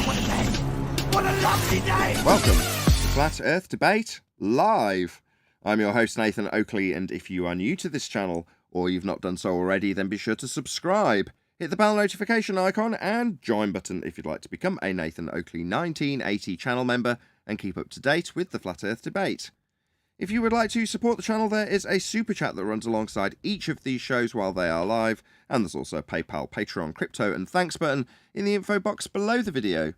what a name! What a lovely name! Welcome to Flat Earth Debate Live. I'm your host Nathan Oakley, and if you are new to this channel, or you've not done so already, then be sure to subscribe. Hit the bell notification icon and join button if you'd like to become a Nathan Oakley 1980 channel member and keep up to date with the Flat Earth Debate. If you would like to support the channel, there is a super chat that runs alongside each of these shows while they are live, and there's also a PayPal, Patreon, crypto and thanks button in the info box below the video.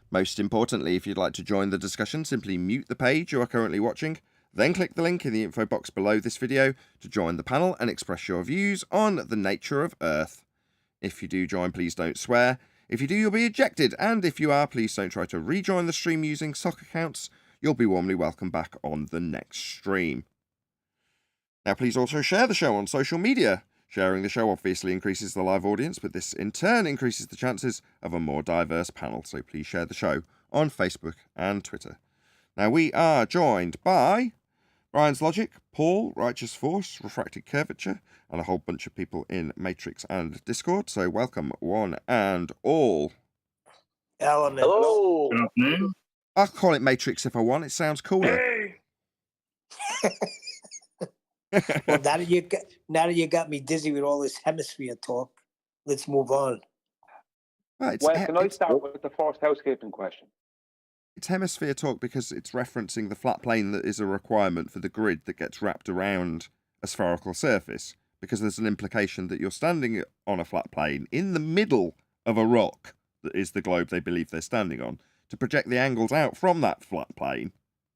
Most importantly, if you'd like to join the discussion, simply mute the page you are currently watching, then click the link in the info box below this video to join the panel and express your views on the nature of Earth. If you do join, please don't swear. If you do, you'll be ejected, and if you are, please don't try to rejoin the stream using sock accounts. You'll be warmly welcome back on the next stream. Now, please also share the show on social media. Sharing the show obviously increases the live audience, but this in turn increases the chances of a more diverse panel, so please share the show on Facebook and Twitter. Now, we are joined by Brian's Logic, Paul, Righteous Force, Refracted Curvature, and a whole bunch of people in Matrix and Discord, so welcome one and all. Element. Hello. Good afternoon. I'll call it Matrix if I want, it sounds cooler. Hey. Well, now that you got me dizzy with all this hemisphere talk, let's move on. Well, Can I start with the first housekeeping question? It's hemisphere talk because it's referencing the flat plane that is a requirement for the grid that gets wrapped around a spherical surface, because there's an implication that you're standing on a flat plane in the middle of a rock that is the globe they believe they're standing on, to project the angles out from that flat plane,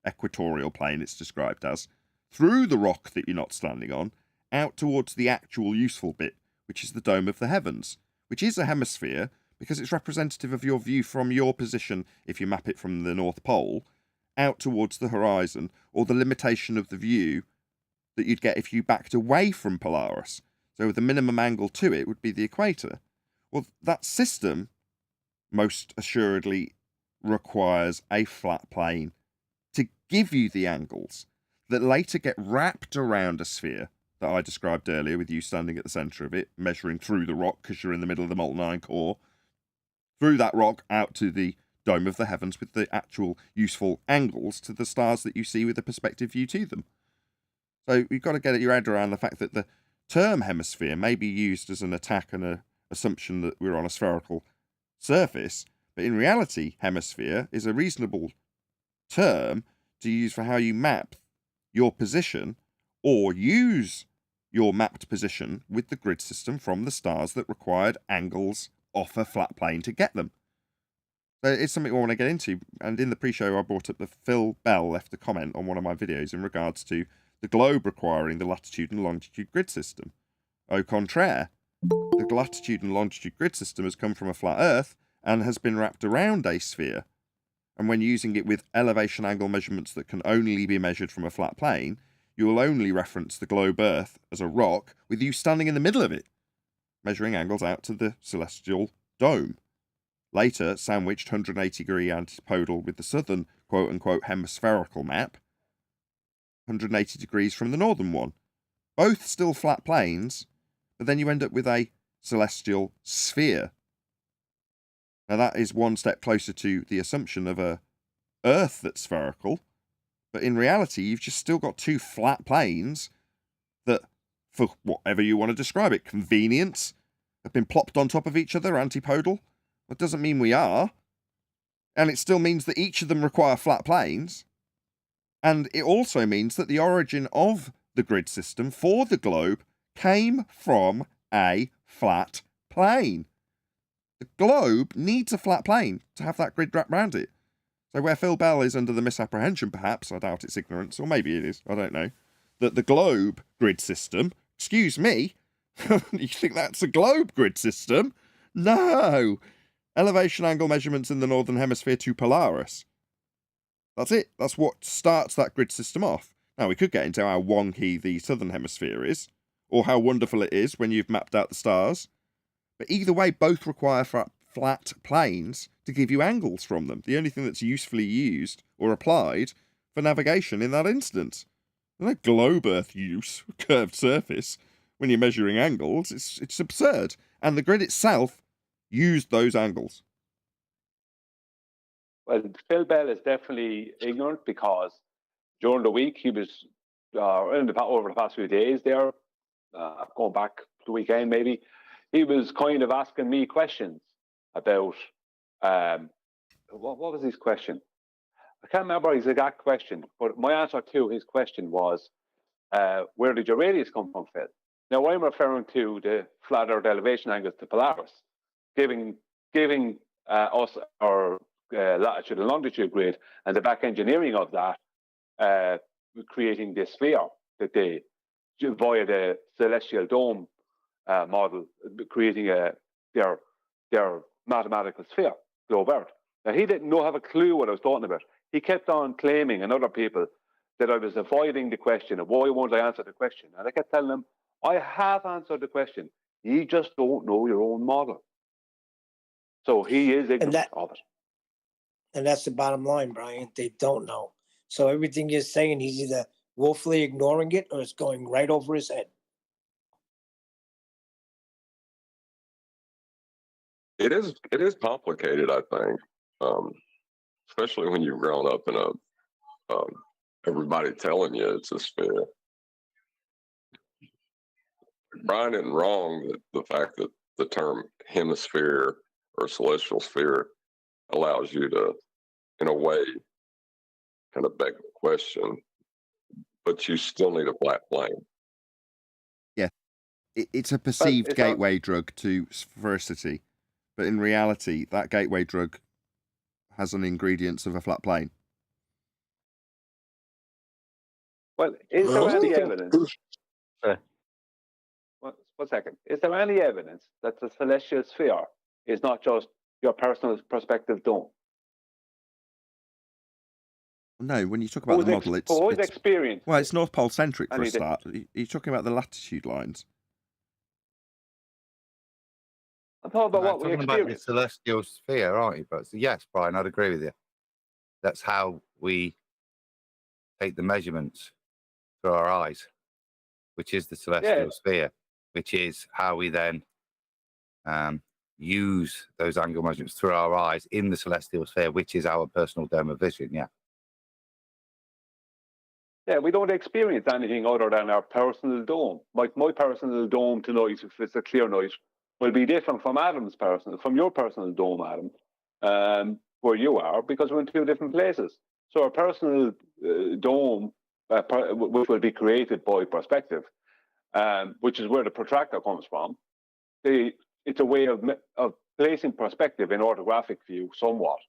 equatorial plane it's described as, through the rock that you're not standing on, out towards the actual useful bit, which is the dome of the heavens, which is a hemisphere because it's representative of your view from your position, if you map it from the North Pole, out towards the horizon, or the limitation of the view that you'd get if you backed away from Polaris. So the minimum angle to it would be the equator. Well, that system most assuredly requires a flat plane to give you the angles that later get wrapped around a sphere that I described earlier, with you standing at the centre of it, measuring through the rock because you're in the middle of the molten iron core, through that rock out to the dome of the heavens with the actual useful angles to the stars that you see with a perspective view to them. So you've got to get your head around the fact that the term hemisphere may be used as an attack and an assumption that we're on a spherical surface, but in reality, hemisphere is a reasonable term to use for how you map your position or use your mapped position with the grid system from the stars that required angles off a flat plane to get them. So it's something I want to get into, and in the pre-show I brought up that Phil Bell left a comment on one of my videos in regards to the globe requiring the latitude and longitude grid system. Au contraire, the latitude and longitude grid system has come from a flat Earth and has been wrapped around a sphere, and when using it with elevation angle measurements that can only be measured from a flat plane, you will only reference the globe Earth as a rock with you standing in the middle of it, measuring angles out to the celestial dome. Later, sandwiched 180-degree antipodal with the southern quote-unquote hemispherical map, 180 degrees from the northern one. Both still flat planes, but then you end up with a celestial sphere. Now that is one step closer to the assumption of a Earth that's spherical, but in reality you've just still got two flat planes that, for whatever you want to describe it, convenience, have been plopped on top of each other, antipodal. That doesn't mean we are. And it still means that each of them require flat planes. And it also means that the origin of the grid system for the globe came from a flat plane. The globe needs a flat plane to have that grid wrapped around it. So where Phil Bell is under the misapprehension, perhaps, I doubt it's ignorance, or maybe it is, I don't know, that the globe grid system, excuse me, you think that's a globe grid system? No! Elevation angle measurements in the northern hemisphere to Polaris. That's it. That's what starts that grid system off. Now, we could get into how wonky the southern hemisphere is, or how wonderful it is when you've mapped out the stars. But either way, both require flat planes to give you angles from them. The only thing that's usefully used or applied for navigation in that instance. There's no globe Earth use, curved surface, when you're measuring angles. It's absurd. And the grid itself used those angles. Well, Phil Bell is definitely ignorant because during the week he was over the past few days there, going back to the weekend maybe, he was kind of asking me questions about what was his question? I can't remember his exact question, but my answer to his question was, where did your radius come from, Phil? Now I'm referring to the flat Earth elevation angles to Polaris, giving us our latitude and longitude grid, and the back engineering of that, creating this sphere that they, via the celestial dome model, creating their mathematical sphere, globe Earth. Now he didn't have a clue what I was talking about. He kept on claiming, and other people, that I was avoiding the question, and why won't I answer the question? And I kept telling him, I have answered the question. You just don't know your own model. So he is ignorant of it. And that's the bottom line, Brian. They don't know. So everything you're saying, he's either woefully ignoring it or it's going right over his head. It is complicated, I think, especially when you've grown up in everybody telling you it's a sphere. Brian isn't wrong that the fact that the term hemisphere or celestial sphere allows you to, in a way, kind of beg the question, but you still need a flat plane. Yeah, it's a perceived gateway drug to sphericity, but in reality, that gateway drug has an ingredients of a flat plane. Well, is there any evidence? One second. Is there any evidence that the celestial sphere is not just your personal perspective dome? No, when you talk about the model, it's experience. Well, it's North Pole centric for a start. You're talking about the latitude lines. I'm talking about what we experience. About the celestial sphere, aren't you? But yes, Brian, I'd agree with you. That's how we take the measurements through our eyes, which is the celestial sphere, which is how we then use those angle measurements through our eyes in the celestial sphere, which is our personal dome of vision. Yeah. Yeah, we don't experience anything other than our personal dome. Like my personal dome tonight, if it's a clear night, will be different from your personal dome, Adam, where you are, because we're in two different places. So our personal dome, which will be created by perspective, which is where the protractor comes from, it's a way of placing perspective in orthographic view somewhat,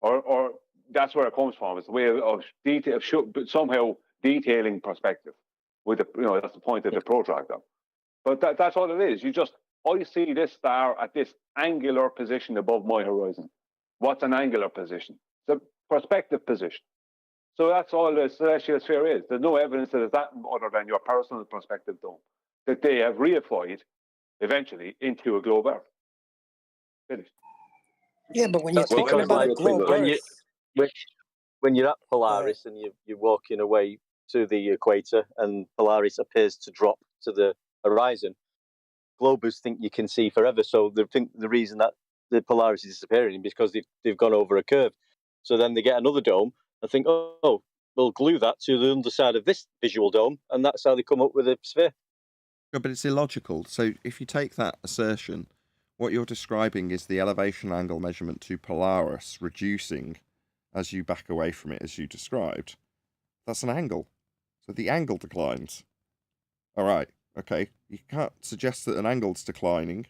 or that's where it comes from. It's a way of detail, somehow detailing perspective. With that's the point of the protractor. But that's all it is. I see this star at this angular position above my horizon. What's an angular position? It's a perspective position. So that's all the celestial sphere is. There's no evidence that it's that other than your personal perspective dome that they have reified eventually into a globe Earth. Finished. Yeah, but when you're talking about a globe Earth, when you're at Polaris and you're walking away to the equator and Polaris appears to drop to the horizon, globers think you can see forever. So they think the reason that the Polaris is disappearing is because they've gone over a curve. So then they get another dome and think, oh, we'll glue that to the underside of this visual dome, and that's how they come up with a sphere. No, but it's illogical. So if you take that assertion, what you're describing is the elevation angle measurement to Polaris reducing as you back away from it, as you described. That's an angle. So the angle declines. All right, okay. You can't suggest that an angle's declining,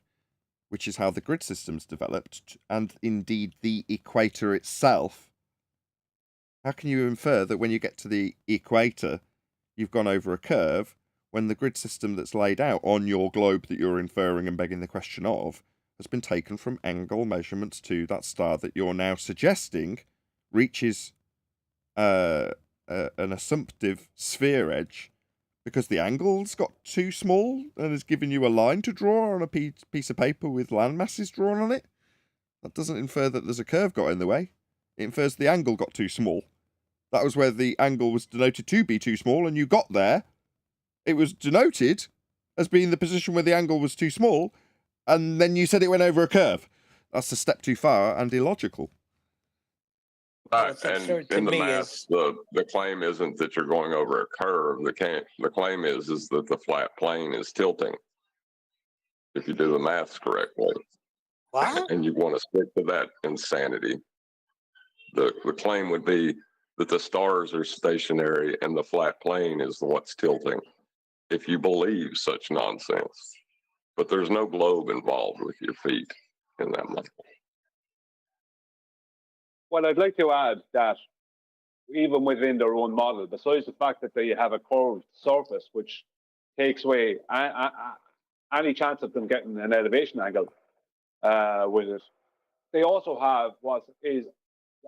which is how the grid system's developed, and indeed the equator itself. How can you infer that when you get to the equator, you've gone over a curve, when the grid system that's laid out on your globe that you're inferring and begging the question of has been taken from angle measurements to that star that you're now suggesting reaches an assumptive sphere edge because the angle's got too small and has given you a line to draw on a piece of paper with land masses drawn on it? That doesn't infer that there's a curve got in the way. It infers the angle got too small. That was where the angle was denoted to be too small, and you got there. It was denoted as being the position where the angle was too small, and then you said it went over a curve. That's a step too far and illogical. What's And absurd to in the me maths, is the claim isn't that you're going over a curve. The claim is that the flat plane is tilting. If you do the maths correctly, what? and you want to stick to that insanity, the claim would be that the stars are stationary and the flat plane is what's tilting. If you believe such nonsense, but there's no globe involved with your feet in that model. Well, I'd like to add that even within their own model, besides the fact that they have a curved surface, which takes away any chance of them getting an elevation angle with it, they also have what is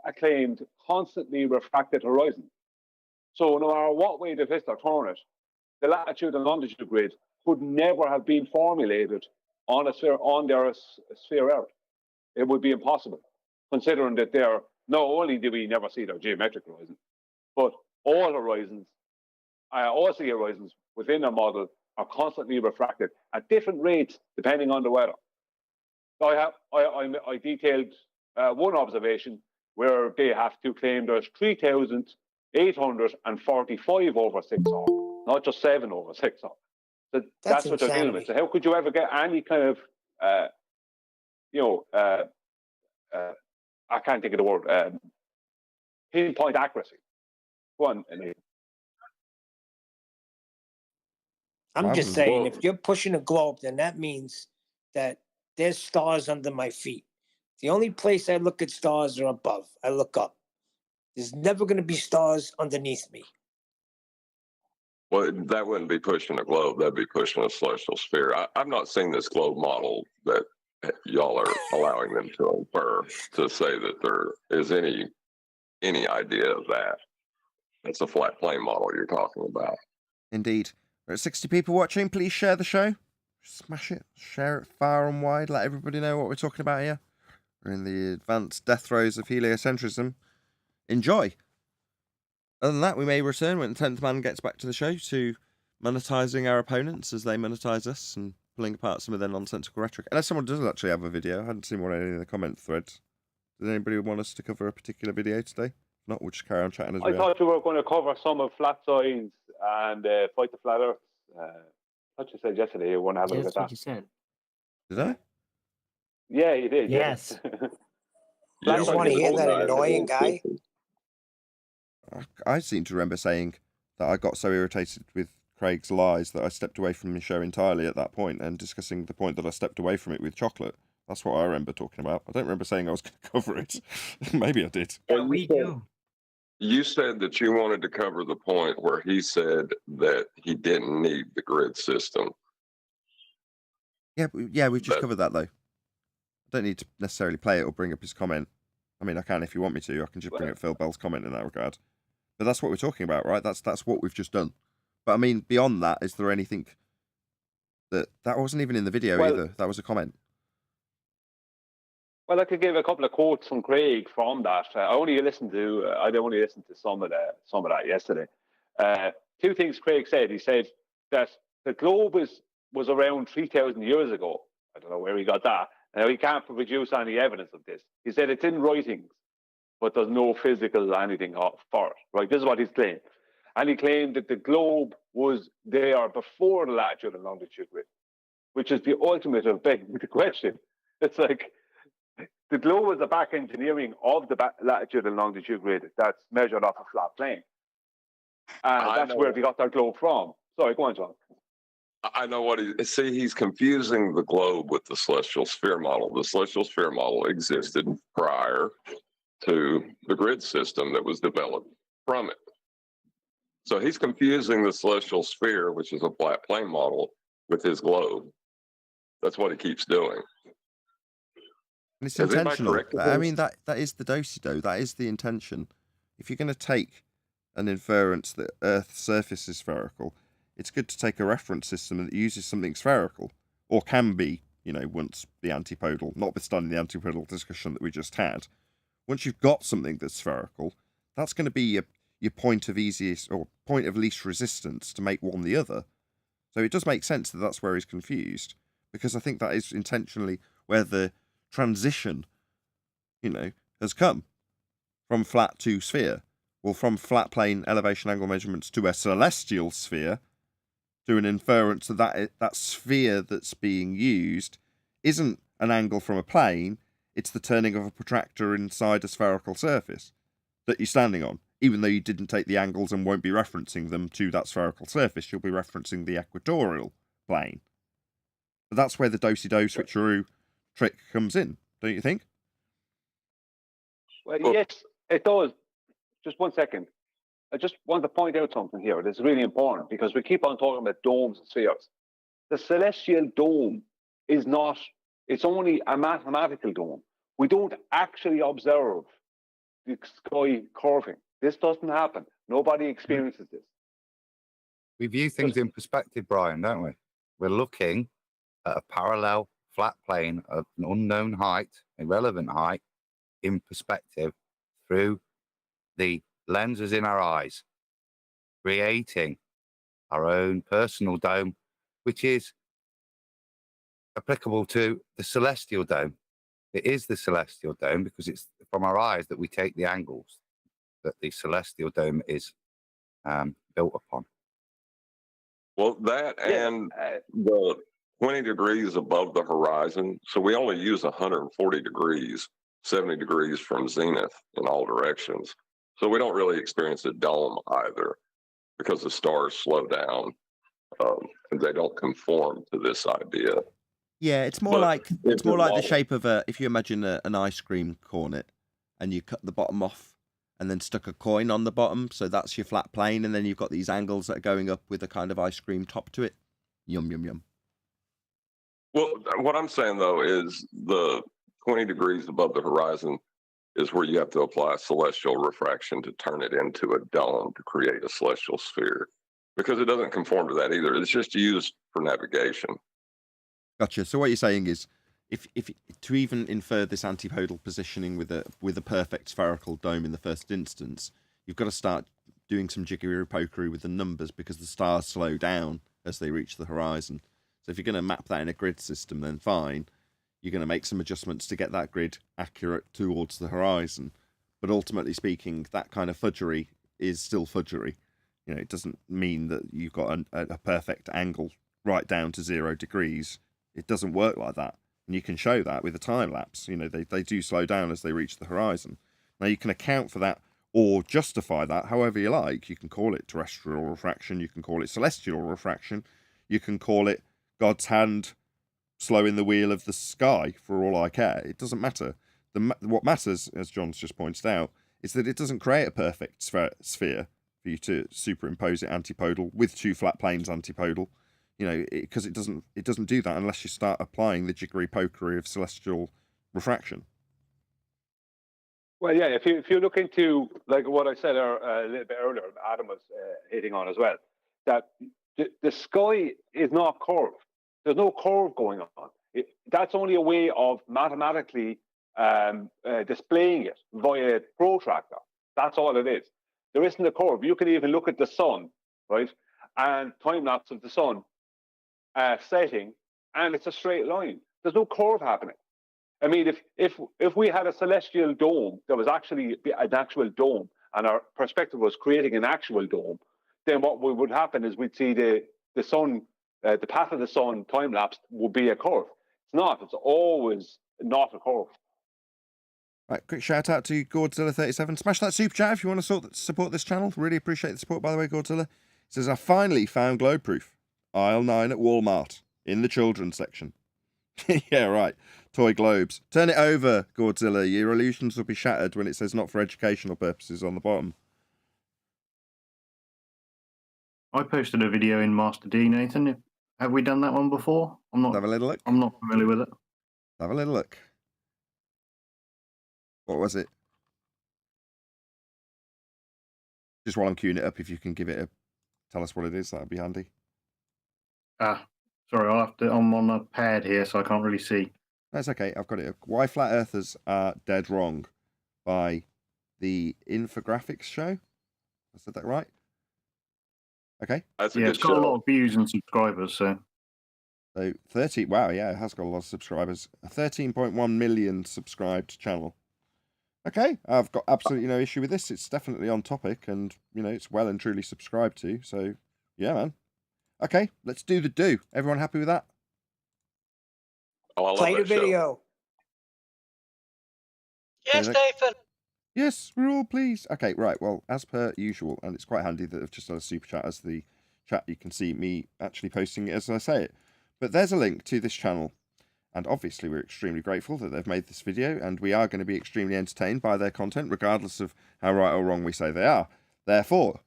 acclaimed constantly refracted horizon. So no matter what way they twist or turn it, the latitude and longitude grid could never have been formulated on a sphere, on their sphere Earth. It would be impossible, considering that they're not only do we never see their geometric horizon, but all horizons, all sea horizons within their model are constantly refracted at different rates depending on the weather. So I detailed one observation where they have to claim there's 3,845 over 6 hours, not just 7 over 6 hours. So that's what they're dealing with. So how could you ever get any kind of, I can't think of the word, pinpoint accuracy? Go on, Nathan. I'm just saying, if you're pushing a globe, then that means that there's stars under my feet. The only place I look at stars are above. I look up. There's never going to be stars underneath me. Well, that wouldn't be pushing a globe. That'd be pushing a celestial sphere. I've not seen this globe model that y'all are allowing them to infer to say that there is any idea of that. It's a flat plane model you're talking about. Indeed. We're at 60 people watching. Please share the show. Smash it. Share it far and wide. Let everybody know what we're talking about here. We're in the advanced death throes of heliocentrism. Enjoy. Other than that, we may return when the 10th man gets back to the show to monetizing our opponents as they monetize us and pulling apart some of their nonsensical rhetoric. Unless someone does actually have a video. I hadn't seen one in any of the comment threads. Does anybody want us to cover a particular video today? If not, we'll just carry on chatting as well. I thought you were going to cover some of flat signs and fight the flat earth. I thought you said yesterday you want to have a look at that. That's what you said. Did I? Yeah, you did. Yes. I just want to hear that annoying guy. I seem to remember saying that I got so irritated with Craig's lies that I stepped away from the show entirely at that point and discussing the point that I stepped away from it with chocolate. That's what I remember talking about. I don't remember saying I was going to cover it. Maybe I did. Yeah, we do. You said that you wanted to cover the point where he said that he didn't need the grid system. Yeah, we've just covered that though. I don't need to necessarily play it or bring up his comment. I mean, I can if you want me to. I can just bring up Phil Bell's comment in that regard. But that's what we're talking about, right? That's what we've just done. But I mean, beyond that, is there anything that wasn't even in the video either? That was a comment. Well, I could give a couple of quotes from Craig from that. I only listened to some of that yesterday. Two things Craig said. He said that the globe was around 3,000 years ago. I don't know where he got that. Now, he can't produce any evidence of this. He said it's in writings, but there's no physical anything for it. Right? This is what he's claimed. And he claimed that the globe was there before the latitude and longitude grid, which is the ultimate of begging the question. It's like the globe is the back engineering of the latitude and longitude grid that's measured off a flat plane. And that's where they got their globe from. Sorry, go on, John. I know what he's confusing the globe with the celestial sphere model. The celestial sphere model existed prior to the grid system that was developed from it. So he's confusing the celestial sphere, which is a flat plane model, with his globe. That's what he keeps doing. And it's intentional. I mean, that is the do-si-do. That is the intention. If you're going to take an inference that Earth's surface is spherical, it's good to take a reference system that uses something spherical, or can be, once the antipodal, notwithstanding the antipodal discussion that we just had. Once you've got something that's spherical, that's going to be your point of easiest or point of least resistance to make one the other. So it does make sense that that's where he's confused, because I think that is intentionally where the transition, has come. from flat to sphere. Well, from flat plane elevation angle measurements to a celestial sphere, to an inference that that sphere that's being used isn't an angle from a plane, it's the turning of a protractor inside a spherical surface that you're standing on. Even though you didn't take the angles and won't be referencing them to that spherical surface, you'll be referencing the equatorial plane. But that's where the do-si-do switcheroo trick comes in, don't you think? Well, yes, it does. Just 1 second. I just want to point out something here that's really important, because we keep on talking about domes and spheres. The celestial dome is not, it's only a mathematical dome. We don't actually observe the sky curving. This doesn't happen. Nobody experiences this. We view things in perspective, Brian, don't we? We're looking at a parallel flat plane of an unknown height, irrelevant height, in perspective through the lenses in our eyes, creating our own personal dome, which is applicable to the celestial dome. It is the celestial dome because it's from our eyes that we take the angles that the celestial dome is built upon. Well, that and the 20 degrees above the horizon. So we only use 140 degrees, 70 degrees from zenith in all directions. So we don't really experience a dome either, because the stars slow down and they don't conform to this idea. Yeah, it's more But like if the you're shape of if you imagine an ice cream cornet and you cut the bottom off and then stuck a coin on the bottom, so that's your flat plane, and then you've got these angles that are going up with a kind of ice cream top to it. Yum, yum, yum. Well, what I'm saying, though, is the 20 degrees above the horizon is where you have to apply celestial refraction to turn it into a dome to create a celestial sphere, because it doesn't conform to that either. It's just used for navigation. Gotcha. So what you're saying is, if to even infer this antipodal positioning with a perfect spherical dome in the first instance, you've got to start doing some jiggery-pokery with the numbers, because the stars slow down as they reach the horizon. So if you're going to map that in a grid system, then fine. You're going to make some adjustments to get that grid accurate towards the horizon. But ultimately speaking, that kind of fudgery is still fudgery. You know, it doesn't mean that you've got a perfect angle right down to 0 degrees. It doesn't work like that. And you can show that with a time lapse. You know, they do slow down as they reach the horizon. Now, you can account for that or justify that however you like. You can call it terrestrial refraction. You can call it celestial refraction. You can call it God's hand slowing the wheel of the sky, for all I care. It doesn't matter. What matters, as John's just pointed out, is that it doesn't create a perfect sphere for you to superimpose it antipodal with two flat planes antipodal. You know, because it doesn't do that unless you start applying the jiggery-pokery of celestial refraction. Well, yeah, if you look into, like what I said a little bit earlier, Adam was hitting on as well, that the sky is not curved. There's no curve going on. That's only a way of mathematically displaying it via a protractor. That's all it is. There isn't a curve. You can even look at the sun, right, and time-lapse of the sun setting, and it's a straight line. There's no curve happening. I mean, if we had a celestial dome that was actually an actual dome, and our perspective was creating an actual dome, then what would happen is we'd see the sun, the path of the sun time lapse would be a curve. It's not. It's always not a curve. Right, quick shout out to Godzilla37. Smash that super chat if you want to support this channel. Really appreciate the support, by the way, Godzilla. It says, I finally found globe proof. Aisle 9 at Walmart, in the children's section. Yeah, right. Toy globes. Turn it over, Godzilla. Your illusions will be shattered when it says not for educational purposes on the bottom. I posted a video in Master D, Nathan. Have we done that one before? Have a little look. I'm not familiar with it. Have a little look. What was it? Just while I'm queuing it up, if you can give it tell us what it is, that'd be handy. Sorry, I'm on a pad here, so I can't really see. That's okay, I've got it. Why Flat Earthers Are Dead Wrong by the Infographics show. I said that right? Okay. That's a Yeah, good it's got show. a lot of views and subscribers, so 30, wow, yeah, it has got a lot of subscribers. A 13.1 million subscribed channel. Okay, I've got absolutely no issue with this. It's definitely on topic and, you know, it's well and truly subscribed to. So, yeah, man. Okay, let's do the do. Everyone happy with that? Oh, I love Play the that show. video. Yes, Nathan. Yes, we're all pleased. Okay, right. Well, as per usual, and it's quite handy that I've just done a super chat as the chat. You can see me actually posting it as I say it. But there's a link to this channel. And obviously, we're extremely grateful that they've made this video, and we are going to be extremely entertained by their content, regardless of how right or wrong we say they are. Therefore,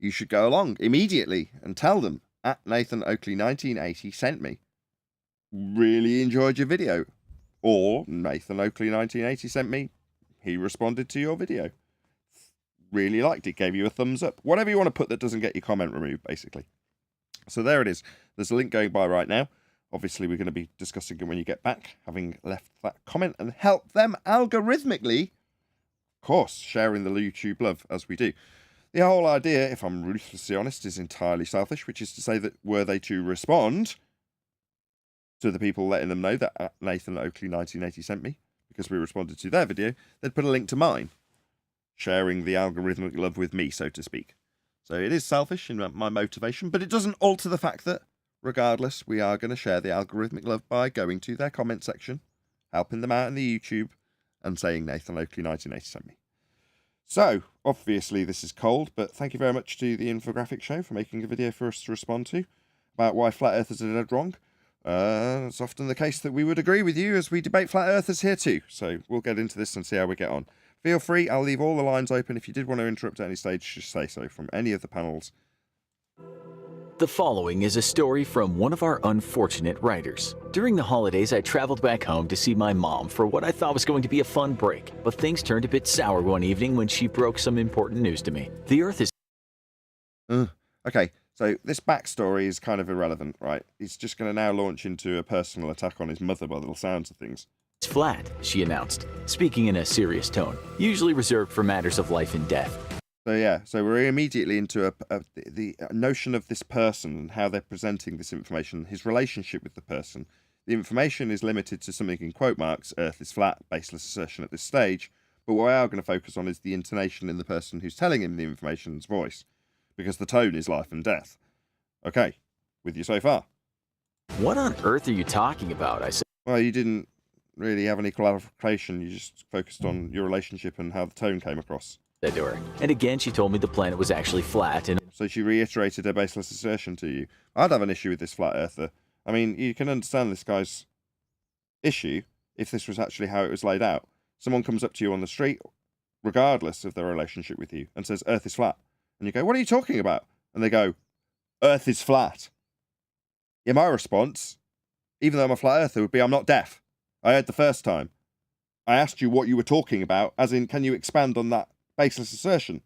you should go along immediately and tell them at Nathan Oakley 1980 sent me. Really enjoyed your video. Or Nathan Oakley 1980 sent me. He responded to your video. Really liked it. Gave you a thumbs up. Whatever you want to put that doesn't get your comment removed, basically. So there it is. There's a link going by right now. Obviously, we're going to be discussing it when you get back, having left that comment, and help them algorithmically, of course, sharing the YouTube love as we do. The whole idea, if I'm ruthlessly honest, is entirely selfish, which is to say that were they to respond to the people letting them know that Nathan Oakley 1980 sent me, because we responded to their video, they'd put a link to mine, sharing the algorithmic love with me, so to speak. So it is selfish in my motivation, but it doesn't alter the fact that, regardless, we are going to share the algorithmic love by going to their comment section, helping them out in the YouTube, and saying Nathan Oakley 1980 sent me. So, obviously this is cold, but thank you very much to the Infographics show for making a video for us to respond to about why flat earthers are dead wrong. It's often the case that we would agree with you as we debate flat earthers here too. So we'll get into this and see how we get on. Feel free, I'll leave all the lines open. If you did want to interrupt at any stage, just say so from any of the panels. The following is a story from one of our unfortunate writers. During the holidays, I traveled back home to see my mom for what I thought was going to be a fun break, but things turned a bit sour one evening when she broke some important news to me. The Earth is... Okay, so this backstory is kind of irrelevant, right? He's just going to now launch into a personal attack on his mother by the sounds of things. It's flat, she announced, speaking in a serious tone, usually reserved for matters of life and death. So yeah, so we're immediately into the notion of this person and how they're presenting this information, his relationship with the person. The information is limited to something in quote marks, Earth is flat, baseless assertion at this stage, but what we are going to focus on is the intonation in the person who's telling him the information's voice, because the tone is life and death. Okay, with you so far? What on earth are you talking about? I said. Well, you didn't really have any clarification, you just focused on your relationship and how the tone came across. Said to her. And again, she told me the planet was actually flat and... So she reiterated her baseless assertion to you. I'd have an issue with this flat earther. I mean, you can understand this guy's issue if this was actually how it was laid out. Someone comes up to you on the street, regardless of their relationship with you, and says, Earth is flat. And you go, what are you talking about? And they go, Earth is flat. Yeah, my response, even though I'm a flat earther, would be, I'm not deaf. I heard the first time. I asked you what you were talking about, as in, can you expand on that baseless assertion?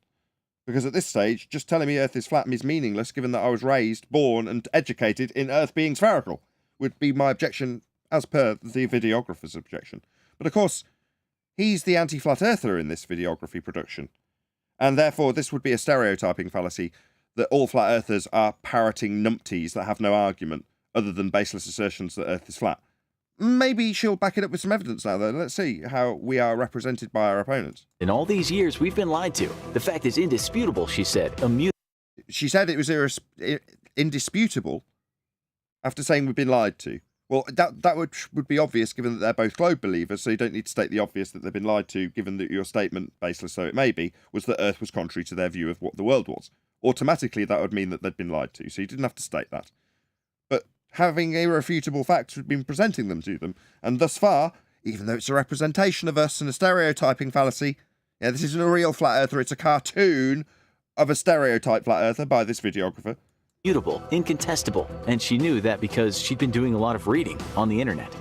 Because at this stage, just telling me Earth is flat is meaningless, given that I was raised, born, and educated in Earth being spherical, would be my objection, as per the videographer's objection. But of course, he's the anti-flat earther in this videography production. And therefore, this would be a stereotyping fallacy that all flat earthers are parroting numpties that have no argument, other than baseless assertions that Earth is flat. Maybe she'll back it up with some evidence now, though. Let's see how we are represented by our opponents. In all these years, we've been lied to. The fact is indisputable, she said. She said it was indisputable after saying we've been lied to. Well, that would be obvious, given that they're both globe believers, so you don't need to state the obvious that they've been lied to, given that your statement, baseless though it may be, was that Earth was contrary to their view of what the world was. Automatically, that would mean that they'd been lied to, so you didn't have to state that. But having irrefutable facts, we've been presenting them to them, and thus far, even though it's a representation of us and a stereotyping fallacy, yeah, this isn't a real flat earther, it's a cartoon of a stereotype flat earther by this videographer. Immutable, incontestable, and she knew that because she'd been doing a lot of reading on the internet.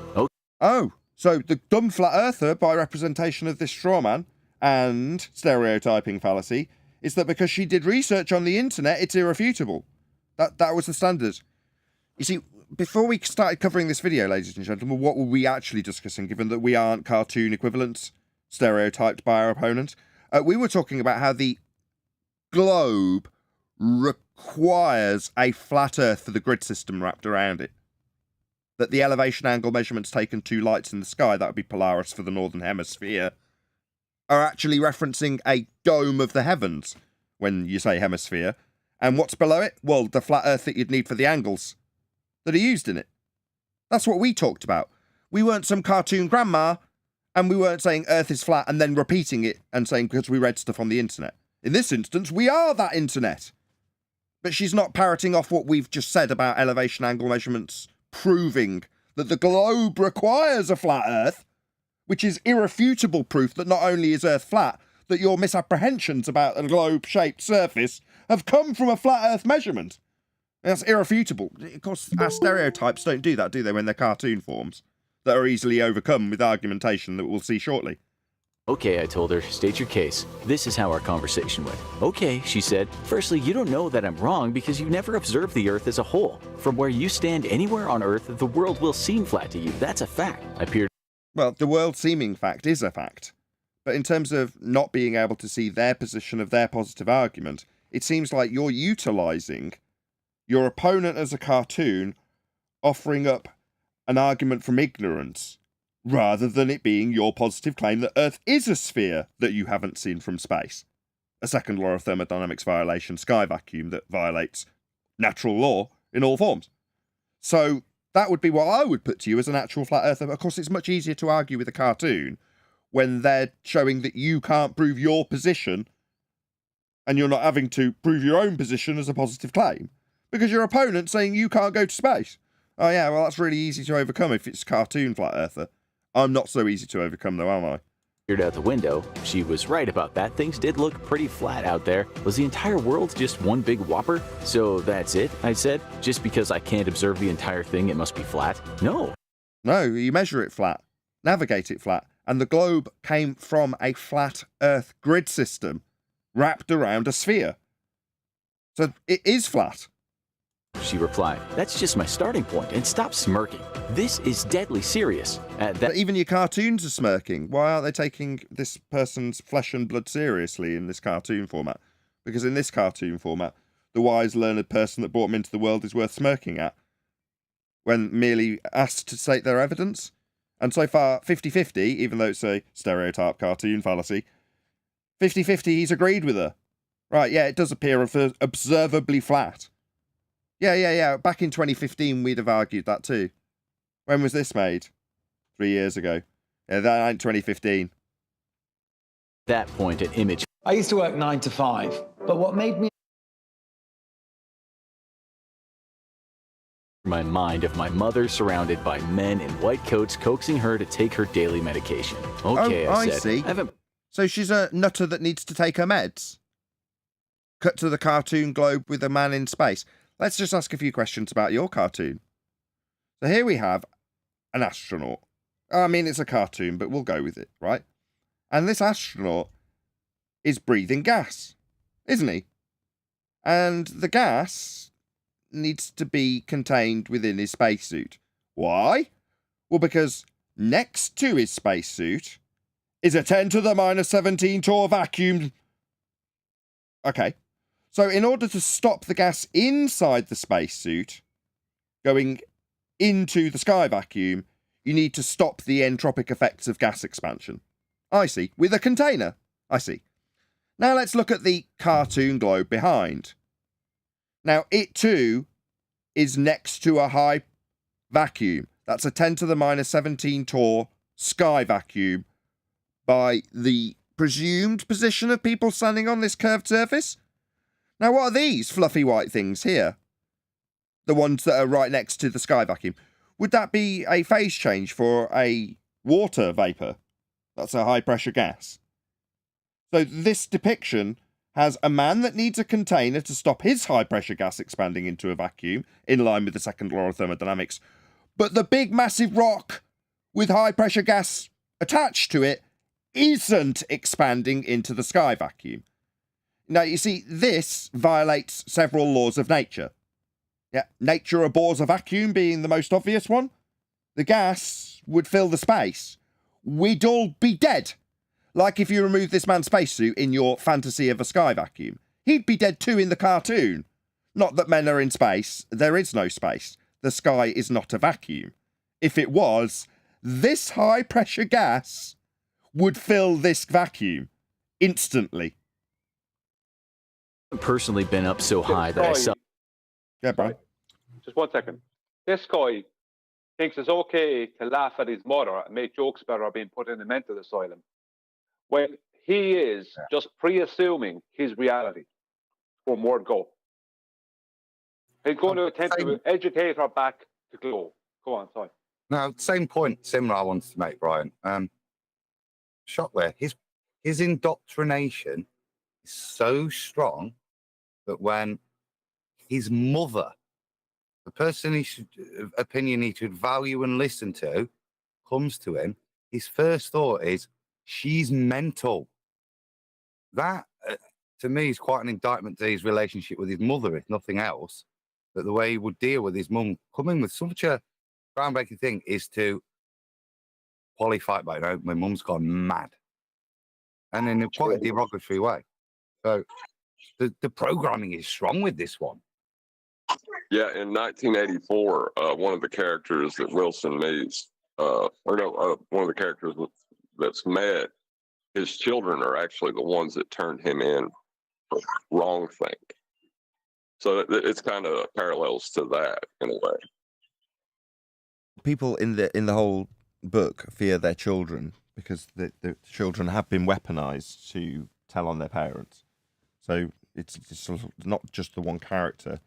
Oh, so the dumb flat earther, by representation of this straw man and stereotyping fallacy, is that because she did research on the internet, it's irrefutable. That was the standard. You see, before we started covering this video, ladies and gentlemen, what were we actually discussing, given that we aren't cartoon equivalents stereotyped by our opponent? We were talking about how the globe requires a flat Earth for the grid system wrapped around it. That the elevation angle measurements taken 2 lights in the sky, that would be Polaris for the northern hemisphere, are actually referencing a dome of the heavens when you say hemisphere. And what's below it? Well, the flat earth that you'd need for the angles that are used in it. That's what we talked about. We weren't some cartoon grandma, and we weren't saying earth is flat and then repeating it and saying because we read stuff on the internet. In this instance, we are that internet. But she's not parroting off what we've just said about elevation angle measurements, proving that the globe requires a flat earth, which is irrefutable proof that not only is Earth flat, that your misapprehensions about a globe-shaped surface have come from a flat Earth measurement. That's irrefutable. Of course, our stereotypes don't do that, do they, when they're cartoon forms that are easily overcome with argumentation that we'll see shortly. Okay, I told her, state your case. This is how our conversation went. Okay, she said. Firstly, you don't know that I'm wrong because you never observed the Earth as a whole. From where you stand anywhere on Earth, the world will seem flat to you. That's a fact. I peered. Well, the world seeming fact is a fact. But in terms of not being able to see their position of their positive argument, it seems like you're utilising your opponent as a cartoon, offering up an argument from ignorance, rather than it being your positive claim that Earth is a sphere that you haven't seen from space. A second law of thermodynamics violation, sky vacuum, that violates natural law in all forms. So that would be what I would put to you as an actual flat earther. Of course, it's much easier to argue with a cartoon when they're showing that you can't prove your position and you're not having to prove your own position as a positive claim because your opponent's saying you can't go to space. Oh yeah, well that's really easy to overcome if it's cartoon flat earther. I'm not so easy to overcome though, am I? Peered out the window. She was right about that. Things did look pretty flat out there. Was the entire world just one big whopper? So that's it, I said. Just because I can't observe the entire thing, it must be flat? No. No, you measure it flat, navigate it flat, and the globe came from a flat Earth grid system wrapped around a sphere. So it is flat. She replied, that's just my starting point, and stop smirking. This is deadly serious. But even your cartoons are smirking. Why aren't they taking this person's flesh and blood seriously in this cartoon format? Because in this cartoon format, the wise, learned person that brought them into the world is worth smirking at when merely asked to state their evidence. And so far, 50-50, even though it's a stereotype cartoon fallacy, 50-50 he's agreed with her. Right, yeah, it does appear observably flat. Yeah. Back in 2015, we'd have argued that too. When was this made? 3 years ago. Yeah, that ain't 2015. That point, an image. I used to work 9 to 5, but what made me my mind of my mother surrounded by men in white coats coaxing her to take her daily medication. Okay, oh, I said. See. So she's a nutter that needs to take her meds. Cut to the cartoon globe with a man in space. Let's just ask a few questions about your cartoon. So here we have an astronaut. I mean, it's a cartoon, but we'll go with it, right? And this astronaut is breathing gas, isn't he? And the gas needs to be contained within his spacesuit. Why? Well, because next to his spacesuit is a 10 to the minus 17 torr vacuum. Okay. So in order to stop the gas inside the spacesuit going into the sky vacuum, you need to stop the entropic effects of gas expansion. I see. With a container. I see. Now let's look at the cartoon globe behind. Now it too is next to a high vacuum. That's a 10 to the minus 17 torr sky vacuum by the presumed position of people standing on this curved surface. Now, what are these fluffy white things here? The ones that are right next to the sky vacuum. Would that be a phase change for a water vapour? That's a high-pressure gas. So this depiction has a man that needs a container to stop his high-pressure gas expanding into a vacuum, in line with the second law of thermodynamics. But the big, massive rock with high-pressure gas attached to it isn't expanding into the sky vacuum. Now, you see, this violates several laws of nature. Yeah, nature abhors a vacuum being the most obvious one. The gas would fill the space. We'd all be dead. Like if you remove this man's spacesuit in your fantasy of a sky vacuum. He'd be dead too in the cartoon. Not that men are in space. There is no space. The sky is not a vacuum. If it was, this high-pressure gas would fill this vacuum instantly. I've personally been up so high that I saw. Yeah, Brian. Just 1 second. This guy thinks it's okay to laugh at his mother and make jokes about her being put in a mental asylum, when he is just pre-assuming his reality. One more to go. He's going to attempt to educate her back to glow. Go on, sorry. No, same point, similar I wanted to make, Brian. Shockwave, his indoctrination is so strong that when his mother, the person opinion he should value and listen to, comes to him, his first thought is, she's mental. That, to me, is quite an indictment to his relationship with his mother, if nothing else. That the way he would deal with his mum, coming with such a groundbreaking thing, is to qualify it by, my mum's gone mad. And in a quite a derogatory way. So the programming is strong with this one. Yeah, in 1984, one of the characters that Wilson meets, one of the characters that's met, his children are actually the ones that turned him in for wrong thing. So it's kind of parallels to that in a way. People in the whole book fear their children because the children have been weaponized to tell on their parents. So it's sort of not just the one character.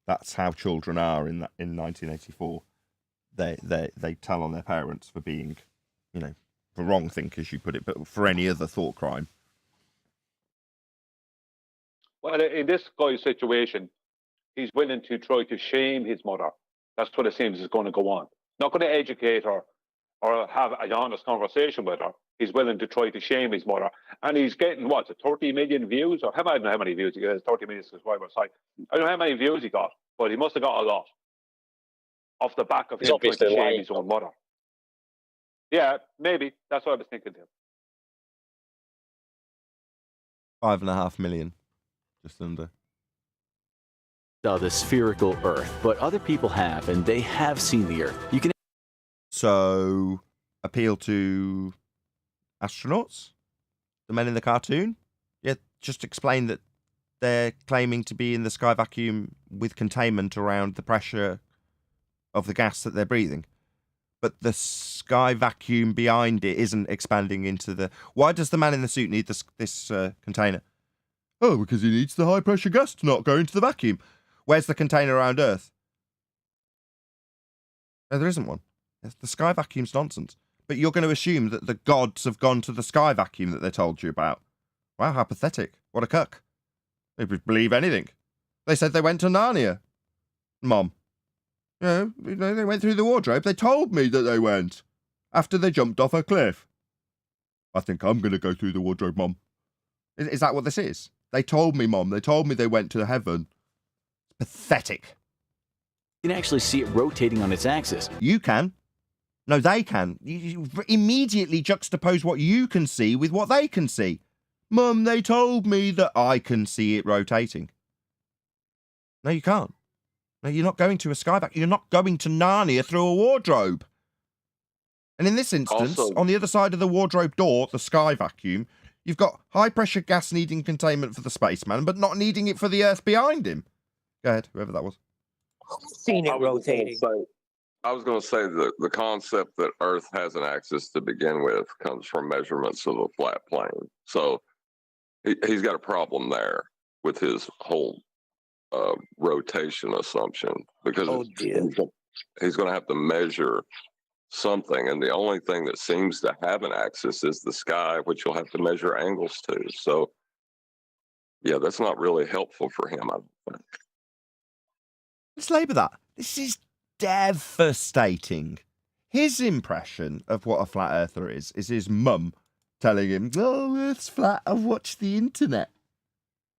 That's how children are in 1984. They tell on their parents for being, for wrong think, as you put it, but for any other thought crime. Well, in this guy's situation, he's willing to try to shame his mother. That's what it seems is going to go on. Not going to educate her or have an honest conversation with her. He's willing to try to shame his mother. And he's getting, 30 million views? Or I don't know how many views he gets, 30 million subscribers. I don't know how many views he got, but he must have got a lot off the back of him trying to shame his own mother. Yeah, maybe. That's what I was thinking too. 5.5 million, just under. The spherical Earth, but other people have, and they have seen the Earth. You can So appeal to astronauts, the men in the cartoon. Yeah, just explain that they're claiming to be in the sky vacuum with containment around the pressure of the gas that they're breathing, but the sky vacuum behind it isn't expanding into the. Why does the man in the suit need this container? Oh, because he needs the high pressure gas to not go into the vacuum. Where's the container around Earth? No, there isn't one. The sky vacuum's nonsense. But you're going to assume that the gods have gone to the sky vacuum that they told you about. Wow, how pathetic. What a cuck. They would believe anything. They said they went to Narnia. Mom. They went through the wardrobe. They told me that they went. After they jumped off a cliff. I think I'm going to go through the wardrobe, Mom. Is that what this is? They told me, Mom. They told me they went to heaven. Pathetic. You can actually see it rotating on its axis. You can. No, they can. You immediately juxtapose what you can see with what they can see. Mum, they told me that I can see it rotating. No, you can't. No, you're not going to a sky vacuum. You're not going to Narnia through a wardrobe. And in this instance, on the other side of the wardrobe door, the sky vacuum, you've got high-pressure gas needing containment for the spaceman, but not needing it for the Earth behind him. Go ahead, whoever that was. Seen it rotating. I was going to say that the concept that Earth has an axis to begin with comes from measurements of a flat plane. So he's got a problem there with his whole rotation assumption, because he's going to have to measure something, and the only thing that seems to have an axis is the sky, which you'll have to measure angles to. So, yeah, that's not really helpful for him, I don't think. Let's label that. This is devastating. His impression of what a flat earther is his mum telling him, oh, Earth's flat, I've watched the internet.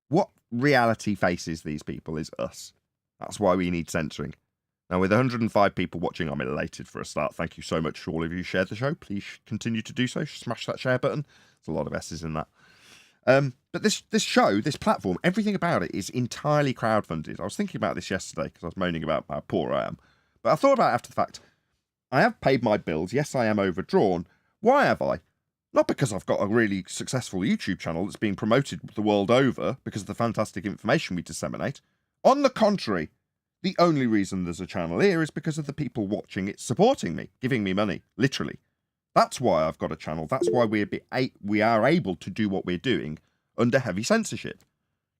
What reality faces these people is us. That's why we need censoring. Now, with 105 people watching, I'm elated for a start. Thank you so much for all of you who shared the show. Please continue to do so. Smash that share button. There's a lot of S's in that. But this show, this platform, everything about it is entirely crowdfunded. I was thinking about this yesterday because I was moaning about how poor I am. But I thought about it after the fact. I have paid my bills. Yes, I am overdrawn. Why have I? Not because I've got a really successful YouTube channel that's being promoted the world over because of the fantastic information we disseminate. On the contrary, the only reason there's a channel here is because of the people watching it supporting me, giving me money, literally. That's why I've got a channel. That's why we are able to do what we're doing under heavy censorship.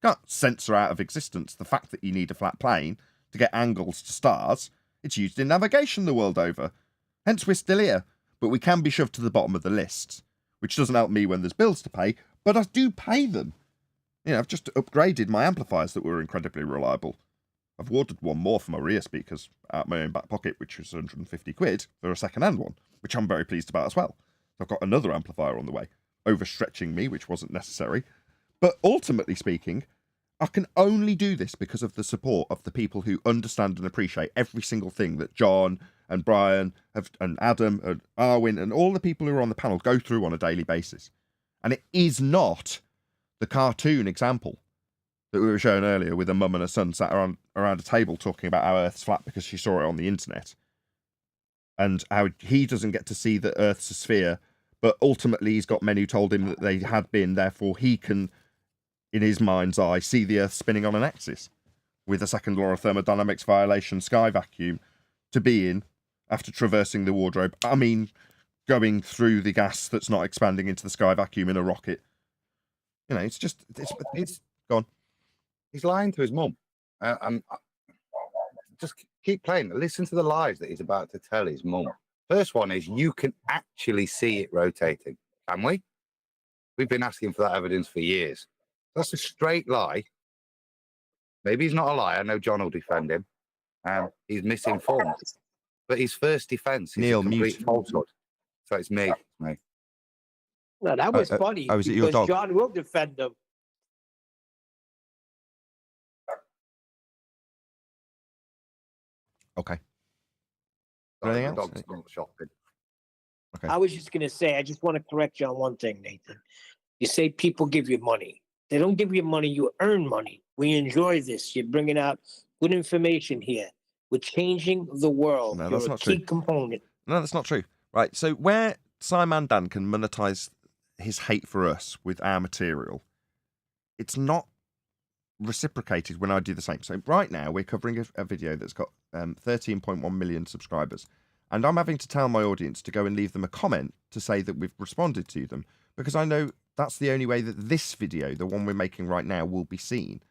Can't censor out of existence the fact that you need a flat plane to get angles to stars. It's used in navigation the world over. Hence we're still here, but we can be shoved to the bottom of the lists, which doesn't help me when there's bills to pay, but I do pay them. You know, I've just upgraded my amplifiers that were incredibly reliable. I've ordered one more for my rear speakers out of my own back pocket, which was 150 quid for a second-hand one, which I'm very pleased about as well. I've got another amplifier on the way, overstretching me, which wasn't necessary. But ultimately speaking, I can only do this because of the support of the people who understand and appreciate every single thing that John and Brian and Adam and Arwin and all the people who are on the panel go through on a daily basis. And it is not the cartoon example that we were showing earlier with a mum and a son sat around a table talking about how Earth's flat because she saw it on the internet. And how he doesn't get to see that Earth's a sphere, but ultimately he's got men who told him that they had been, therefore he can, in his mind's eye, see the Earth spinning on an axis with a second law of thermodynamics violation sky vacuum to be in after traversing the wardrobe. I mean, going through the gas that's not expanding into the sky vacuum in a rocket. You know, it's gone. He's lying to his mum. Just keep playing. Listen to the lies that he's about to tell his mum. First one is you can actually see it rotating. Can we? We've been asking for that evidence for years. That's a straight lie. Maybe he's not a liar. I know John will defend him. He's misinformed. But his first defense is a complete falsehood. So it's me. No, that was funny. Was it your because dog? John will defend them. Okay. Sorry, Anything the else? dog's not shopping. Okay. I was just going to say, I just want to correct you on one thing, Nathan. You say people give you money. They don't give you money. You earn money. We enjoy this. You're bringing out good information here. We're changing the world. No, You're that's a not key true. component. No, that's not true. Right, so where Simon Dan can monetize his hate for us with our material, it's not reciprocated when I do the same. So right now we're covering a video that's got 13.1 million subscribers, and I'm having to tell my audience to go and leave them a comment to say that we've responded to them, because I know that's the only way that this video, the one we're making right now, will be seen.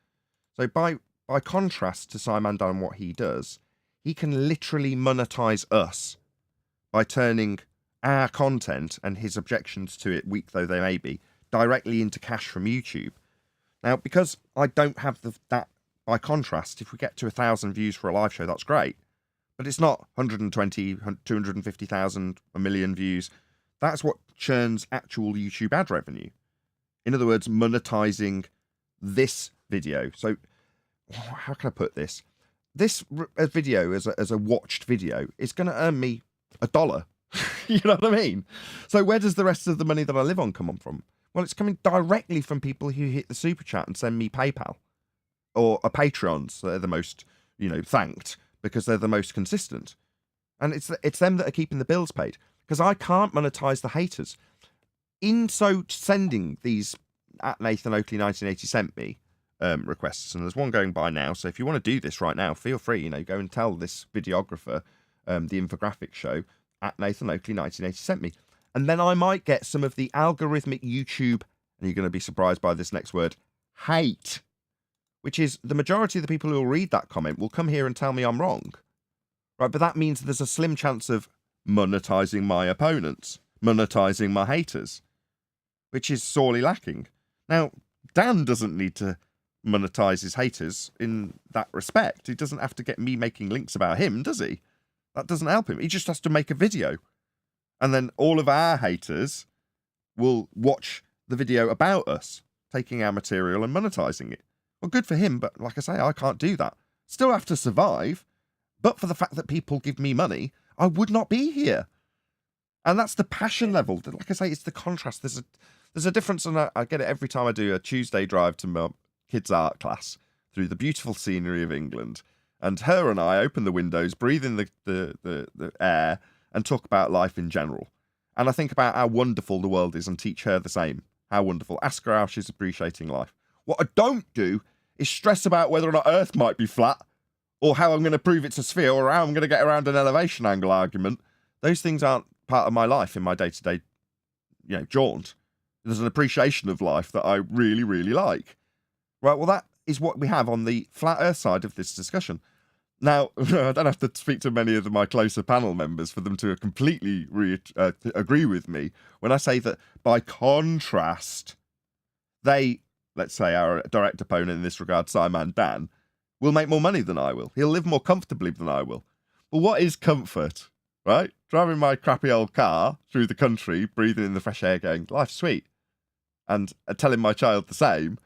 So by contrast to Simon Dan and what he does, he can literally monetize us by turning our content and his objections to it, weak though they may be, directly into cash from YouTube. Now, because I don't have that, by contrast, if we get to 1,000 views for a live show, that's great. But it's not 120, 250,000, a million views. That's what churns actual YouTube ad revenue. In other words, monetizing this video. So, how can I put this? This video, as a watched video, is going to earn me $1. You know what I mean? So where does the rest of the money that I live on come on from? Well, it's coming directly from people who hit the super chat and send me PayPal, or a Patreons. They're the most, thanked because they're the most consistent, and it's them that are keeping the bills paid, because I can't monetize the haters. In so sending these at Nathan Oakley 1980 sent me requests, and there's one going by now. So if you want to do this right now, feel free. Go and tell this videographer, the Infographics show, at Nathan Oakley 1980 sent me. And then I might get some of the algorithmic YouTube, and you're going to be surprised by this next word, hate, which is the majority of the people who will read that comment will come here and tell me I'm wrong. Right, but that means there's a slim chance of monetizing my opponents, monetizing my haters, which is sorely lacking. Now, Dan doesn't need to monetize his haters in that respect. He doesn't have to get me making links about him, does he? That doesn't help him. He just has to make a video. And then all of our haters will watch the video about us, taking our material and monetizing it. Well, good for him, but like I say, I can't do that. Still have to survive, but for the fact that people give me money, I would not be here. And that's the passion level. Like I say, it's the contrast. There's a difference, and I get it every time I do a Tuesday drive to my kids' art class through the beautiful scenery of England. And her and I open the windows, breathe in the air, and talk about life in general. And I think about how wonderful the world is and teach her the same. How wonderful. Ask her how she's appreciating life. What I don't do is stress about whether or not Earth might be flat, or how I'm going to prove it's a sphere, or how I'm going to get around an elevation angle argument. Those things aren't part of my life in my day-to-day, jaunt. There's an appreciation of life that I really, really like. Right, well, that is what we have on the flat Earth side of this discussion. Now, I don't have to speak to many of my closer panel members for them to completely agree with me when I say that, by contrast, they, let's say our direct opponent in this regard, Simon Dan, will make more money than I will. He'll live more comfortably than I will. But what is comfort, right? Driving my crappy old car through the country, breathing in the fresh air, going, life's sweet, and telling my child the same,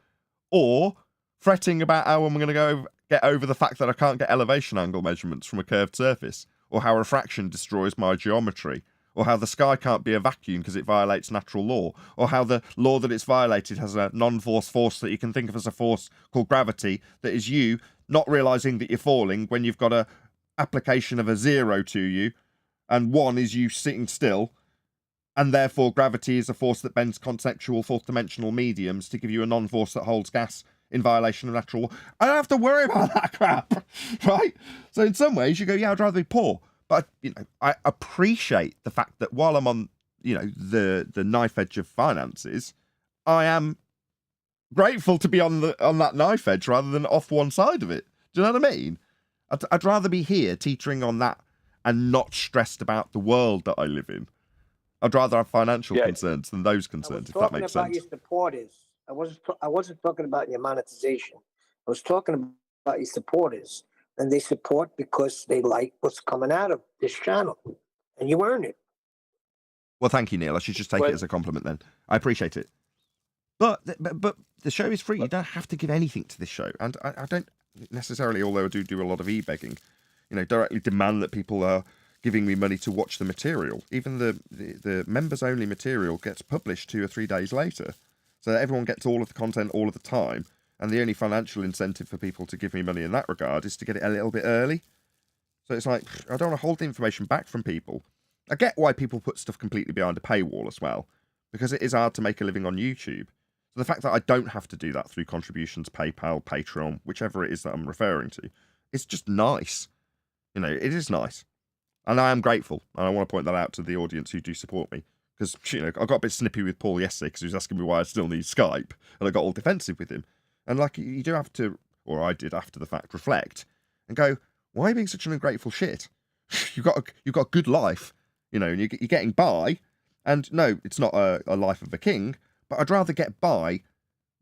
or fretting about how I'm going to get over the fact that I can't get elevation angle measurements from a curved surface, or how refraction destroys my geometry, or how the sky can't be a vacuum because it violates natural law, or how the law that it's violated has a non-force force that you can think of as a force called gravity, that is you not realising that you're falling when you've got a application of a 0 to you, and 1 is you sitting still, and therefore gravity is a force that bends conceptual fourth-dimensional mediums to give you a non-force that holds gas in violation of natural law. I don't have to worry about that crap, right? So in some ways you go, yeah, I'd rather be poor. But, I appreciate the fact that while I'm on, the knife edge of finances, I am grateful to be on that knife edge rather than off one side of it. Do you know what I mean? I'd rather be here teetering on that and not stressed about the world that I live in. I'd rather have financial concerns than those concerns, if that makes sense. I was talking about your supporters. I wasn't talking about your monetization. I was talking about your supporters. And they support because they like what's coming out of this channel. And you earn it. Well, thank you, Neil. I should just take it as a compliment then. I appreciate it. But the show is free. You don't have to give anything to this show. And I don't necessarily, although I do a lot of e-begging, directly demand that people are giving me money to watch the material. Even the members-only material gets published 2 or 3 days later. So that everyone gets all of the content all of the time. And the only financial incentive for people to give me money in that regard is to get it a little bit early. So it's like, I don't want to hold the information back from people. I get why people put stuff completely behind a paywall as well, because it is hard to make a living on YouTube. So the fact that I don't have to do that through contributions, PayPal, Patreon, whichever it is that I'm referring to, it's just nice. It is nice. And I am grateful. And I want to point that out to the audience who do support me. Because, I got a bit snippy with Paul yesterday because he was asking me why I still need Skype. And I got all defensive with him. And you do have to, or I did after the fact, reflect and go, why are you being such an ungrateful shit? You've got a good life, and you're getting by. And no, it's not a life of a king, but I'd rather get by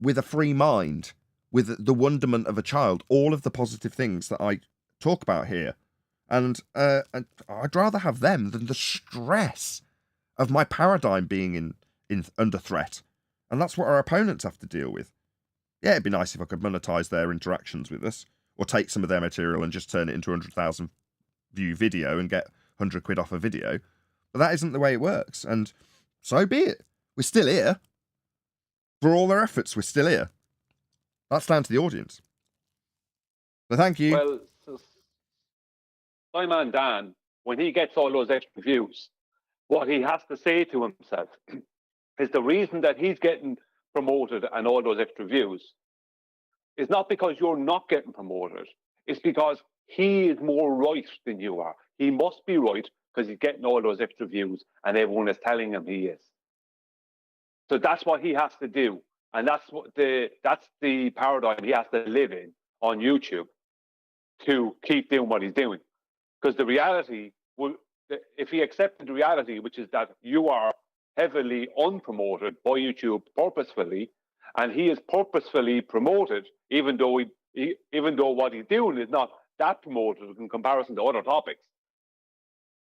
with a free mind, with the wonderment of a child, all of the positive things that I talk about here. And I'd rather have them than the stress of my paradigm being under threat. And that's what our opponents have to deal with. Yeah, it'd be nice if I could monetize their interactions with us, or take some of their material and just turn it into a 100,000 view video and get 100 quid off a video. But that isn't the way it works, and so be it. We're still here. For all their efforts, we're still here. That's down to the audience. So thank you. Well, Simon Dan, when he gets all those extra views, what he has to say to himself is the reason that he's getting promoted and all those extra views is not because you're not getting promoted. It's because he is more right than you are. He must be right because he's getting all those extra views and everyone is telling him he is. So that's what he has to do. And that's the paradigm he has to live in on YouTube to keep doing what he's doing. Because the reality, if he accepted the reality, which is that you are heavily unpromoted by YouTube purposefully, and he is purposefully promoted, even though what he's doing is not that promoted in comparison to other topics.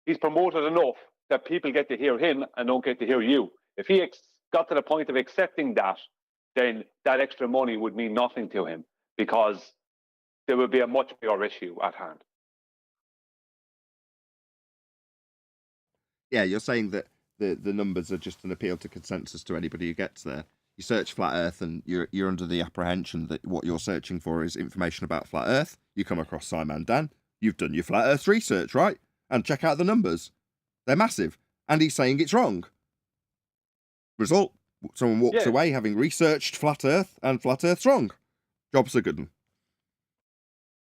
He's promoted enough that people get to hear him and don't get to hear you. If he got to the point of accepting that, then that extra money would mean nothing to him because there would be a much bigger issue at hand. Yeah, you're saying that the numbers are just an appeal to consensus to anybody who gets there. You search flat Earth and you're under the apprehension that what you're searching for is information about flat Earth. You come across Simon Dan. You've done your flat Earth research, right? And check out the numbers. They're massive. and he's saying it's wrong. Result, someone walks Yeah. away having researched flat Earth, and flat Earth's wrong. Job's a good one.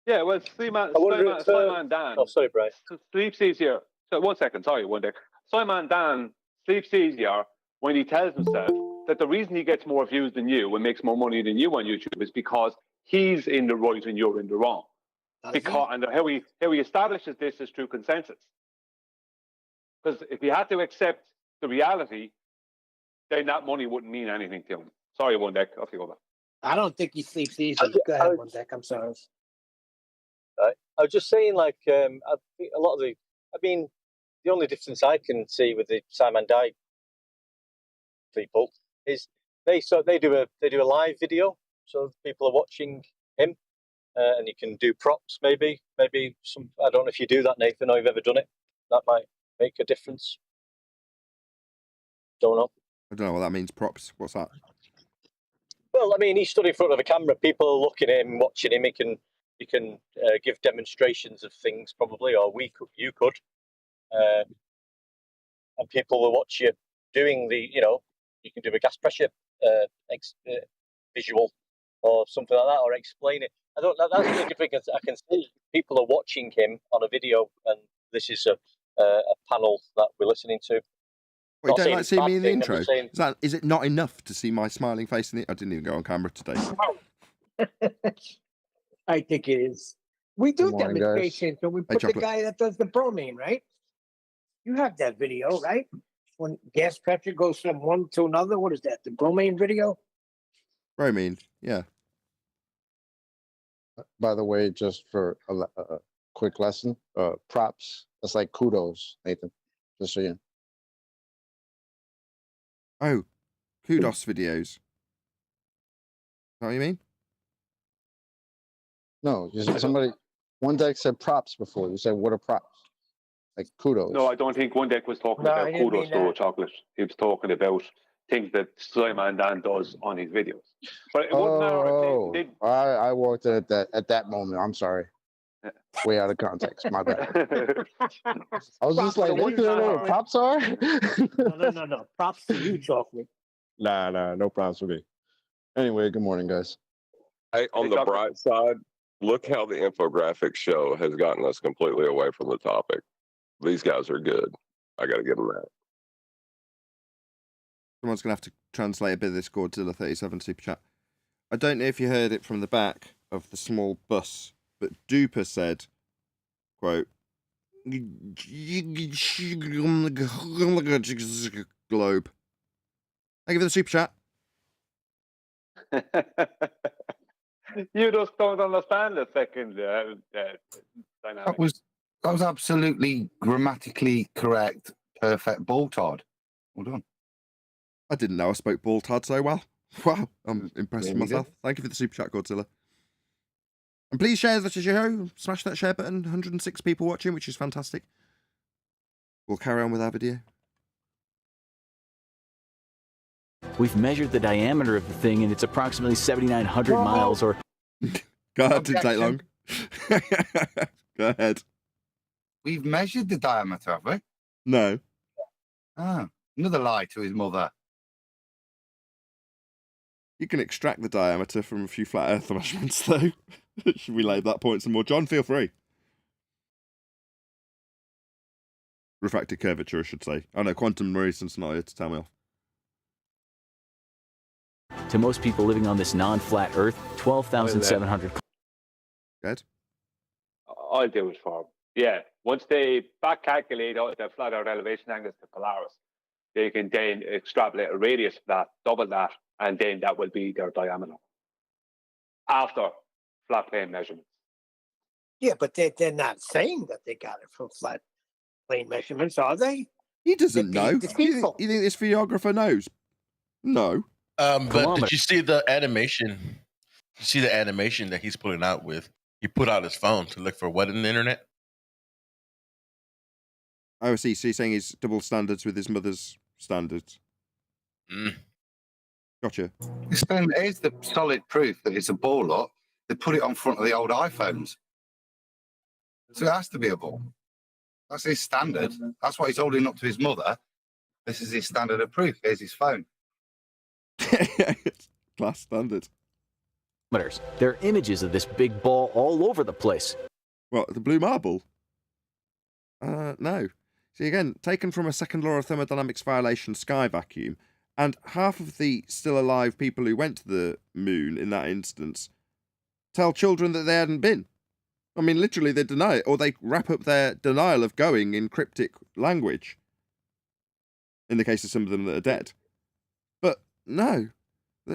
Yeah, well, Sliman Dan. Oh, sorry, Brian. Sleeps easier. So 1 second, sorry, one day. Sliman Dan sleeps easier when he tells himself that the reason he gets more views than you and makes more money than you on YouTube is because he's in the right and you're in the wrong. And how he establishes this is through consensus. Because if he had to accept the reality, then that money wouldn't mean anything to him. Sorry, one deck. Off you go back. I don't think he sleeps easy. Go ahead, one deck. I'm sorry. I was just saying, like, I think a lot of the only difference I can see with the Simon Dye people is they do a live video, so people are watching him, and you can do props. Maybe some. I don't know if you do that, Nathan, or you've ever done it. That might make a difference. Don't know. I don't know what that means. Props. What's that? Well, I mean, he stood in front of a camera. People are looking at him, watching him. He can give demonstrations of things, probably, or you could, and people will watch you doing you can do a gas pressure visual or something like that, or explain it. That's the difference I can see. People are watching him on a video, and this is a panel that we're listening to. Well, you don't like seeing me in the intro? Is it not enough to see my smiling face in it? I didn't even go on camera today. I think it is. We do morning, demonstrations, so we put the guy that does the bromine, right? You have that video, right? When gas pressure goes from one to another, what is that? The bromine video? Bromine, yeah. By the way, just for a quick lesson, props. That's like kudos, Nathan. Just so you know. Oh, kudos videos. Is that what you mean? No, somebody. One deck said props before. You said what are props? Like kudos. No, I don't think one deck was talking about kudos to chocolate. He was talking about things that Simon Dan does on his videos. But it wouldn't matter if they I walked at that moment. I'm sorry. Way out of context. My bad. I was just like, you don't know what props are? No. Props to you, chocolate. Nah, no props for me. Anyway, good morning, guys. Hey, on the bright side, look how the infographics show has gotten us completely away from the topic. These guys are good. I got to give them that. Someone's going to have to translate a bit of this Godzilla 37 super chat. I don't know if you heard it from the back of the small bus, but Duper said, quote, globe. Thank you for the super chat. You just don't understand the second dynamic. That was absolutely grammatically correct. Perfect ball, Todd. Well done. I didn't know I spoke ball Todd so well. Wow, I'm impressed with myself. Thank you for the super chat, Godzilla. And please share that show. Smash that share button. 106 people watching, which is fantastic. We'll carry on with our video. We've measured the diameter of the thing, and it's approximately 7,900 miles, or... Go ahead, didn't take long. Go ahead. We've measured the diameter, have we? No. Ah, another lie to his mother. You can extract the diameter from a few flat earth measurements, though. Should we lay that point some more? John, feel free. Refracted curvature, I should say. Oh no, quantum resistance not here to tell me off. To most people living on this non-flat Earth, 12,700... Good. I'll do it for them. Yeah, once they back calculate out the flat Earth elevation angles to Polaris, they can then extrapolate a radius of that, double that, and then that will be their diameter after flat plane measurements. Yeah, but they're not saying that they got it from flat plane measurements, are they? He doesn't know. You think this videographer knows? No. But did you see the animation? You see the animation that he's putting out with? He put out his phone to look for what in the internet? Oh, I see. So he's saying he's double standards with his mother's standards. Gotcha. He's saying here's the solid proof that it's a ball lot. They put it on front of the old iPhones. So it has to be a ball. That's his standard. That's what he's holding up to his mother. This is his standard of proof. Here's his phone. Class standard. There are images of this big ball all over the place. What, the blue marble? No. See, again, taken from a second law of thermodynamics violation sky vacuum, and half of the still alive people who went to the moon in that instance tell children that they hadn't been. I mean, literally, they deny it, or they wrap up their denial of going in cryptic language, in the case of some of them that are dead. But no,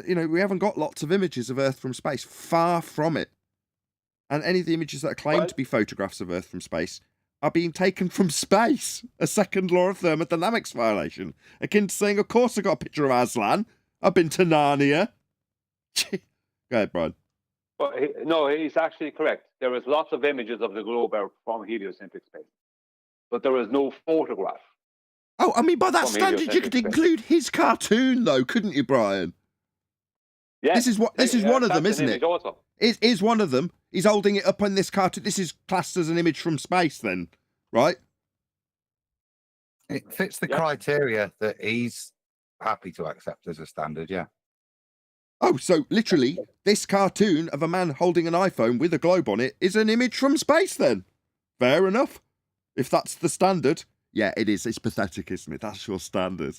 you know, we haven't got lots of images of Earth from space. Far from it. And any of the images that are claimed to be photographs of Earth from space are being taken from space. A second law of thermodynamics violation. Akin to saying, of course I got a picture of Aslan. I've been to Narnia. Go ahead, Brian. But no, he's actually correct. There is lots of images of the globe Earth from heliocentric space. But there is no photograph. Oh, I mean, by that standard, you could include his cartoon, though, couldn't you, Brian? Yeah. This is one of them, isn't it? Also. Is one of them. He's holding it up on this cartoon. This is classed as an image from space, then, right? It fits the criteria that he's happy to accept as a standard, yeah. Oh, so literally, this cartoon of a man holding an iPhone with a globe on it is an image from space, then? Fair enough. If that's the standard. Yeah, it is. It's pathetic, isn't it? That's your standard.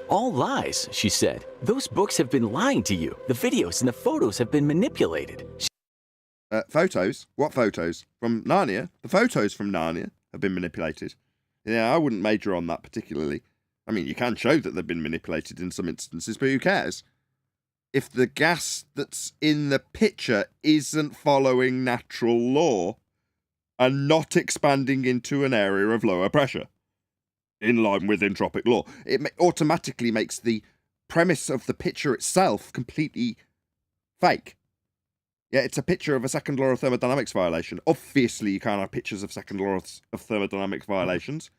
All lies, she said. Those books have been lying to you. The videos and the photos have been manipulated. Photos? What photos? From Narnia? The photos from Narnia have been manipulated. Yeah, I wouldn't major on that particularly. I mean, you can show that they've been manipulated in some instances, but who cares? If the gas that's in the picture isn't following natural law and not expanding into an area of lower pressure, in line with entropic law, it automatically makes the premise of the picture itself completely fake. Yeah, it's a picture of a second law of thermodynamics violation. Obviously, you can't have pictures of second law of thermodynamics violations.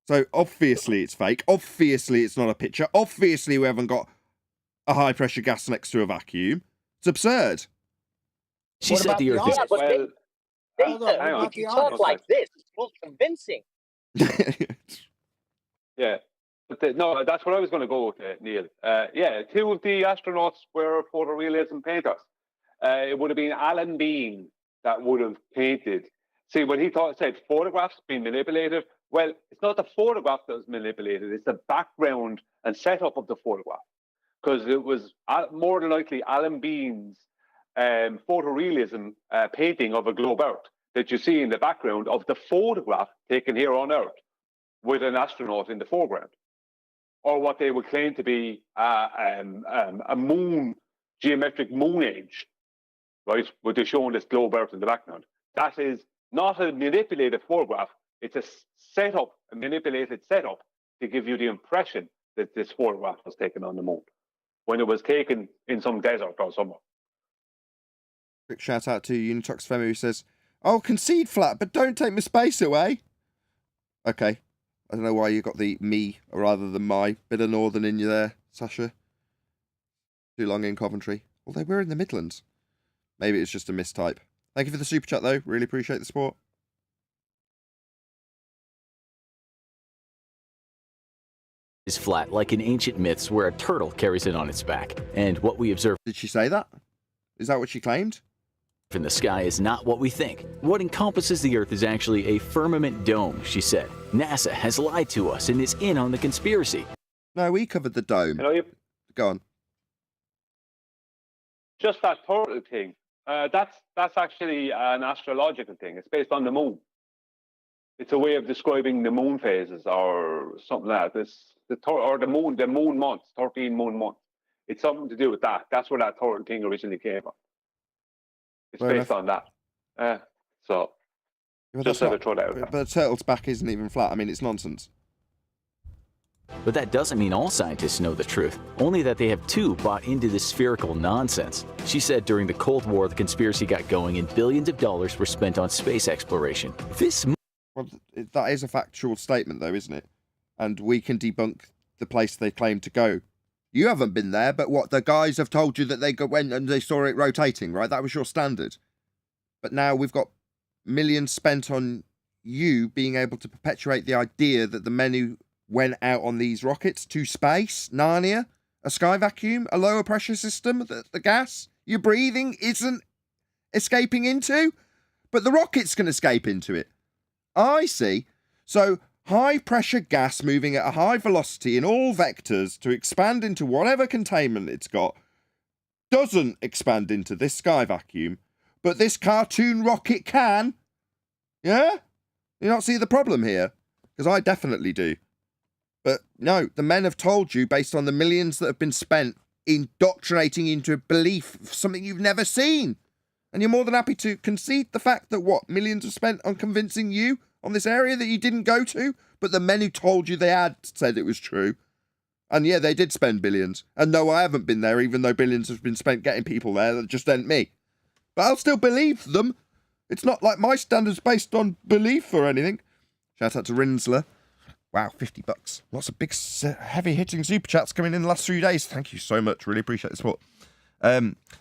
So, obviously, it's fake. Obviously, it's not a picture. Obviously, we haven't got a high-pressure gas next to a vacuum. It's absurd. She said the Earth is... If you talk like this, it's more convincing. Yeah. But no, that's what I was going to go with, Neil. Yeah, two of the astronauts were photorealism painters. It would have been Alan Bean that would have painted. See, when he said photographs being manipulated, well, it's not the photograph that was manipulated, it's the background and setup of the photograph. Because it was more than likely Alan Bean's photorealism painting of a globe Earth that you see in the background of the photograph taken here on Earth with an astronaut in the foreground, or what they would claim to be a moon, geometric moon age, right? With they showing this globe Earth in the background. That is not a manipulated photograph. It's a setup, a manipulated setup to give you the impression that this photograph was taken on the moon when it was taken in some desert or somewhere. Quick shout out to Unitox Femi who says, "Oh, concede flat, but don't take my space away." Okay. I don't know why you got the me rather than my. Bit of northern in you there, Sasha. Too long in Coventry. Although we're in the Midlands. Maybe it's just a mistype. Thank you for the super chat, though. Really appreciate the support. Is flat, like in ancient myths where a turtle carries it on its back. And what we observe... Did she say that? Is that what she claimed? ...in the sky is not what we think. What encompasses the Earth is actually a firmament dome, she said. NASA has lied to us and is in on the conspiracy. No, we covered the dome. Go on. Just that turtle thing. That's actually an astrological thing. It's based on the moon. It's a way of describing the moon phases or something like that. The moon months, 13 moon months. It's something to do with that. That's where that turtle thing originally came from. It's based on that. So, just have to throw that out there. But the turtle's back isn't even flat. I mean, it's nonsense. But that doesn't mean all scientists know the truth, only that they have too bought into this spherical nonsense. She said during the Cold War, the conspiracy got going and billions of dollars were spent on space exploration. Well, that is a factual statement, though, isn't it? And we can debunk the place they claim to go. You haven't been there, but what, the guys have told you that they went and they saw it rotating, right? That was your standard. But now we've got millions spent on you being able to perpetuate the idea that the men who went out on these rockets to space, Narnia, a sky vacuum, a lower pressure system, the gas you're breathing isn't escaping into, but the rockets can escape into it. I see. So high pressure gas moving at a high velocity in all vectors to expand into whatever containment it's got doesn't expand into this sky vacuum, but this cartoon rocket can. Yeah? You not see the problem here? Because I definitely do. But no, the men have told you, based on the millions that have been spent indoctrinating into a belief of something you've never seen. And you're more than happy to concede the fact that millions are spent on convincing you on this area that you didn't go to, but the men who told you they had said it was true. And yeah, they did spend billions. And no, I haven't been there, even though billions have been spent getting people there. That just ain't me. But I'll still believe them. It's not like my standards based on belief or anything. Shout out to Rinsler. Wow, $50. Lots of big, heavy-hitting super chats coming in the last 3 days. Thank you so much. Really appreciate the support.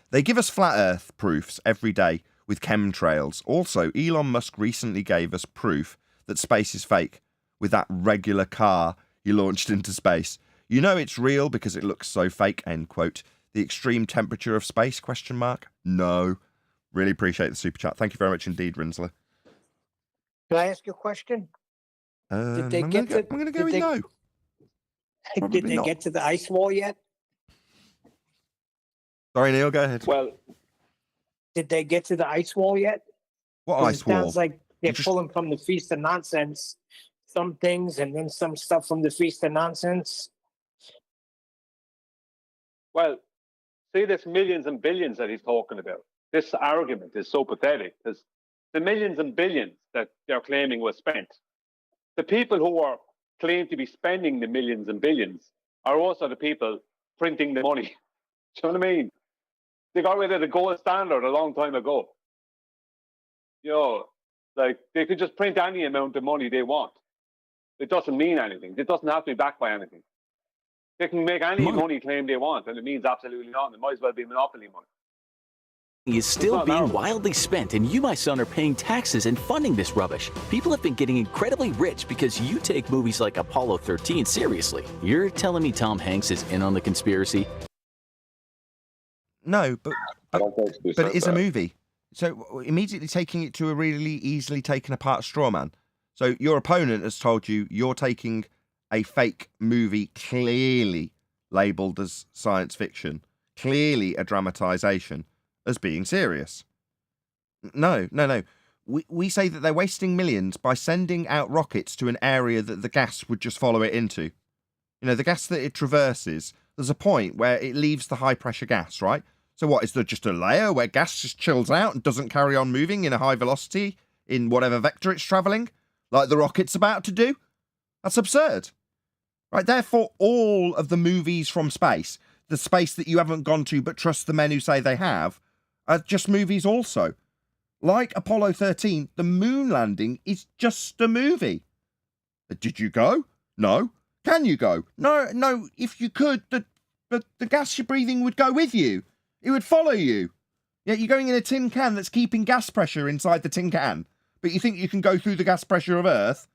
They give us flat Earth proofs every day with chemtrails. Also, Elon Musk recently gave us proof that space is fake with that regular car he launched into space. You know it's real because it looks so fake, end quote. The extreme temperature of space, question mark? No. Really appreciate the super chat. Thank you very much indeed, Rinsler. Can I ask you a question? Did they I'm going to go with no. Did they get to the ice wall yet? Sorry, Neil, go ahead. Well, did they get to the ice wall yet? What ice wall? It sounds like they're pulling from the Feast of Nonsense some things and then some stuff from the Feast of Nonsense. Well, see this millions and billions that he's talking about. This argument is so pathetic because the millions and billions that they're claiming was spent, the people who are claimed to be spending the millions and billions are also the people printing the money. Do you know what I mean? They got rid of the gold standard a long time ago. You know, like they could just print any amount of money they want. It doesn't mean anything. It doesn't have to be backed by anything. They can make any money claim they want, and it means absolutely nothing. It might as well be monopoly money. Is still being wildly spent, and you, my son, are paying taxes and funding this rubbish. People have been getting incredibly rich because you take movies like Apollo 13 seriously. You're telling me Tom Hanks is in on the conspiracy? No, but it is that. a movie. So immediately taking it to a really easily taken apart straw man. So your opponent has told you you're taking a fake movie clearly labelled as science fiction, clearly a dramatisation, as being serious. No. We say that they're wasting millions by sending out rockets to an area that the gas would just follow it into. You know, the gas that it traverses, there's a point where it leaves the high pressure gas, right? So what, is there just a layer where gas just chills out and doesn't carry on moving in a high velocity in whatever vector it's travelling, like the rocket's about to do? That's absurd. Right, therefore, all of the movies from space, the space that you haven't gone to but trust the men who say they have, are just movies also. Like Apollo 13, the moon landing is just a movie. Did you go? No. Can you go? No. If you could, the gas you're breathing would go with you. It would follow you. Yet you're going in a tin can that's keeping gas pressure inside the tin can. But you think you can go through the gas pressure of Earth,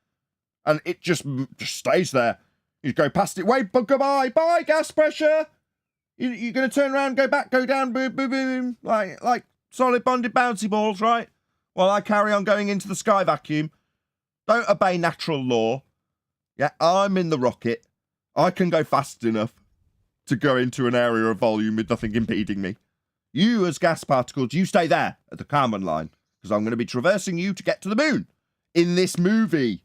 and it just stays there. You go past it, wait, goodbye, bye, gas pressure. You're going to turn around, go back, go down, boom, boom, boom, like solid bonded bouncy balls, right? While I carry on going into the sky vacuum. Don't obey natural law. Yeah, I'm in the rocket. I can go fast enough to go into an area of volume with nothing impeding me. You, as gas particles, you stay there at the Kármán line, because I'm going to be traversing you to get to the moon in this movie.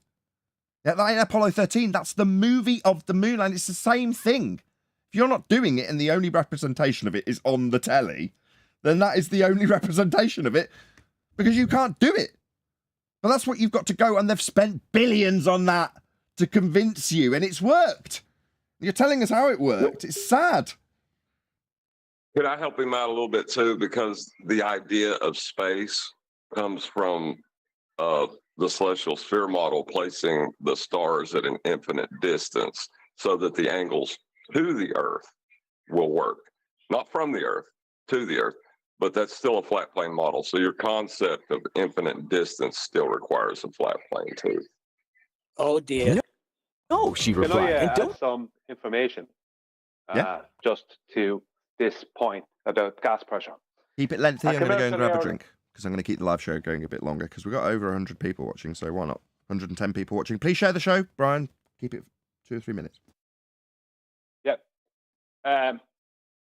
Yeah, that ain't Apollo 13. That's the movie of the moon landing. It's the same thing. If you're not doing it and the only representation of it is on the telly, then that is the only representation of it, because you can't do it. But that's what you've got to go, and they've spent billions on that to convince you, and it's worked. You're telling us how it worked. It's sad. Could I help him out a little bit too? Because the idea of space comes from the celestial sphere model, placing the stars at an infinite distance so that the angles to the Earth will work. Not from the Earth, to the Earth. But that's still a flat plane model. So your concept of infinite distance still requires a flat plane too. Oh dear. No, she Can replied. I And add don't some information Yeah. just to this point about gas pressure? Keep it lengthy. A I'm going to go and commercial grab a air- drink because I'm going to keep the live show going a bit longer because we've got over 100 people watching, so why not? 110 people watching. Please share the show, Brian. Keep it 2 or 3 minutes. Yep.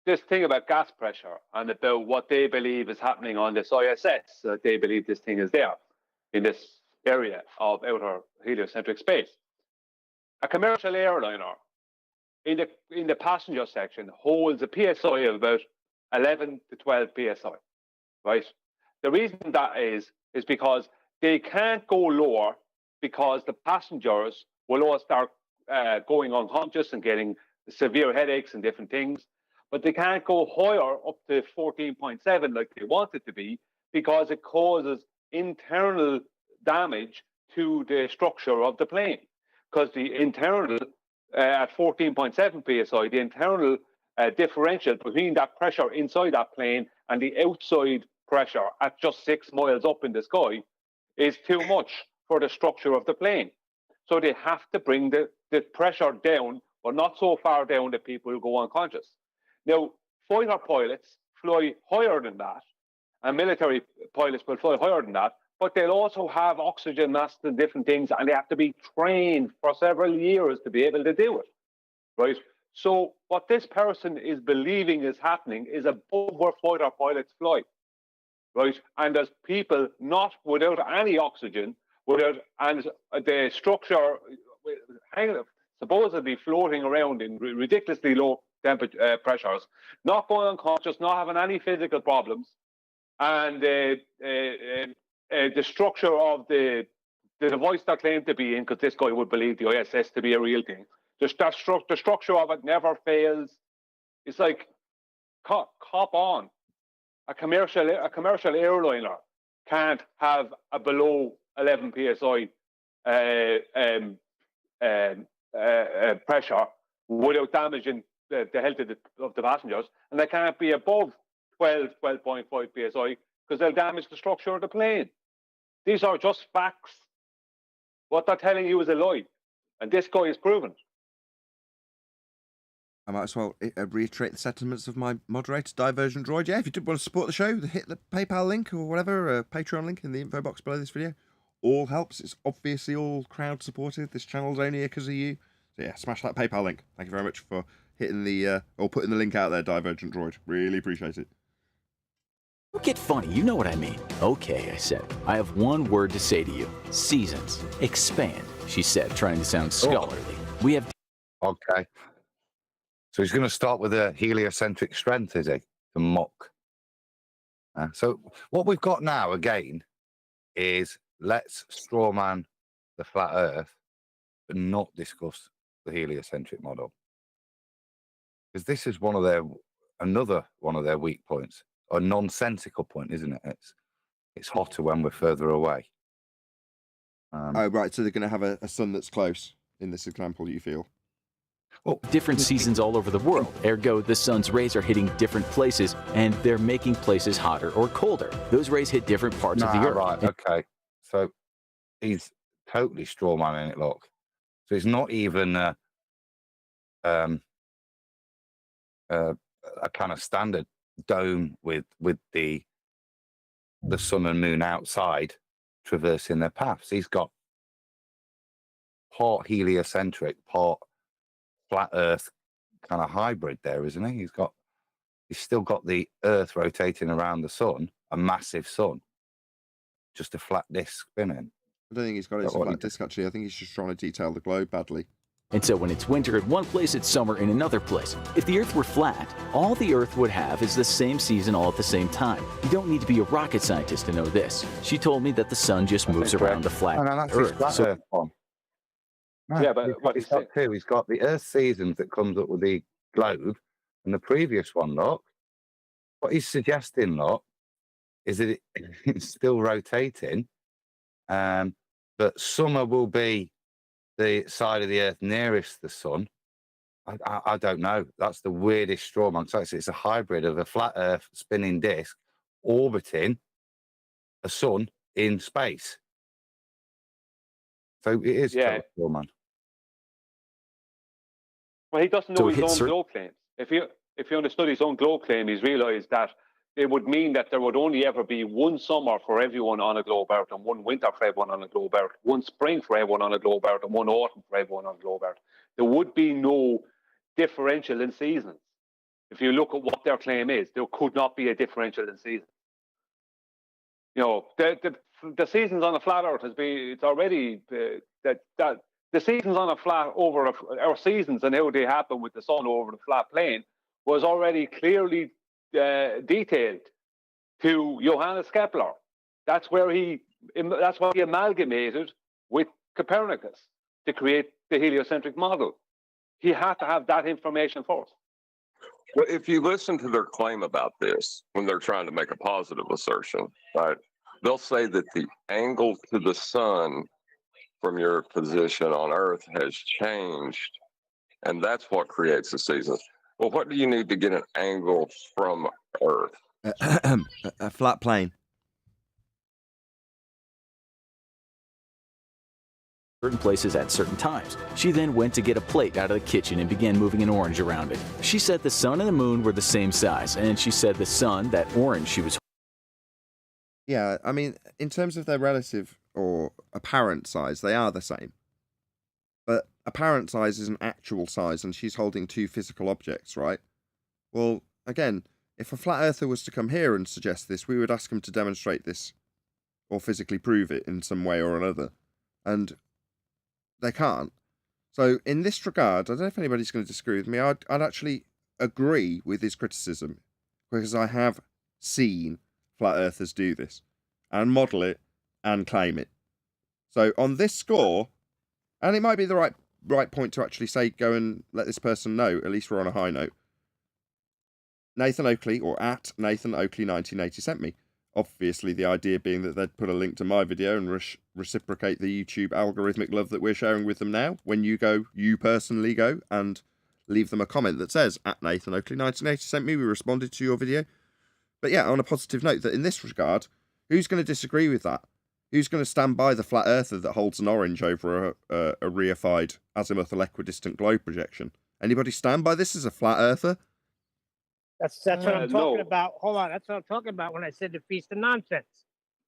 This thing about gas pressure and about what they believe is happening on this ISS, they believe this thing is there in this area of outer heliocentric space. A commercial airliner in the passenger section holds a PSI of about 11 to 12 PSI, right? The reason that is because they can't go lower because the passengers will all start going unconscious and getting severe headaches and different things. But they can't go higher up to 14.7 like they want it to be because it causes internal damage to the structure of the plane. Because the internal, at 14.7 psi, the internal differential between that pressure inside that plane and the outside pressure at just 6 miles up in the sky is too much for the structure of the plane. So they have to bring the pressure down, but not so far down that people will go unconscious. Now, fighter pilots fly higher than that, and military pilots will fly higher than that, but they'll also have oxygen masks and different things, and they have to be trained for several years to be able to do it, right? So what this person is believing is happening is above where fighter pilots fly, right? And there's people not without any oxygen, and the structure supposedly floating around in ridiculously low temperature pressures, not going unconscious, not having any physical problems, and the structure of the device they're claimed to be in, because this guy would believe the ISS to be a real thing, the structure of it never fails. It's like, cop on. A commercial airliner can't have a below 11 psi pressure without damaging the health of the passengers, and they can't be above 12.5 psi because they'll damage the structure of the plane. These are just facts. What they're telling you is a lie, and this guy is proven. I might as well reiterate the sentiments of my moderator, Divergent Droid. Yeah, if you did want to support the show, hit the PayPal link or whatever, Patreon link in the info box below this video. All helps. It's obviously all crowd supported. This channel's only here because of you. So yeah, smash that PayPal link. Thank you very much for hitting the or putting the link out there, Divergent Droid. Really appreciate it. Don't get funny, you know what I mean. Okay, I said. I have one word to say to you. Seasons. Expand, she said, trying to sound scholarly. We have... Okay. So he's going to start with a heliocentric strength, is he? To mock. So what we've got now, again, is let's strawman the flat Earth, but not discuss the heliocentric model. Because this is another one of their weak points. A nonsensical point, isn't it? It's hotter when we're further away. Oh, right. So they're going to have a sun that's close in this example, you feel? Well, different seasons all over the world. Ergo, the sun's rays are hitting different places, and they're making places hotter or colder. Those rays hit different parts of the Earth. Right, okay. So he's totally strawmanning it, look. So it's not even a kind of standard dome with the sun and moon outside traversing their paths. He's got part heliocentric, part flat Earth kind of hybrid there, isn't he? He's still got the Earth rotating around the sun, a massive sun, just a flat disk spinning. I don't think he's got it as a flat disk, actually. I think he's just trying to detail the globe badly. And so when it's winter at one place, it's summer in another place. If the Earth were flat, all the Earth would have is the same season all at the same time. You don't need to be a rocket scientist to know this. She told me that the sun just moves around the flat Earth. Earth one. No, yeah, but what he's got two. He's got the Earth seasons that comes up with the globe, and the previous one, look. What he's suggesting, look, is that it's still rotating, but summer will be the side of the Earth nearest the sun. I don't know. That's the weirdest straw man. So it's a hybrid of a flat Earth spinning disk orbiting a sun in space. So it is Yeah. total, man. Well, he doesn't know So his own globe claims. If you understood his own globe claim, he's realised that it would mean that there would only ever be one summer for everyone on a globe Earth, and one winter for everyone on a globe Earth, one spring for everyone on a globe Earth, and one autumn for everyone on a globe Earth. There would be no differential in seasons. If you look at what their claim is, there could not be a differential in seasons. You know, the seasons on a flat Earth it's already that the seasons on a flat our seasons and how they happen with the sun over the flat plane was already clearly detailed to Johannes Kepler. That's why he amalgamated with Copernicus to create the heliocentric model. He had to have that information first. Well, if you listen to their claim about this, when they're trying to make a positive assertion, right, they'll say that the angle to the sun from your position on Earth has changed, and that's what creates the seasons. Well, what do you need to get an angle from Earth? A flat plane. certain places at certain times. She then went to get a plate out of the kitchen and began moving an orange around it. She said the sun and the moon were the same size, and she said the sun, that orange she was... Yeah, I mean, in terms of their relative or apparent size, they are the same. But apparent size is an actual size, and she's holding two physical objects, right? Well, again, if a flat earther was to come here and suggest this, we would ask him to demonstrate this or physically prove it in some way or another. And they can't. So in this regard, I don't know if anybody's going to disagree with me. I'd actually agree with his criticism, because I have seen flat earthers do this and model it and claim it. So on this score, and it might be the right point to actually say, go and let this person know, at least we're on a high note. Nathan Oakley, or at Nathan Oakley 1980, sent me. Obviously, the idea being that they'd put a link to my video and reciprocate the YouTube algorithmic love that we're sharing with them now. When you personally go and leave them a comment that says, at Nathan Oakley 1980 sent me, we responded to your video. But yeah, on a positive note, that in this regard, who's going to disagree with that? Who's going to stand by the flat earther that holds an orange over a reified azimuthal equidistant globe projection? Anybody stand by this as a flat earther? That's what I'm talking about. Hold on. That's what I'm talking about when I said the feast of nonsense.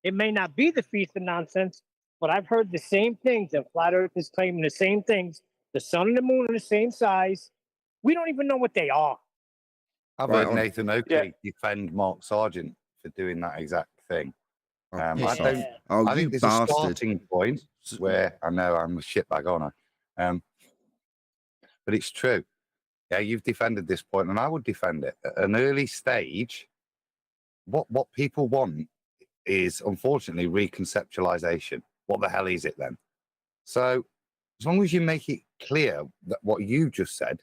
It may not be the feast of nonsense, but I've heard the same things. And flat earth is claiming the same things. The sun and the moon are the same size. We don't even know what they are. I've heard Nathan Oakley defend Mark Sargent for doing that exact thing. I think there's a starting point where I know I'm a shitbag, aren't I? But it's true. Yeah, you've defended this point, and I would defend it. At an early stage, what people want is, unfortunately, reconceptualization. What the hell is it then? So, as long as you make it clear that what you just said,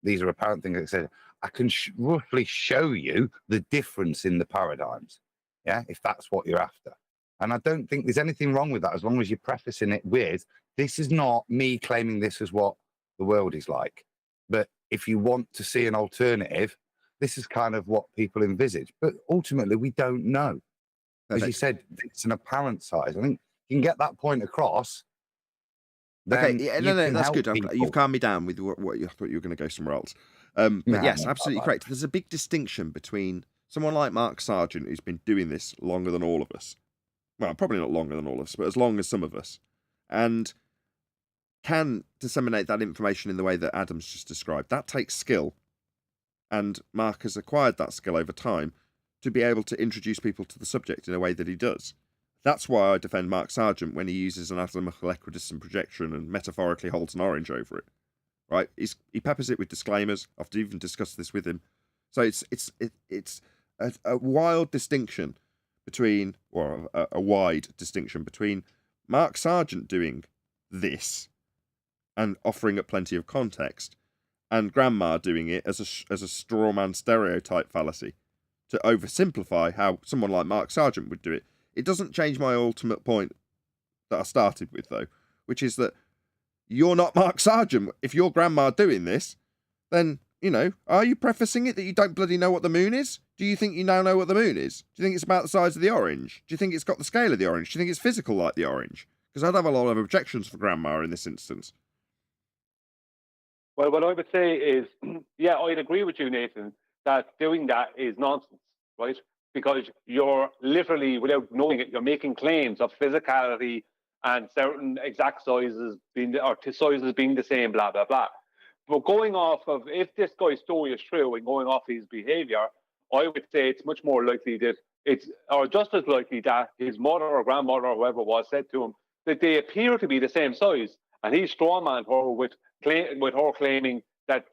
these are apparent things, etc., I can roughly show you the difference in the paradigms. Yeah, if that's what you're after. And I don't think there's anything wrong with that, as long as you're prefacing it with, this is not me claiming this is what the world is like. But if you want to see an alternative, this is kind of what people envisage. But ultimately, we don't know. As you said, it's an apparent size. I think you can get that point across. Okay, yeah, no, that's good. You've calmed me down with what you thought you were going to go somewhere else. But yes, absolutely correct. There's a big distinction between someone like Mark Sargent, who's been doing this longer than all of us. Well, probably not longer than all of us, but as long as some of us. And can disseminate that information in the way that Adam's just described. That takes skill. And Mark has acquired that skill over time to be able to introduce people to the subject in a way that he does. That's why I defend Mark Sargent when he uses an azimuthal equidistant projection and metaphorically holds an orange over it. Right? He peppers it with disclaimers. I've even discussed this with him. So it's a wild distinction between, or a wide distinction between Mark Sargent doing this and offering up plenty of context, and Grandma doing it as a straw man stereotype fallacy to oversimplify how someone like Mark Sargent would do it. It doesn't change my ultimate point that I started with, though, which is that you're not Mark Sargent. If you're Grandma doing this, then are you prefacing it that you don't bloody know what the moon is? Do you think you now know what the moon is? Do you think it's about the size of the orange? Do you think it's got the scale of the orange? Do you think it's physical like the orange? Because I'd have a lot of objections for Grandma in this instance. Well, what I would say is, yeah, I'd agree with you, Nathan, that doing that is nonsense, right? Because you're literally, without knowing it, you're making claims of physicality and certain exact sizes being the same, blah, blah, blah. But going off of, if this guy's story is true and going off his behavior, I would say it's much more likely that or just as likely that his mother or grandmother or whoever was said to him that they appear to be the same size, and he strawmanned her with her claiming that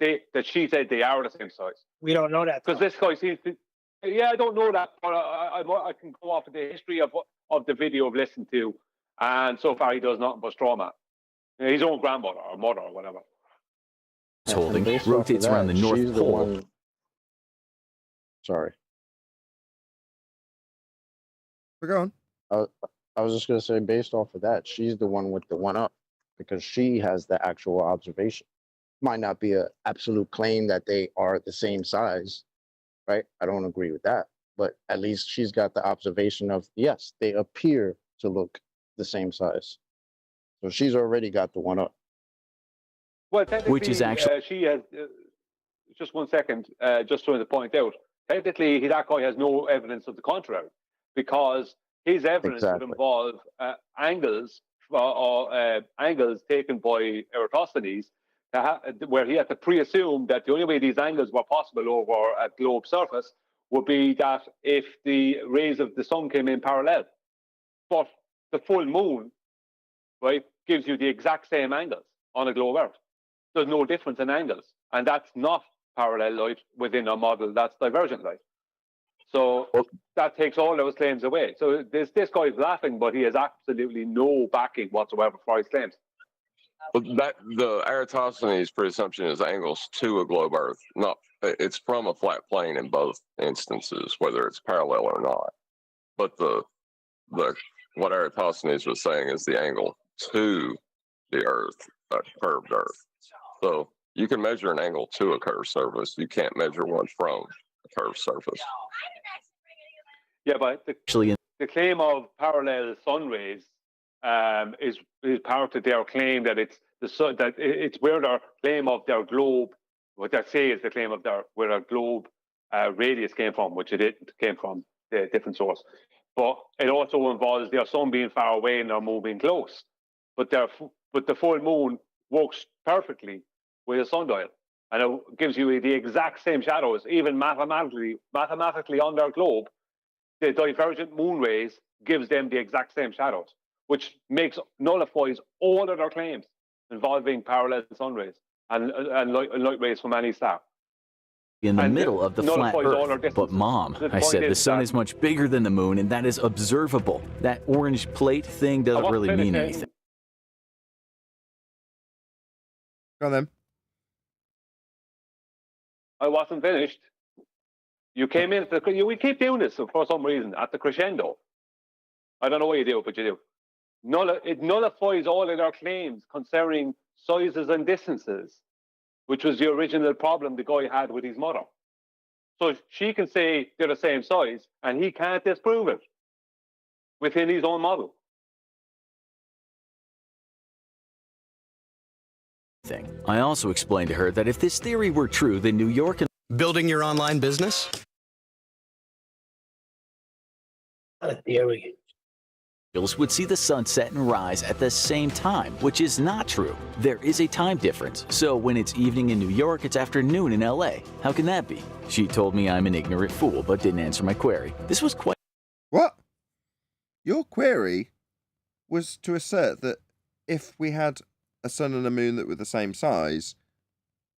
she said they are the same size. We don't know that. Because this guy seems to, I don't know that, but I can go off of the history of the video I've listened to, and so far he does nothing but strawman. His own grandmother or mother or whatever. Holding rotates around the North Pole. Sorry. Go on. I was just going to say, based off of that, she's the one with the one up because she has the actual observation. Might not be an absolute claim that they are the same size, right? I don't agree with that. But at least she's got the observation of, yes, they appear to look the same size. So she's already got the one up. Well, technically, which is actually she has. Just 1 second. Just trying to point out. Technically, that guy has no evidence of the contrary, because his evidence would involve angles taken by Eratosthenes, where he had to pre-assume that the only way these angles were possible over a globe surface would be that if the rays of the sun came in parallel. But the full moon, right, gives you the exact same angles on a globe Earth. There's no difference in angles, and that's not parallel light within a model. That's divergent light. So that takes all those claims away. So this guy's laughing, but he has absolutely no backing whatsoever for his claims. But the Eratosthenes presumption is angles to a globe Earth, it's from a flat plane in both instances, whether it's parallel or not. But what Eratosthenes was saying is the angle to the Earth, a curved Earth. So you can measure an angle to a curved surface. You can't measure one from a curved surface. Yeah, but the claim of parallel sun rays is part of their claim that it's the sun, that it's where their claim of their globe, what they say is the claim of where a globe radius came from, which it came from a different source. But it also involves their sun being far away and they're moving close. But the full moon works perfectly with a sundial, and it gives you the exact same shadows, even mathematically on their globe. The divergent moon rays gives them the exact same shadows, which nullifies all of their claims involving parallel sun rays and light rays from any star. In the middle of the flat Earth. But Mom, I said the sun is much bigger than the moon, and that is observable. That orange plate thing doesn't really mean anything. Go on then. I wasn't finished. You came in, we keep doing this for some reason, at the crescendo. I don't know why you do it, but you do. It nullifies all of their claims concerning sizes and distances, which was the original problem the guy had with his mother. So she can say they're the same size, and he can't disprove it within his own model. I also explained to her that if this theory were true, then New York and building your online business? Not a theory. would see the sun set and rise at the same time, which is not true. There is a time difference, so when it's evening in New York, it's afternoon in LA. How can that be? She told me I'm an ignorant fool, but didn't answer my query. This was quite... What? Your query was to assert that if we had a sun and a moon that were the same size,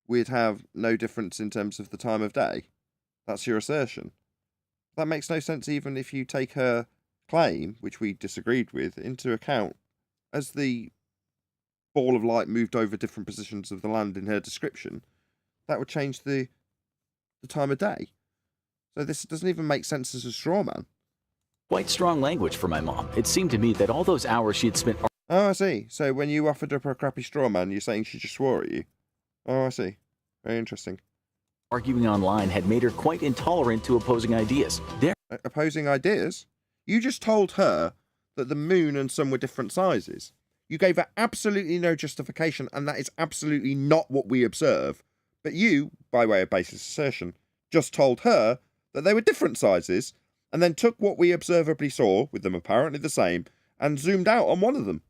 we'd have no difference in terms of the time of day. That's your assertion. That makes no sense even if you take her claim, which we disagreed with, into account. As the ball of light moved over different positions of the land in her description, that would change the time of day. So this doesn't even make sense as a straw man. Quite strong language for my mom. It seemed to me that all those hours she had spent... Oh, I see. So when you offered up a crappy straw man, you're saying she just swore at you? Oh, I see. Very interesting. arguing online had made her quite intolerant to opposing ideas. Opposing ideas? You just told her that the moon and sun were different sizes. You gave her absolutely no justification, and that is absolutely not what we observe. But you, by way of basis assertion, just told her that they were different sizes, and then took what we observably saw, with them apparently the same, and zoomed out on one of them.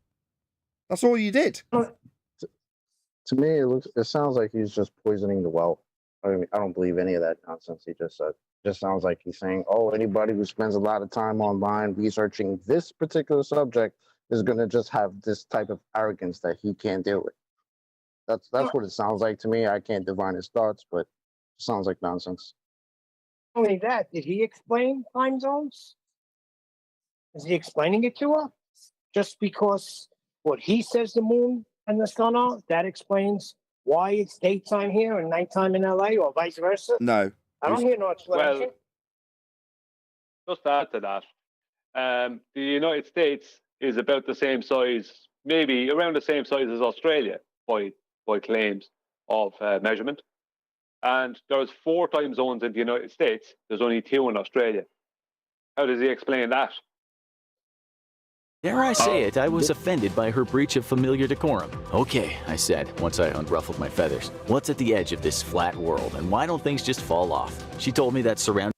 That's all you did. To me, it sounds like he's just poisoning the well. I mean, I don't believe any of that nonsense he just said. It just sounds like he's saying, oh, anybody who spends a lot of time online researching this particular subject is going to just have this type of arrogance that he can't deal with. That's what it sounds like to me. I can't divine his thoughts, but it sounds like nonsense. Not only that, did he explain time zones? Is he explaining it to her? Just because what he says the moon and the sun are, that explains why it's daytime here and nighttime in LA, or vice versa? No. I don't hear no explanation. Well, just to add to that, the United States is about the same size, maybe around the same size as Australia by claims of measurement. And there's 4 time zones in the United States. There's only 2 in Australia. How does he explain that? Dare I say it, I was offended by her breach of familiar decorum. Okay, I said, once I unruffled my feathers. What's at the edge of this flat world, and why don't things just fall off? She told me that surrounding...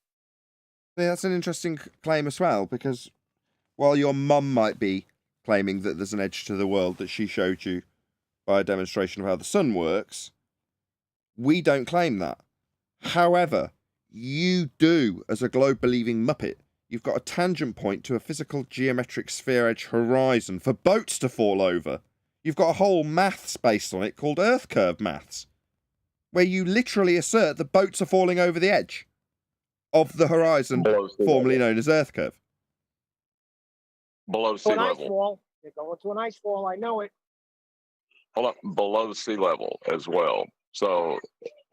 Yeah, that's an interesting claim as well, because while your mum might be claiming that there's an edge to the world that she showed you by a demonstration of how the sun works, we don't claim that. However, you do as a globe-believing muppet. You've got a tangent point to a physical geometric sphere edge horizon for boats to fall over. You've got a whole maths based on it called Earth curve maths, where you literally assert that boats are falling over the edge of the horizon, formerly known as Earth curve. Below sea level. Ice wall. They're going to an ice wall. I know it. Hold up, below sea level as well. So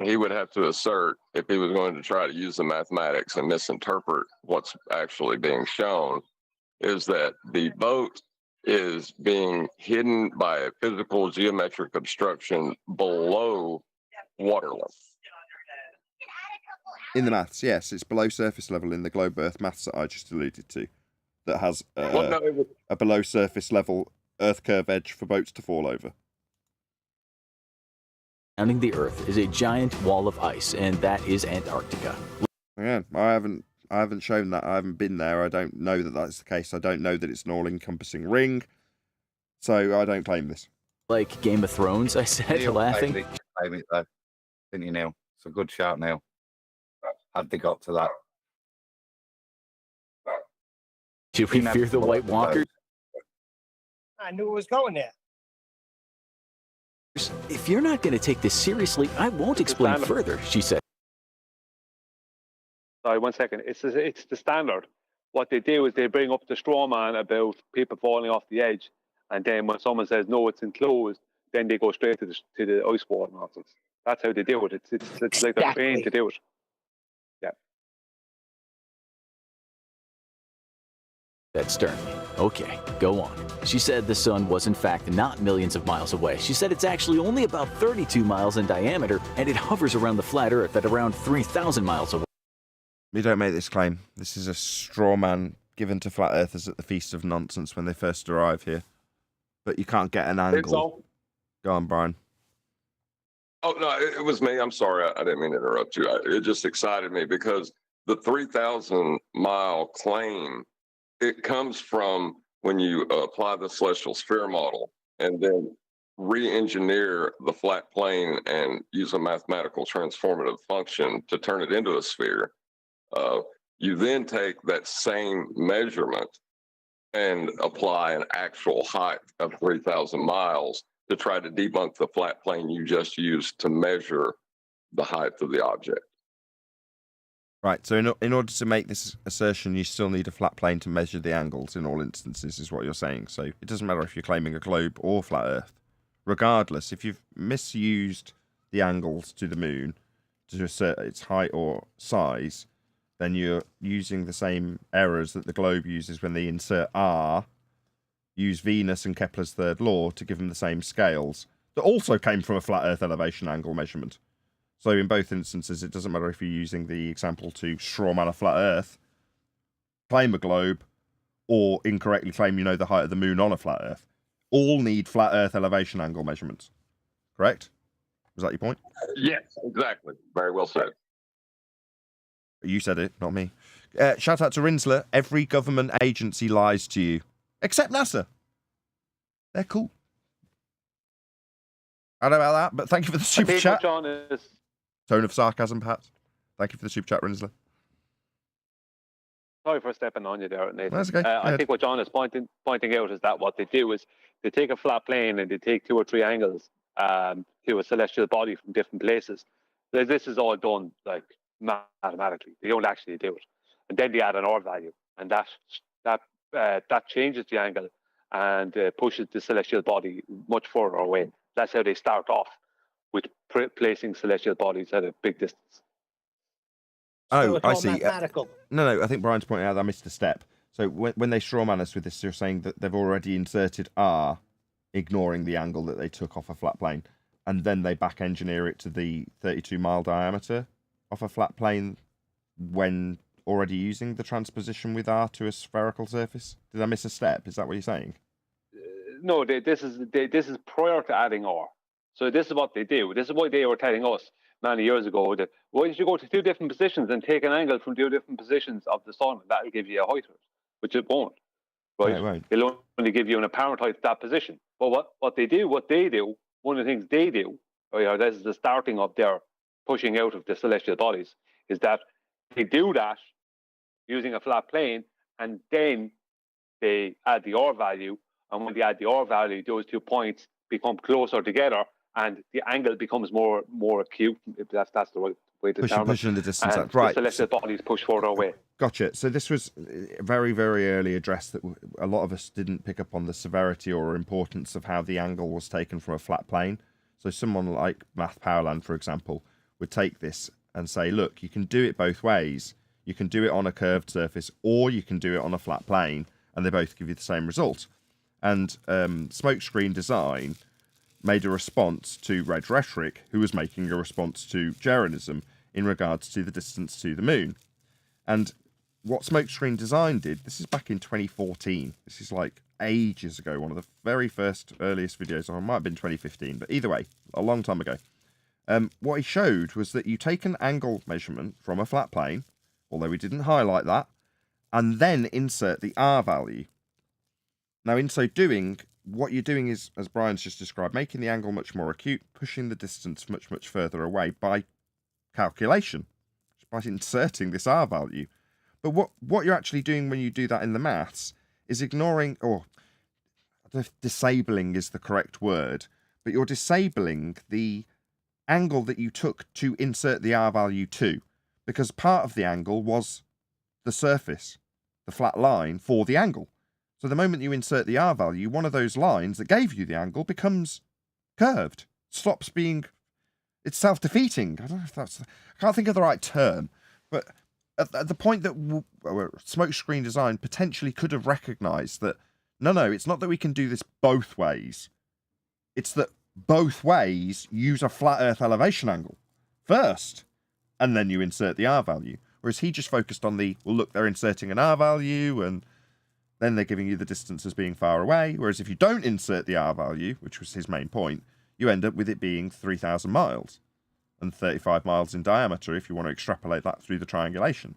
he would have to assert, if he was going to try to use the mathematics and misinterpret what's actually being shown, is that the boat is being hidden by a physical geometric obstruction below water level. In the maths, yes, it's below surface level in the globe Earth maths that I just alluded to, that has a below surface level Earth curve edge for boats to fall over. Surrounding the Earth is a giant wall of ice, and that is Antarctica. Yeah, I haven't shown that. I haven't been there. I don't know that that's the case. I don't know that it's an all-encompassing ring, so I don't claim this. Like Game of Thrones, I said, laughing. Claim it, though. Didn't you, Neil? It's a good shout, Neil. Had they got to that? Should we fear the White Walkers? I knew it was going there. If you're not going to take this seriously, I won't explain further, she said. Sorry, 1 second. It's the standard. What they do is they bring up the straw man about people falling off the edge, and then when someone says no, it's enclosed, then they go straight to the ice wall nonsense. That's how they do it. It's like they're trained to do it. Yeah. Said sternly. Okay, go on. She said the sun was in fact not millions of miles away. She said it's actually only about 32 miles in diameter, and it hovers around the flat Earth at around 3,000 miles away. We don't make this claim. This is a straw man given to flat earthers at the Feast of Nonsense when they first arrive here. But you can't get an angle. Go on, Brian. Oh, no, it was me. I'm sorry. I didn't mean to interrupt you. It just excited me because the 3,000 mile claim, it comes from when you apply the celestial sphere model and then re-engineer the flat plane and use a mathematical transformative function to turn it into a sphere. You then take that same measurement and apply an actual height of 3,000 miles to try to debunk the flat plane you just used to measure the height of the object. Right, so in order to make this assertion, you still need a flat plane to measure the angles in all instances, is what you're saying. So it doesn't matter if you're claiming a globe or flat Earth. Regardless, if you've misused the angles to the moon to assert its height or size, then you're using the same errors that the globe uses when they insert R, use Venus and Kepler's third law to give them the same scales that also came from a flat Earth elevation angle measurement. So in both instances, it doesn't matter if you're using the example to strawman a flat Earth, claim a globe, or incorrectly claim you know the height of the moon on a flat Earth. All need flat Earth elevation angle measurements. Correct? Was that your point? Yes, exactly. Very well said. You said it, not me. Shout out to Rinsler. Every government agency lies to you, except NASA. They're cool. I don't know about that, but thank you for the super chat. John is... Tone of sarcasm, perhaps. Thank you for the super chat, Rinsler. Sorry for stepping on you there, Nathan. That's okay. I think what John is pointing out is that what they do is they take a flat plane and they take 2 or 3 angles to a celestial body from different places. This is all done like mathematically. They don't actually do it, and then they add an R value, and that changes the angle and pushes the celestial body much further away. That's how they start off, with placing celestial bodies at a big distance. Oh, I see. No, I think Brian's pointing out that I missed a step. So when they strawman us with this, they're saying that they've already inserted R, ignoring the angle that they took off a flat plane, and then they back engineer it to the 32-mile diameter off a flat plane when already using the transposition with R to a spherical surface. Did I miss a step? Is that what you're saying? No, this is prior to adding R. So this is what they do. This is why they were telling us many years ago that why don't you go to 2 different positions and take an angle from 2 different positions of the sun, and that'll give you a height of it, which it won't. Right? It won't. It'll only give you an apparent height of that position. But what they do, one of the things they do, this is the starting of their pushing out of the celestial bodies, is that they do that using a flat plane, and then they add the R value, and when they add the R value, those 2 points become closer together, and the angle becomes more acute. If that's the right way to term it. Pushing the distance and out. Right. The celestial bodies push further away. Gotcha. So this was very, very early addressed that a lot of us didn't pick up on the severity or importance of how the angle was taken from a flat plane. So someone like Math Powerland, for example, would take this and say, look, you can do it both ways. You can do it on a curved surface, or you can do it on a flat plane, and they both give you the same result. And Smokescreen Design made a response to Red Rhetoric, who was making a response to Jeranism in regards to the distance to the moon. And what Smokescreen Design did, this is back in 2014. This is like ages ago, one of the very first, earliest videos, or it might have been 2015, but either way, a long time ago. What he showed was that you take an angle measurement from a flat plane, although we didn't highlight that, and then insert the R value. Now, in so doing, what you're doing is, as Brian's just described, making the angle much more acute, pushing the distance much, much further away by calculation, by inserting this R value. But what you're actually doing when you do that in the maths is ignoring, or I don't know if disabling is the correct word, but you're disabling the angle that you took to insert the R value to, because part of the angle was the surface, the flat line for the angle. So the moment you insert the R value, one of those lines that gave you the angle becomes curved, stops being, it's self-defeating. I don't know if that's, I can't think of the right term, but at the point that Smokescreen Design potentially could have recognized that, no, it's not that we can do this both ways. It's that both ways use a flat Earth elevation angle first, and then you insert the R value. Whereas he just focused on the, well, look, they're inserting an R value, and then they're giving you the distance as being far away. Whereas if you don't insert the R value, which was his main point, you end up with it being 3,000 miles and 35 miles in diameter if you want to extrapolate that through the triangulation.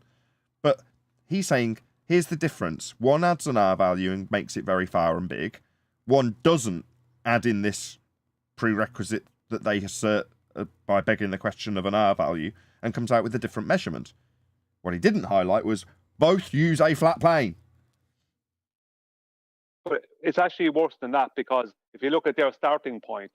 But he's saying, here's the difference. One adds an R value and makes it very far and big. One doesn't add in this prerequisite that they assert by begging the question of an R value and comes out with a different measurement. What he didn't highlight was both use a flat plane. But it's actually worse than that, because if you look at their starting point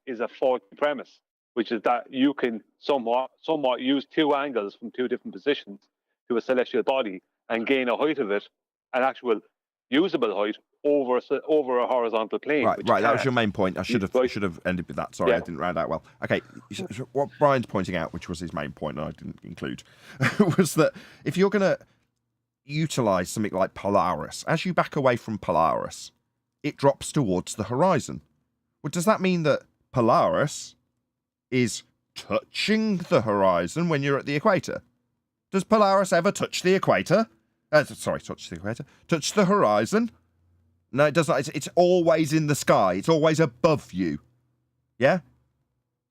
is a faulty premise, which is that you can somewhat use 2 angles from 2 different positions to a celestial body and gain a height of it, an actual usable height over a horizontal plane. Right. That was your main point. I should have ended with that. Sorry, yeah. I didn't round out well. Okay, so what Brian's pointing out, which was his main point, and I didn't include, was that if you're going to utilize something like Polaris, as you back away from Polaris, it drops towards the horizon. Well, does that mean that Polaris is touching the horizon when you're at the equator. Does Polaris ever touch the equator? Touch the equator. Touch the horizon? No, it does not. It's always in the sky. It's always above you. Yeah?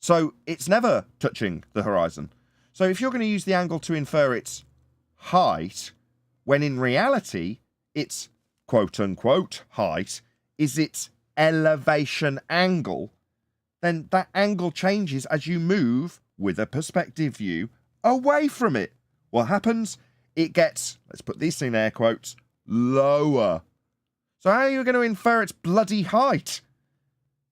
So it's never touching the horizon. So if you're going to use the angle to infer its height, when in reality its quote-unquote height is its elevation angle, then that angle changes as you move with a perspective view away from it. What happens? It gets, let's put these in air quotes, lower. So how are you going to infer its bloody height?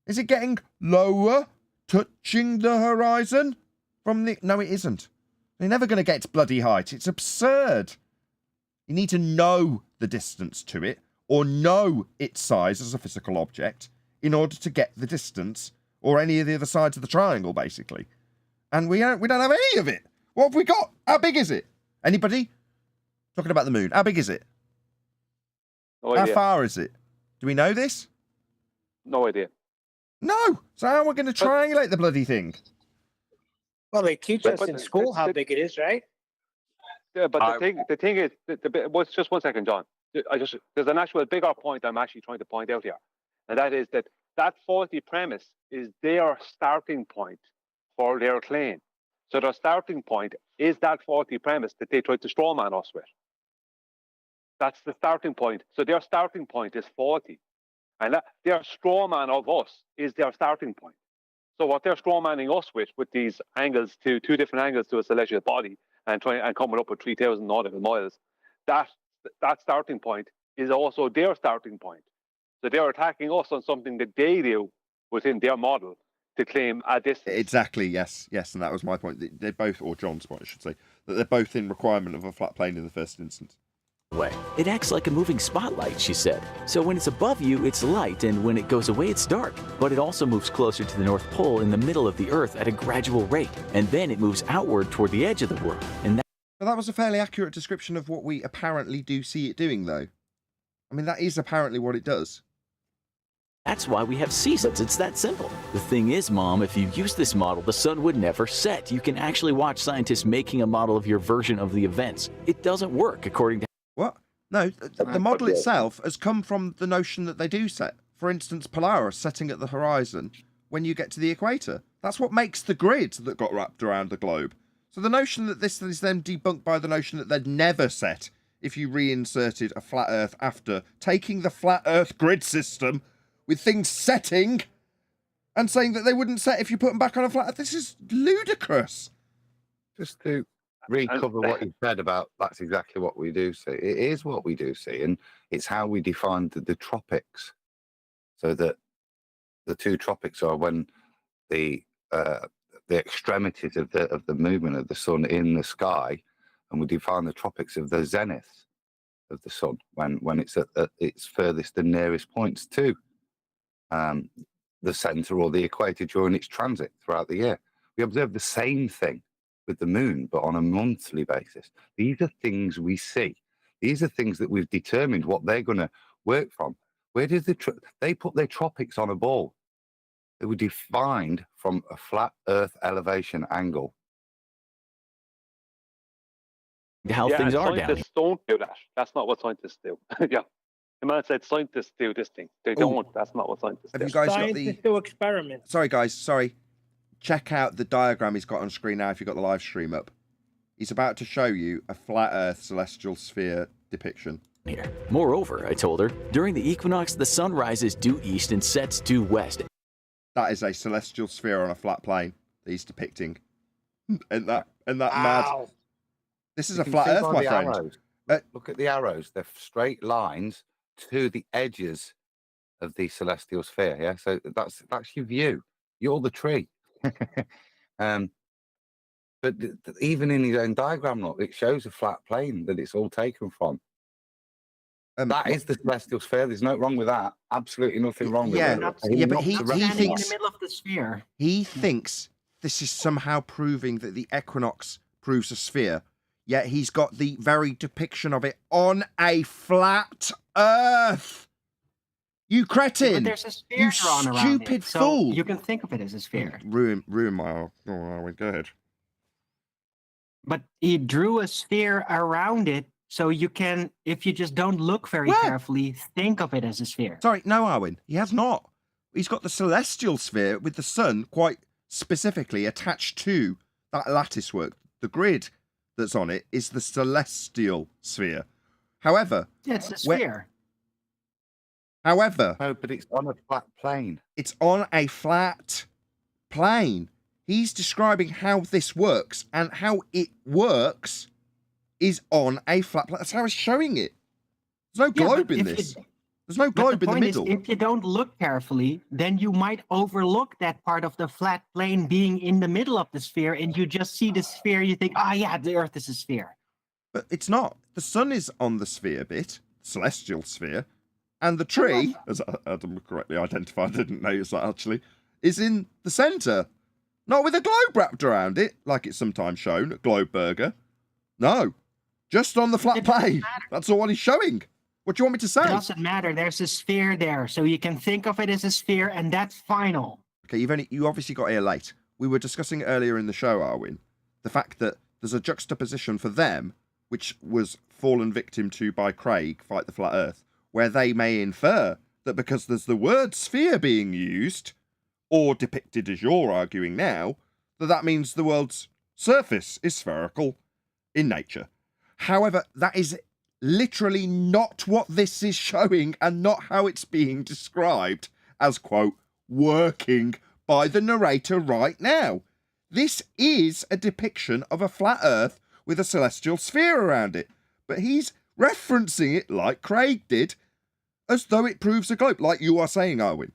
Is it getting lower, touching the horizon from the... No, it isn't. You're never going to get its bloody height. It's absurd. You need to know the distance to it, or know its size as a physical object, in order to get the distance, or any of the other sides of the triangle, basically. And we don't have any of it. What have we got? How big is it? Anybody? Talking about the moon. How big is it? No How idea. far is it? Do we know this? No idea. No. So how are we going to triangulate the bloody thing? Well, they teach us in school how big it is, right? Yeah, but the thing is, just 1 second, John. There's an actual bigger point I'm actually trying to point out here, and that is that faulty premise is their starting point for their claim. So their starting point is that faulty premise that they tried to strawman us with. That's the starting point. So their starting point is faulty, and their strawman of us is their starting point. So what they're strawmanning us with these angles to two different angles to a celestial body and coming up with 3,000 nautical miles, that starting point is also their starting point. So they're attacking us on something that they do within their model to claim a distance. Exactly, yes, and that was my point. They're both, or John's point, I should say, that they're both in requirement of a flat plane in the first instance. Way. It acts like a moving spotlight, she said. So when it's above you, it's light, and when it goes away, it's dark. But it also moves closer to the North Pole in the middle of the Earth at a gradual rate, and then it moves outward toward the edge of the world. And that was a fairly accurate description of what we apparently do see it doing, though. I mean, that is apparently what it does. that's why we have seasons. It's that simple. The thing is, Mom, if you use this model, the sun would never set. You can actually watch scientists making a model of your version of the events. It doesn't work according to... What? No, the model itself has come from the notion that they do set. For instance, Polaris setting at the horizon when you get to the equator. That's what makes the grid that got wrapped around the globe. So the notion that this is then debunked by the notion that they'd never set if you reinserted a flat Earth after taking the flat Earth grid system with things setting and saying that they wouldn't set if you put them back on a flat Earth. This is ludicrous. Just to recover what you said about that's exactly what we do see. It is what we do see, and it's how we define the tropics. So that the two tropics are when the extremities of the movement of the sun in the sky, and we define the tropics of the zenith of the sun when it's at its furthest and nearest points to the center or the equator during its transit throughout the year. We observe the same thing with the moon, but on a monthly basis. These are things we see. These are things that we've determined what they're going to work from. Where does they put their tropics on a ball? They were defined from a flat Earth elevation angle. How things are down here. Scientists don't do that. That's not what scientists do. Yeah. The man said scientists do this thing. They don't. That's not what scientists do. Have you guys got Scientists do experiments. Sorry, guys. Sorry. Check out the diagram he's got on screen now if you've got the live stream up. He's about to show you a flat Earth celestial sphere depiction. Here. Moreover, I told her, during the equinox, the sun rises due east and sets due west. That is a celestial sphere on a flat plane that he's depicting. And that mad. This is a flat Earth, my friend. Look at the arrows. They're straight lines to the edges of the celestial sphere. Yeah, so that's your view. You're the tree. But even in his own diagram, look, it shows a flat plane that it's all taken from. That is the celestial sphere. There's no wrong with that. Absolutely nothing wrong with that. Yeah, but he thinks in the middle of the sphere. He thinks this is somehow proving that the equinox proves a sphere. Yet he's got the very depiction of it on a flat Earth. You cretin! But there's a sphere You drawn around stupid it, so fool! you can think of it as a sphere. Ruin my... Oh, go ahead. But he drew a sphere around it, so you can, if you just don't look very carefully, think of it as a sphere. Sorry, no, Arwin, he has not. He's got the celestial sphere with the sun quite specifically attached to that lattice work. The grid that's on it is the celestial sphere. However... Yeah, it's a sphere. However... No, but it's on a flat plane. It's on a flat plane. He's describing how this works, and how it works is on a flat plane. That's how he's showing it. There's no globe in this. There's no globe in the middle. Is, if you don't look carefully, then you might overlook that part of the flat plane being in the middle of the sphere, and you just see the sphere, you think, oh yeah, the Earth is a sphere. But it's not. The sun is on the sphere bit, celestial sphere, and the tree, as Adam correctly identified, I didn't notice that actually, is in the centre. Not with a globe wrapped around it, like it's sometimes shown at Globe Burger. No, just on the flat plane. That's all he's showing. What do you want me to say? It doesn't matter. There's a sphere there, so you can think of it as a sphere, and that's final. Okay, you obviously got here late. We were discussing earlier in the show, Arwin, the fact that there's a juxtaposition for them, which was fallen victim to by Craig, Fight the Flat Earth, where they may infer that because there's the word sphere being used, or depicted as you're arguing now, that means the world's surface is spherical in nature. However, that is literally not what this is showing, and not how it's being described as, quote, working by the narrator right now. This is a depiction of a flat Earth with a celestial sphere around it, but he's referencing it like Craig did, as though it proves a globe, like you are saying, Arwin.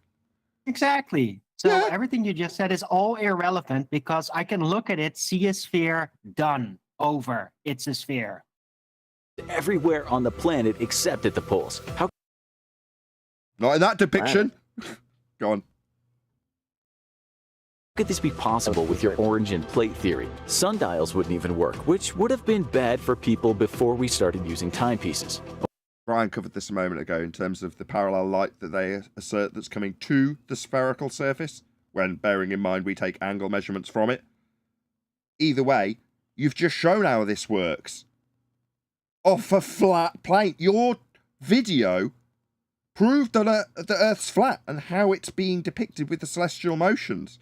Exactly. So everything you just said is all irrelevant, because I can look at it, see a sphere, done, over. It's a sphere. Everywhere on the planet except at the poles. How Not in that depiction. Go on. could this be possible with your orange and plate theory? Sundials wouldn't even work, which would have been bad for people before we started using timepieces. Brian covered this a moment ago in terms of the parallel light that they assert that's coming to the spherical surface, when bearing in mind we take angle measurements from it. Either way, you've just shown how this works. Off a flat plane. Your video proved that the Earth's flat and how it's being depicted with the celestial motions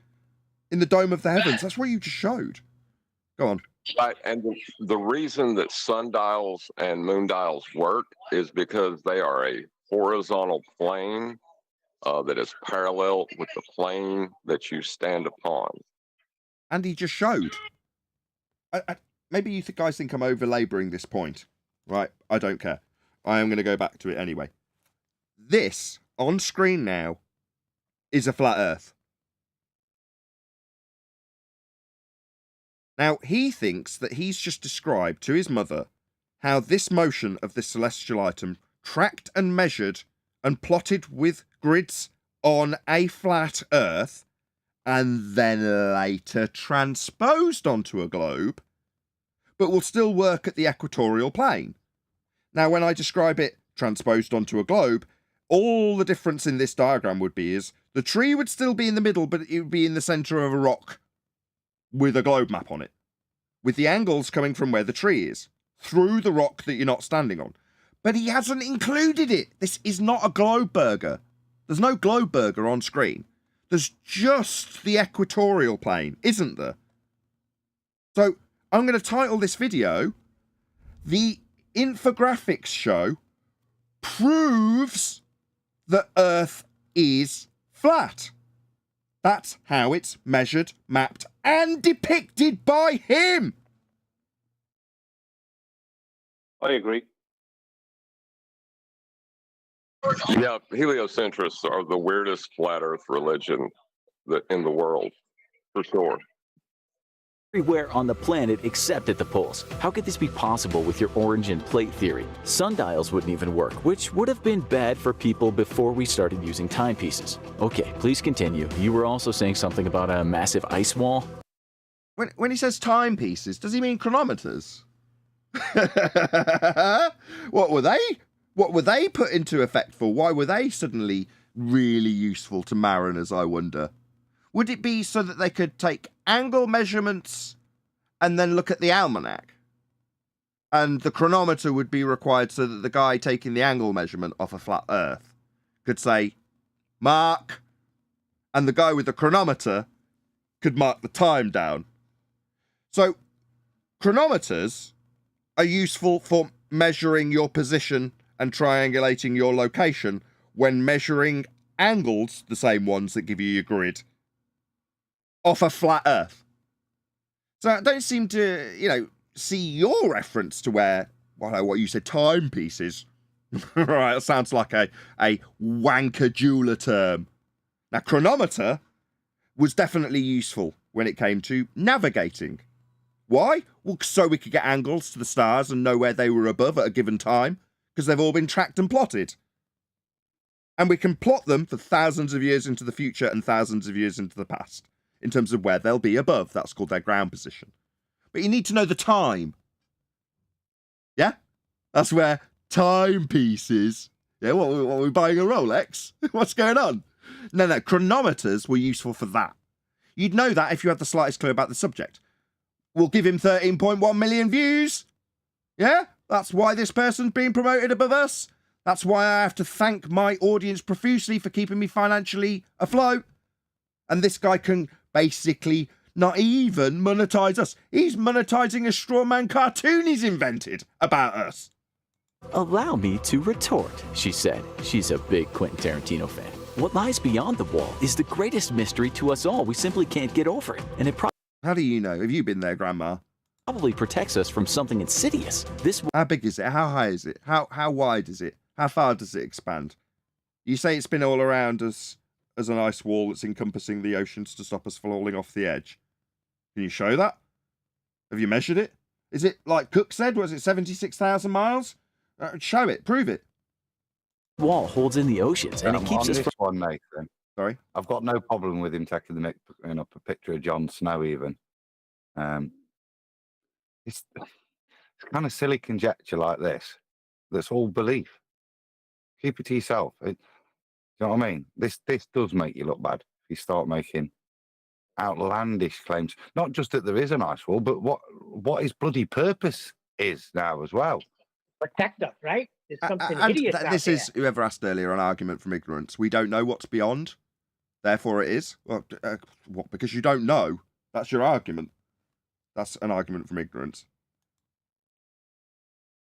in the dome of the heavens. That's what you just showed. Go on. Right, and the reason that sundials and moondials work is because they are a horizontal plane that is parallel with the plane that you stand upon. And he just showed. Maybe you guys think I'm over-labouring this point. Right, I don't care. I am going to go back to it anyway. This, on screen now, is a flat Earth. Now, he thinks that he's just described to his mother how this motion of this celestial item tracked and measured and plotted with grids on a flat Earth and then later transposed onto a globe, but will still work at the equatorial plane. Now, when I describe it transposed onto a globe, all the difference in this diagram would be is the tree would still be in the middle, but it would be in the centre of a rock with a globe map on it, with the angles coming from where the tree is, through the rock that you're not standing on. But he hasn't included it. This is not a globe burger. There's no globe burger on screen. There's just the equatorial plane, isn't there? So I'm going to title this video, The Infographics Show Proves that Earth is Flat. That's how it's measured, mapped, and depicted by him. I agree. Yeah, heliocentrists are the weirdest flat Earth religion in the world, for sure. Everywhere on the planet except at the poles. How could this be possible with your orange and plate theory? Sundials wouldn't even work, which would have been bad for people before we started using timepieces. Okay, please continue. You were also saying something about a massive ice wall? When he says timepieces, does he mean chronometers? What were they put into effect for? Why were they suddenly really useful to mariners, I wonder? Would it be so that they could take angle measurements and then look at the almanac? And the chronometer would be required so that the guy taking the angle measurement off a flat Earth could say, mark, and the guy with the chronometer could mark the time down. So, chronometers are useful for measuring your position and triangulating your location when measuring angles, the same ones that give you your grid, off a flat Earth. So I don't seem to, see your reference to where, what you said, timepieces. Right, that sounds like a wanker jeweler term. Now, chronometer was definitely useful when it came to navigating. Why? Well, so we could get angles to the stars and know where they were above at a given time, because they've all been tracked and plotted. And we can plot them for thousands of years into the future and thousands of years into the past, in terms of where they'll be above. That's called their ground position. But you need to know the time. Yeah? That's where timepieces. Yeah, what are we buying a Rolex? What's going on? No, chronometers were useful for that. You'd know that if you had the slightest clue about the subject. We'll give him 13.1 million views. Yeah? That's why this person's being promoted above us. That's why I have to thank my audience profusely for keeping me financially afloat. And this guy can basically not even monetize us. He's monetizing a straw man cartoon he's invented about us. Allow me to retort, she said. She's a big Quentin Tarantino fan. What lies beyond the wall is the greatest mystery to us all. We simply can't get over it. And it How do you know? Have you been there, Grandma? Probably protects us from something insidious. How big is it? How high is it? How wide is it? How far does it expand? You say it's been all around us as an ice wall that's encompassing the oceans to stop us falling off the edge. Can you show that? Have you measured it? Is it like Cook said? Was it 76,000 miles? Show it. Prove it. Wall holds in the oceans, and it keeps us from one, Nathan. Sorry, I've got no problem with him taking up a picture of Jon Snow. Even it's kind of silly conjecture like this. That's all belief. Keep it to yourself. You know what I mean? This does make you look bad if you start making outlandish claims. Not just that there is an ice wall, but what his bloody purpose is now as well. Protect us, right? There's something hideous out this there. is, whoever asked earlier, an argument from ignorance. We don't know what's beyond, therefore it is. Well, what? Because you don't know. That's your argument. That's an argument from ignorance.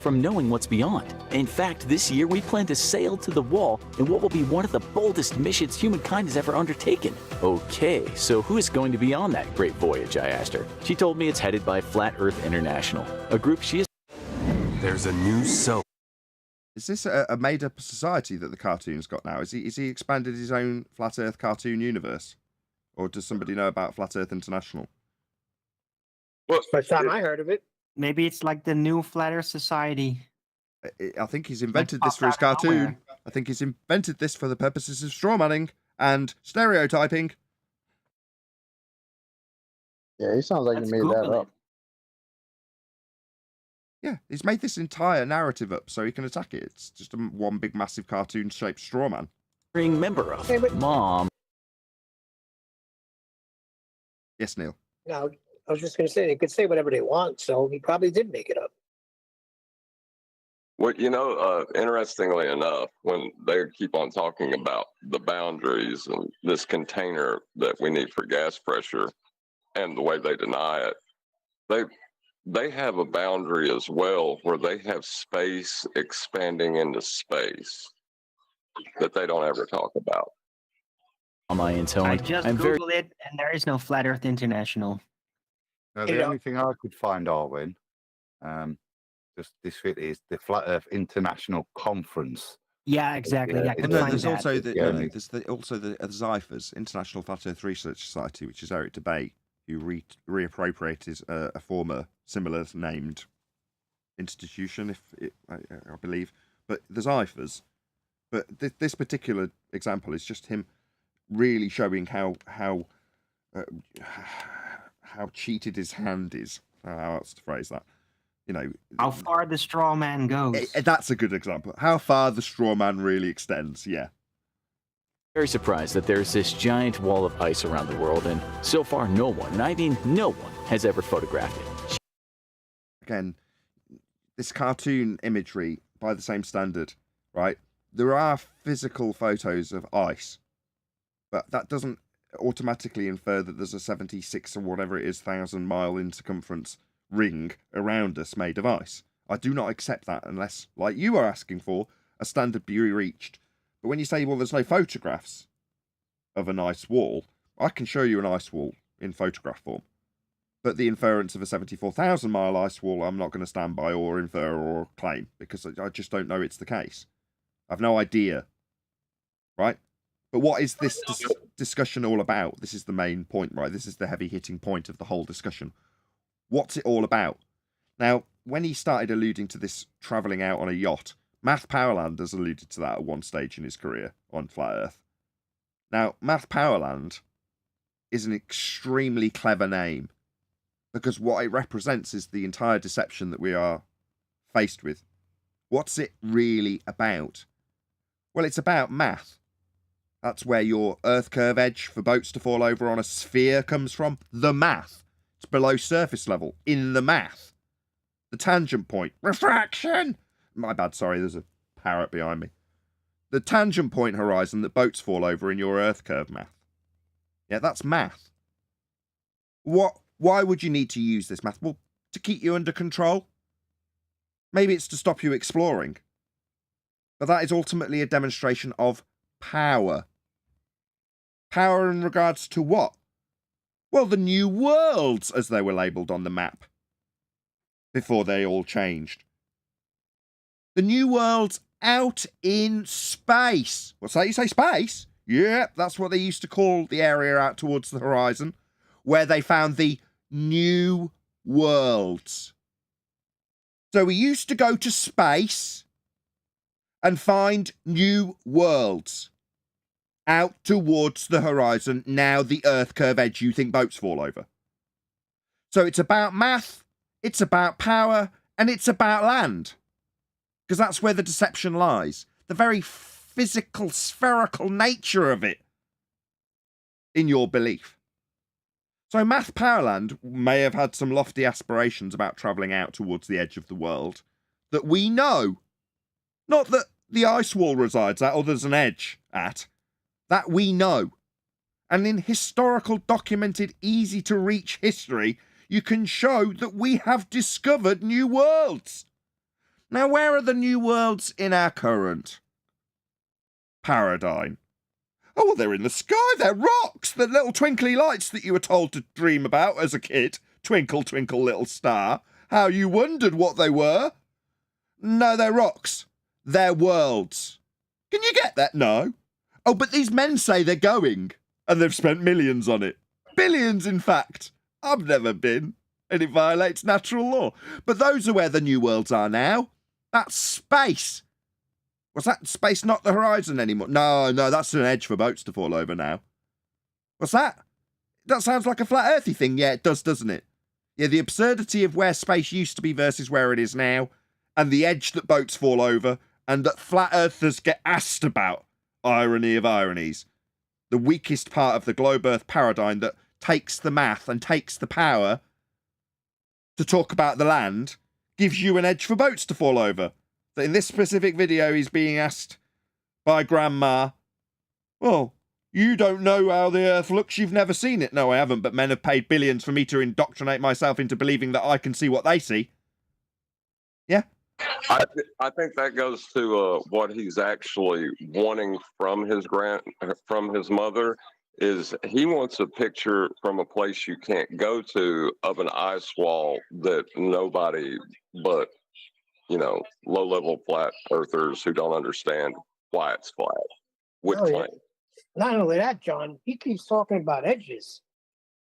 From knowing what's beyond. In fact, this year we plan to sail to the wall in what will be one of the boldest missions humankind has ever undertaken. Okay, so who is going to be on that great voyage, I asked her. She told me it's headed by Flat Earth International, a group she is... There's a new soap. Is this a made-up society that the cartoon's got now? Is he expanded his own Flat Earth cartoon universe? Or does somebody know about Flat Earth International? Well, First time I heard of it. Maybe it's like the new Flat Earth Society. I think he's invented this for his cartoon. I think he's invented this for the purposes of strawmanning and stereotyping. Yeah, he sounds like he made that up. Yeah, he's made this entire narrative up so he can attack it. It's just one big massive cartoon-shaped straw man. Member of Mom. Yes, Neil. No, I was just going to say, they could say whatever they want, so he probably did make it up. Well, interestingly enough, when they keep on talking about the boundaries and this container that we need for gas pressure and the way they deny it, they have a boundary as well where they have space expanding into space that they don't ever talk about. On my tone, I just Googled it, and there is no Flat Earth International. Now, the only thing I could find, Arwin, just this fit is the Flat Earth International Conference. Yeah, exactly. Yeah, there's also the ZIFAS, International Flat Earth Research Society, which is Eric Debay, who reappropriated a former similar named institution, I believe. But the ZIFAS. But this particular example is just him really showing how cheated his hand is. How else to phrase that? How far the straw man goes. That's a good example. How far the straw man really extends. Yeah. very surprised that there's this giant wall of ice around the world, and so far no one, I mean no one, has ever photographed it. Again, this cartoon imagery, by the same standard, right? There are physical photos of ice, but that doesn't automatically infer that there's a 76 or whatever it is 1,000-mile in circumference ring around us made of ice. I do not accept that unless, like you are asking for, a standard be reached. But when you say, well, there's no photographs of an ice wall, I can show you an ice wall in photograph form. But the inference of a 74,000-mile ice wall, I'm not going to stand by or infer or claim, because I just don't know it's the case. I've no idea. Right? But what is this discussion all about? This is the main point, right? This is the heavy-hitting point of the whole discussion. What's it all about? Now, when he started alluding to this travelling out on a yacht, Math Powerland has alluded to that at one stage in his career on Flat Earth. Now, Math Powerland is an extremely clever name, because what it represents is the entire deception that we are faced with. What's it really about? Well, it's about math. That's where your Earth curve edge for boats to fall over on a sphere comes from. The math. It's below surface level, in the math. The tangent point. Refraction! My bad, sorry, there's a parrot behind me. The tangent point horizon that boats fall over in your Earth curve math. Yeah, that's math. Why would you need to use this math? Well, to keep you under control. Maybe it's to stop you exploring. But that is ultimately a demonstration of power. Power in regards to what? Well, the new worlds, as they were labelled on the map, before they all changed. The new worlds out in space. What's that? You say space? Yep, that's what they used to call the area out towards the horizon, where they found the new worlds. So we used to go to space and find new worlds out towards the horizon. Now the Earth curve edge you think boats fall over. So it's about math, it's about power, and it's about land. Because that's where the deception lies. The very physical, spherical nature of it in your belief. So Math Powerland may have had some lofty aspirations about travelling out towards the edge of the world that we know. Not that the ice wall resides at or there's an edge at. That we know. And in historical, documented, easy to reach history, you can show that we have discovered new worlds. Now, where are the new worlds in our current paradigm? Oh, well, they're in the sky. They're rocks. The little twinkly lights that you were told to dream about as a kid. Twinkle, twinkle, little star. How you wondered what they were. No, they're rocks. They're worlds. Can you get that? No. Oh, but these men say they're going, and they've spent millions on it. Billions, in fact. I've never been, and it violates natural law. But those are where the new worlds are now. That's space. Was that space not the horizon anymore? No, that's an edge for boats to fall over now. What's that? That sounds like a flat earthy thing. Yeah, it does, doesn't it? Yeah, the absurdity of where space used to be versus where it is now, and the edge that boats fall over, and that flat earthers get asked about. Irony of ironies. The weakest part of the globe earth paradigm that takes the math and takes the power to talk about the land gives you an edge for boats to fall over. That in this specific video he's being asked by Grandma, well, you don't know how the earth looks, you've never seen it. No, I haven't, but men have paid billions for me to indoctrinate myself into believing that I can see what they see. Yeah? I think that goes to what he's actually wanting from his mother. Is he wants a picture from a place you can't go to of an ice wall that nobody but, low-level flat earthers who don't understand why it's flat would claim. Not only that, John, he keeps talking about edges.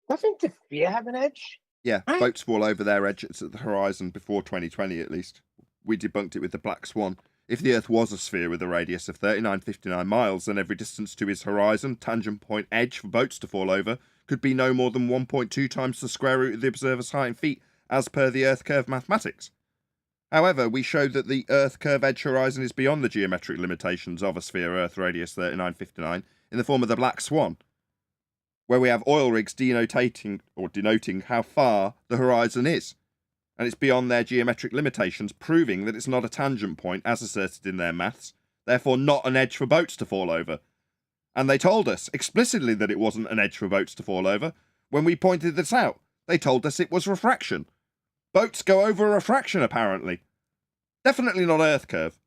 Doesn't the sphere have an edge? Yeah, boats fall over their edges at the horizon before 2020 at least. We debunked it with the Black Swan. If the Earth was a sphere with a radius of 3959 miles, then every distance to its horizon, tangent point edge for boats to fall over, could be no more than 1.2 times the square root of the observer's height in feet, as per the Earth curve mathematics. However, we showed that the Earth curve edge horizon is beyond the geometric limitations of a sphere Earth radius 3959. in the form of the black swan, where we have oil rigs denoting how far the horizon is. And it's beyond their geometric limitations, proving that it's not a tangent point, as asserted in their maths, therefore not an edge for boats to fall over. And they told us explicitly that it wasn't an edge for boats to fall over. When we pointed this out, they told us it was refraction. Boats go over a refraction, apparently. Definitely not Earth curve.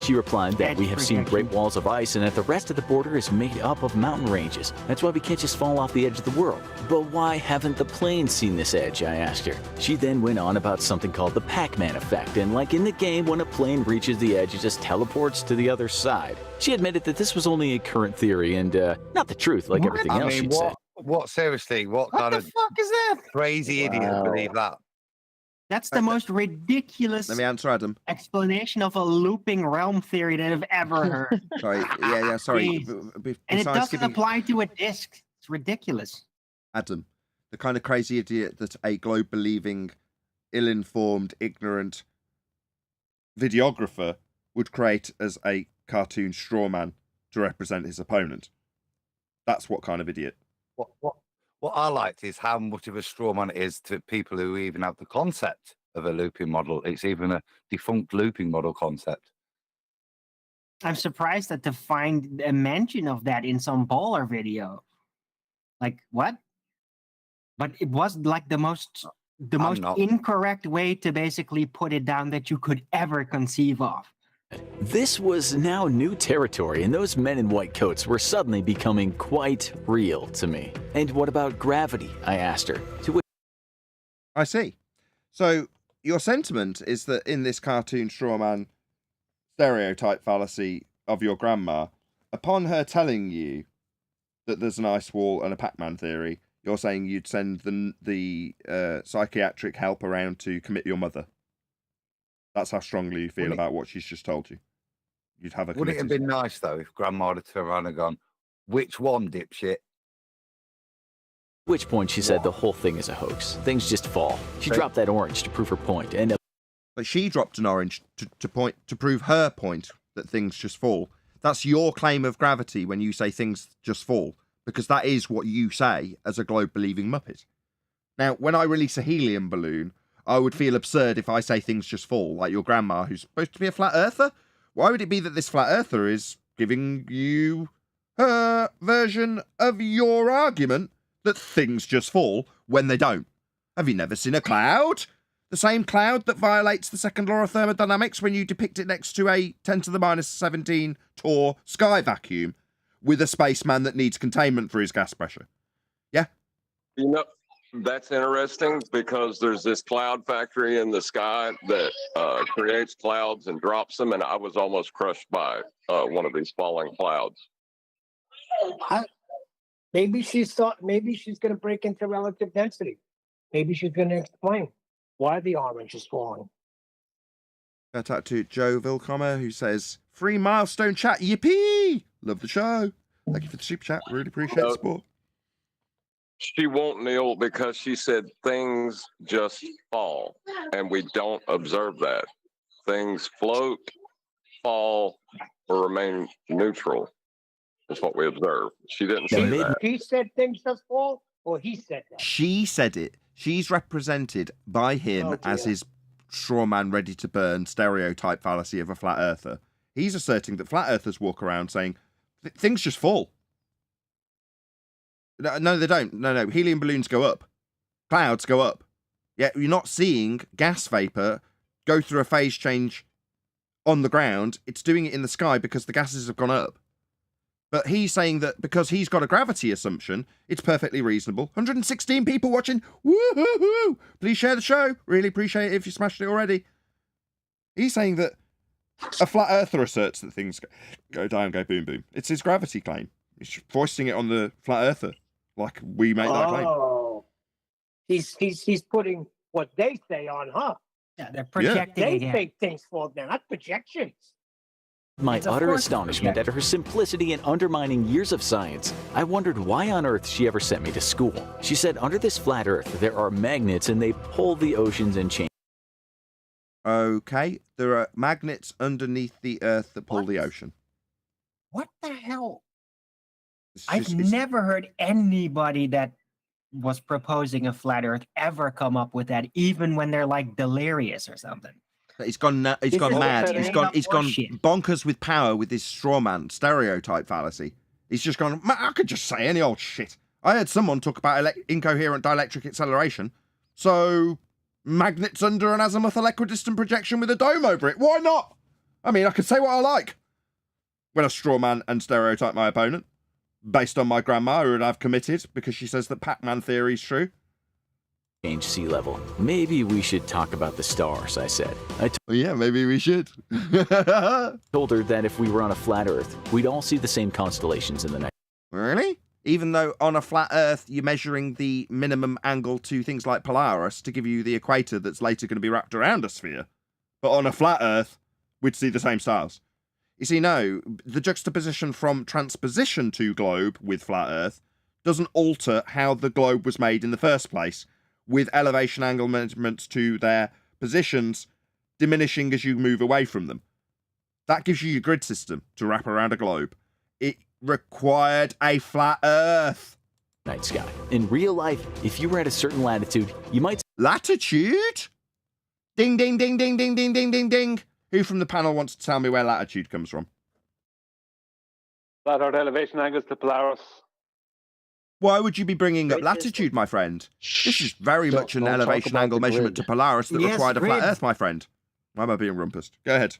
She replied that we have seen great walls of ice and that the rest of the border is made up of mountain ranges. That's why we can't just fall off the edge of the world. But why haven't the planes seen this edge, I asked her. She then went on about something called the Pac-Man effect, and like in the game, when a plane reaches the edge, it just teleports to the other side. She admitted that this was only a current theory and not the truth, like everything else she'd said. Seriously, what kind the of fuck is that? crazy idiot believe that? That's the most ridiculous Let me answer, Adam. explanation of a looping realm theory that I've ever heard. Sorry. And it doesn't apply to a disk. It's ridiculous. Adam, the kind of crazy idiot that a globe-believing, ill-informed, ignorant videographer would create as a cartoon straw man to represent his opponent. That's what kind of idiot. What I liked is how much of a straw man it is to people who even have the concept of a looping model. It's even a defunct looping model concept. I'm surprised that to find a mention of that in some baller video. Like, what? But it was like the most incorrect way to basically put it down that you could ever conceive of. This was now new territory, and those men in white coats were suddenly becoming quite real to me. And what about gravity? I asked her. To which I see. So your sentiment is that in this cartoon straw man stereotype fallacy of your grandma, upon her telling you that there's an ice wall and a Pac-Man theory, you're saying you'd send the psychiatric help around to commit your mother. That's how strongly you feel about what she's just told you. You'd have a. Would it have been nice though if Grandma had turned around and gone, "Which one, dipshit?" which point she said the whole thing is a hoax. Things just fall. She dropped that orange to prove her point, and but she dropped an orange to prove her point that things just fall. That's your claim of gravity when you say things just fall, because that is what you say as a globe-believing Muppet. Now, when I release a helium balloon, I would feel absurd if I say things just fall, like your grandma, who's supposed to be a flat earther. Why would it be that this flat earther is giving you her version of your argument that things just fall when they don't? Have you never seen a cloud? The same cloud that violates the second law of thermodynamics when you depict it next to a 10 to the minus 17 torr sky vacuum with a spaceman that needs containment for his gas pressure. Yeah? You know, that's interesting because there's this cloud factory in the sky that creates clouds and drops them, and I was almost crushed by one of these falling clouds. Maybe she's going to break into relative density. Maybe she's going to explain why the orange is falling. Shout out to Joe Vilcomer, who says, "Free milestone chat, yippee! Love the show. Thank you for the super chat. Really appreciate the support." She won't kneel because she said things just fall, and we don't observe that. Things float, fall, or remain neutral. That's what we observe. She didn't say that. He said things just fall, or he said that? She said it. She's represented by him as his straw man ready to burn stereotype fallacy of a flat earther. He's asserting that flat earthers walk around saying things just fall. No, they don't. No. Helium balloons go up. Clouds go up. Yeah, you're not seeing gas vapor go through a phase change on the ground. It's doing it in the sky because the gases have gone up. But he's saying that because he's got a gravity assumption, it's perfectly reasonable. 116 people watching. Woo-hoo-hoo! Please share the show. Really appreciate it if you smashed it already. He's saying that a flat earther asserts that things go down, go boom, boom. It's his gravity claim. He's foisting it on the flat earther. Like we make that claim. Oh, he's putting what they say on her. Yeah, they're projecting. They think things fall down, not projections. my utter astonishment at her simplicity and undermining years of science, I wondered why on earth she ever sent me to school. She said under this flat earth there are magnets and they pull the oceans and change. Okay, there are magnets underneath the Earth that pull the ocean. What the hell? It's never heard anybody that was proposing a flat Earth ever come up with that, even when they're like delirious or something. He's gone. He's This gone is mad. straight He's gone. up He's gone horseshit. bonkers with power with his straw man stereotype fallacy. He's just gone. I could just say any old shit. I heard someone talk about incoherent dielectric acceleration. So magnets under an azimuthal equidistant projection with a dome over it. Why not? I mean, I could say what I like. When I straw man and stereotype my opponent, based on my grandma, who I've committed because she says that Pac-Man theory is true. Change sea level. Maybe we should talk about the stars, I said. Yeah, maybe we should. Told her that if we were on a flat Earth, we'd all see the same constellations in the night. Really? Even though on a flat Earth, you're measuring the minimum angle to things like Polaris to give you the equator that's later going to be wrapped around a sphere. But on a flat Earth, we'd see the same stars. You see, no, the juxtaposition from transposition to globe with flat Earth doesn't alter how the globe was made in the first place, with elevation angle measurements to their positions diminishing as you move away from them. That gives you your grid system to wrap around a globe. It required a flat Earth. Night sky. In real life, if you were at a certain latitude, you might... Latitude? Ding, ding, ding, ding, ding, ding, ding, ding, ding. Who from the panel wants to tell me where latitude comes from? Flat Earth elevation angles to Polaris. Why would you be bringing up latitude, my friend? This is very much an elevation angle measurement to Polaris that required a flat Earth, my friend. Why am I being rumpus? Go ahead.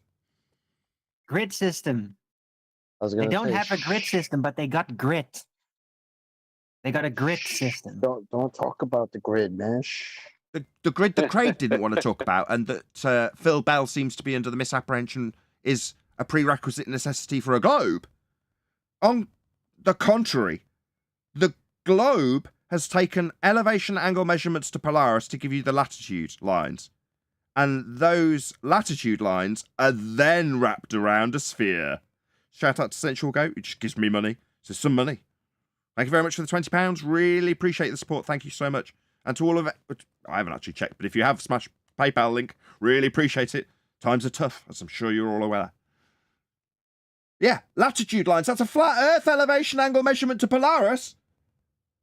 Grid system. They don't have a grid system, but they got grit. They got a grid system. Don't talk about the grid, man. The grid that Craig didn't want to talk about, and that Phil Bell seems to be under the misapprehension is a prerequisite necessity for a globe. On the contrary, the globe has taken elevation angle measurements to Polaris to give you the latitude lines. And those latitude lines are then wrapped around a sphere. Shout out to Sensual Goat, who just gives me money. So some money. Thank you very much for the £20. Really appreciate the support. Thank you so much. And to all of it, I haven't actually checked, but if you have, smash PayPal link. Really appreciate it. Times are tough, as I'm sure you're all aware. Yeah, latitude lines. That's a flat Earth elevation angle measurement to Polaris.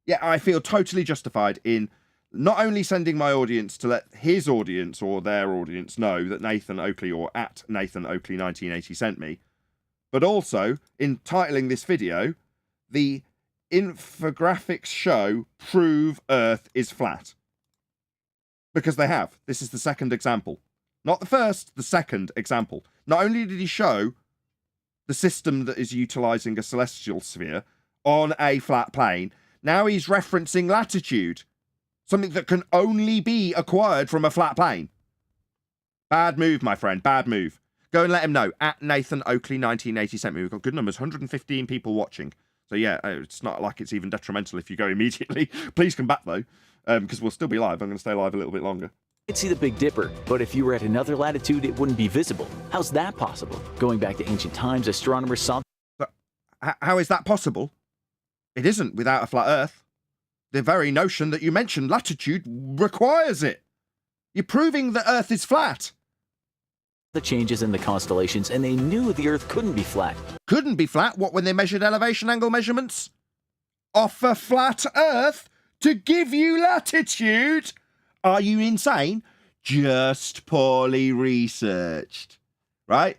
Yeah, I feel totally justified in not only sending my audience to let his audience or their audience know that Nathan Oakley or at Nathan Oakley 1980 sent me, but also in titling this video, the Infographics show prove Earth is flat. Because they have. This is the second example. Not the first, the second example. Not only did he show the system that is utilizing a celestial sphere on a flat plane, now he's referencing latitude. Something that can only be acquired from a flat plane. Bad move, my friend. Bad move. Go and let him know. At Nathan Oakley 1980 sent me. We've got good numbers. 115 people watching. So yeah, it's not like it's even detrimental if you go immediately. Please come back though, because we'll still be live. I'm going to stay live a little bit longer. You'd see the Big Dipper, but if you were at another latitude, it wouldn't be visible. How's that possible? Going back to ancient times, astronomers saw... But how is that possible? It isn't without a flat Earth. The very notion that you mentioned, latitude, requires it. You're proving that Earth is flat. The changes in the constellations, and they knew the Earth couldn't be flat. Couldn't be flat? What, when they measured elevation angle measurements? Off a flat Earth to give you latitude? Are you insane? Just poorly researched. Right?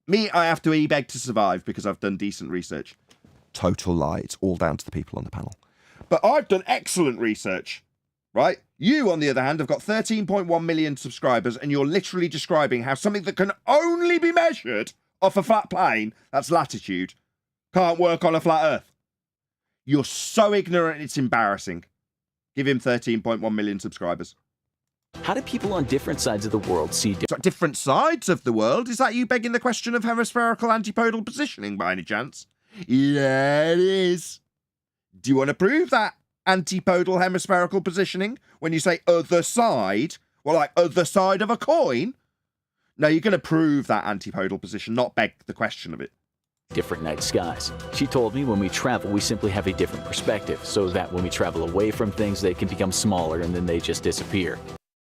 Me, I have to e-beg to survive because I've done decent research. Total lie. It's all down to the people on the panel. But I've done excellent research. Right? You, on the other hand, have got 13.1 million subscribers, and you're literally describing how something that can only be measured off a flat plane, that's latitude, can't work on a flat Earth. You're so ignorant, it's embarrassing. Give him 13.1 million subscribers. How do people on different sides of the world see... Different sides of the world? Is that you begging the question of hemispherical antipodal positioning by any chance? Yeah, it is. Do you want to prove that antipodal hemispherical positioning when you say other side? Well, like other side of a coin? No, you're going to prove that antipodal position, not beg the question of it. Different night skies. She told me when we travel, we simply have a different perspective, so that when we travel away from things, they can become smaller and then they just disappear.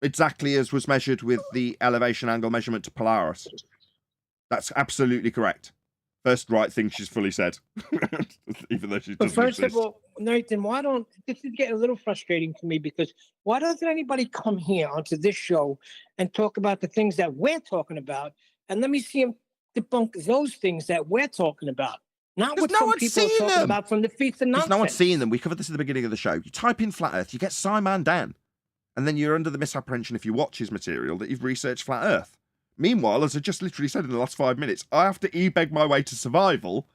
exactly as was measured with the elevation angle measurement to Polaris. That's absolutely correct. First right thing she's fully said, even though she doesn't First exist. of all, Nathan, this is getting a little frustrating for me because why doesn't anybody come here onto this show and talk about the things that we're talking about? And let me see them debunk those things that we're talking about. Not what some people are talking about from the feet of nonsense. No one's seen them. We covered this at the beginning of the show. You type in Flat Earth, you get Simon Dan. And then you're under the misapprehension, if you watch his material, that you've researched Flat Earth. Meanwhile, as I just literally said in the last 5 minutes, I have to e-beg my way to survival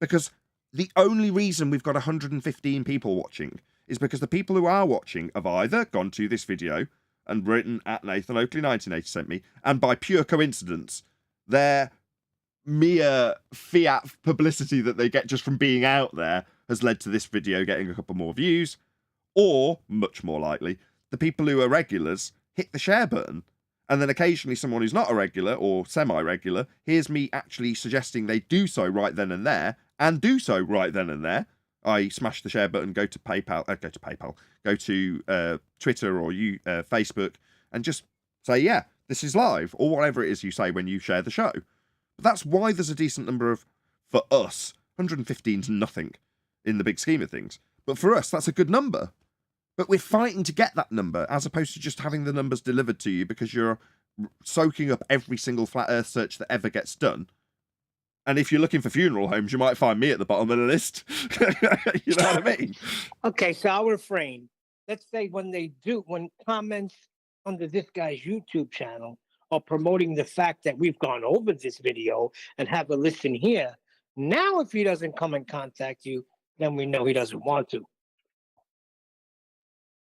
because the only reason we've got 115 people watching is because the people who are watching have either gone to this video and written at Nathan Oakley 1980 sent me, and by pure coincidence, their mere fiat publicity that they get just from being out there has led to this video getting a couple more views, or, much more likely, the people who are regulars hit the share button. And then occasionally someone who's not a regular or semi-regular hears me actually suggesting they do so right then and there, and do so right then and there. I smash the share button, go to Twitter or Facebook, and just say, yeah, this is live, or whatever it is you say when you share the show. But that's why there's a decent number of, for us, 115's nothing in the big scheme of things. But for us, that's a good number. But we're fighting to get that number, as opposed to just having the numbers delivered to you because you're soaking up every single Flat Earth search that ever gets done. And if you're looking for funeral homes, you might find me at the bottom of the list. You know what I mean? Okay, so I'll refrain. Let's say when comments under this guy's YouTube channel are promoting the fact that we've gone over this video and have a listen here. Now, if he doesn't come and contact you, then we know he doesn't want to.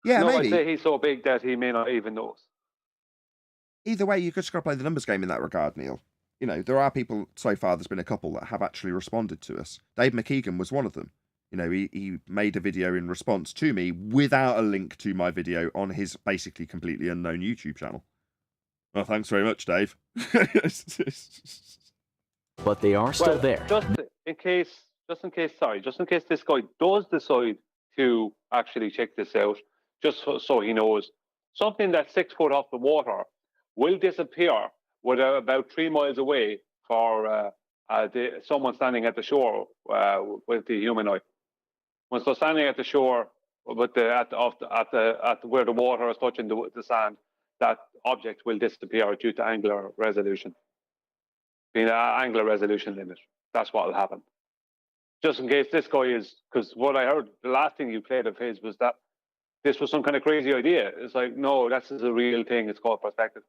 Yeah, no, maybe. I'd say he's so big that he may not even know us. Either way, you could just got to play the numbers game in that regard, Neil. You know, there are people, so far there's been a couple that have actually responded to us. Dave McKeegan was one of them. You know, he made a video in response to me without a link to my video on his basically completely unknown YouTube channel. Well, thanks very much, Dave. But they are still there. Just in case this guy does decide to actually check this out, just so he knows, something that's 6 foot off the water will disappear about 3 miles away for someone standing at the shore with the human eye. Once they're standing at the shore with where the water is touching the sand, that object will disappear due to angular resolution. Being an angular resolution limit, that's what will happen. Just in case this guy is, because what I heard, the last thing you played of his was that this was some kind of crazy idea. It's like, no, that's a real thing. It's called perspective.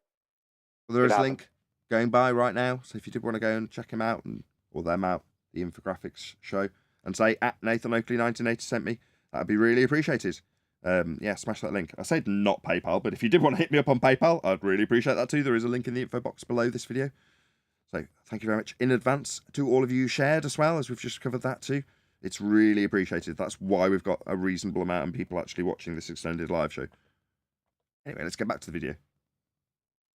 Well, there is a link going by right now, so if you did want to go and check him out, or them out, the Infographics show, and say at Nathan Oakley 1980 sent me, that'd be really appreciated. Yeah, smash that link. I said not PayPal, but if you did want to hit me up on PayPal, I'd really appreciate that too. There is a link in the info box below this video. So thank you very much in advance to all of you who shared as well, as we've just covered that too. It's really appreciated. That's why we've got a reasonable amount of people actually watching this extended live show. Anyway, let's get back to the video.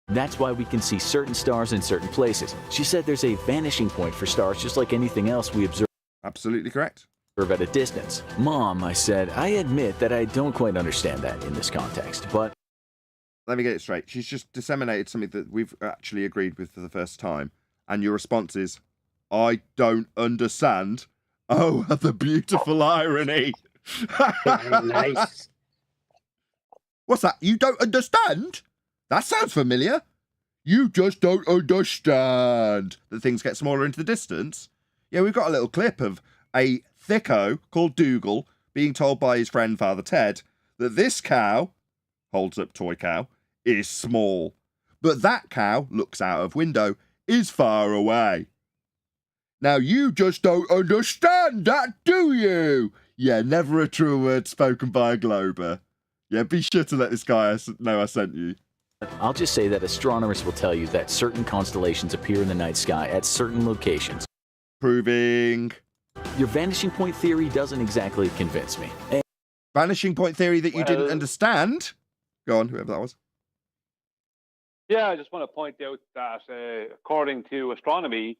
That's why we can see certain stars in certain places. She said there's a vanishing point for stars just like anything else we observe. Absolutely correct. At a distance. Mom, I said, I admit that I don't quite understand that in this context, but... Let me get it straight. She's just disseminated something that we've actually agreed with for the first time. And your response is, I don't understand. Oh, the beautiful irony. Nice. What's that? You don't understand? That sounds familiar. You just don't understand that things get smaller into the distance. Yeah, we've got a little clip of a thicko called Dougal being told by his friend Father Ted that this cow, holds up toy cow, is small. But that cow, looks out of window, is far away. Now you just don't understand that, do you? Yeah, never a true word spoken by a Glober. Yeah, be sure to let this guy know I sent you. I'll just say that astronomers will tell you that certain constellations appear in the night sky at certain locations. Proving. Your vanishing point theory doesn't exactly convince me. Vanishing point theory that you didn't understand? Go on, whoever that was. Yeah, I just want to point out that according to astronomy,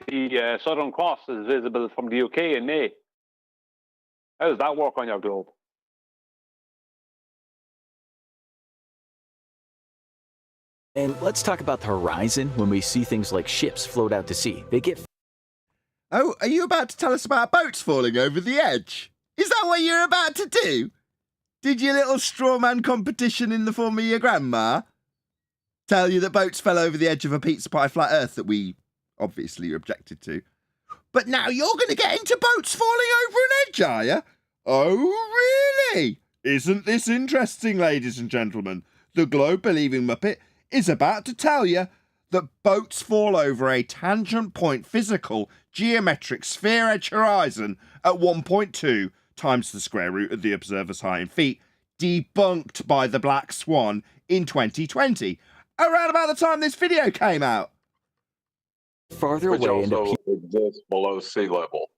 the Southern Cross is visible from the UK in May. How does that work on your globe? And let's talk about the horizon when we see things like ships float out to sea. They get... Oh, are you about to tell us about boats falling over the edge? Is that what you're about to do? Did your little straw man competition in the form of your grandma tell you that boats fell over the edge of a pizza pie flat earth that we obviously objected to? But now you're going to get into boats falling over an edge, are you? Oh, really? Isn't this interesting, ladies and gentlemen? The globe-believing Muppet is about to tell you that boats fall over a tangent point physical geometric sphere edge horizon at 1.2 times the square root of the observer's height in feet, debunked by the Black Swan in 2020, around about the time this video came out. Farther Which away and also exists below sea level,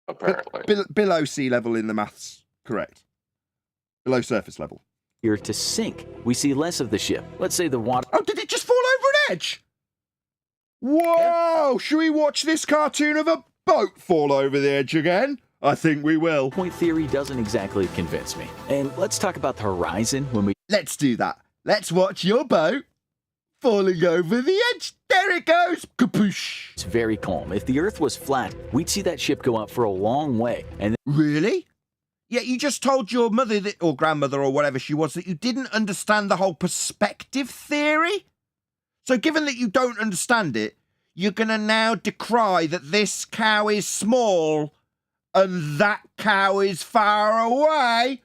apparently. Below sea level in the maths, correct. Below surface level. Here to sink. We see less of the ship. Let's say the water... Oh, did it just fall over an edge? Whoa! Yeah. Should we watch this cartoon of a boat fall over the edge again? I think we will. Point theory doesn't exactly convince me. And let's talk about the horizon when we... Let's do that. Let's watch your boat falling over the edge. There it goes. Kapoosh. It's very calm. If the Earth was flat, we'd see that ship go out for a long way. And really? Yeah, you just told your mother that, or grandmother or whatever she was, that you didn't understand the whole perspective theory? So given that you don't understand it, you're going to now decry that this cow is small and that cow is far away?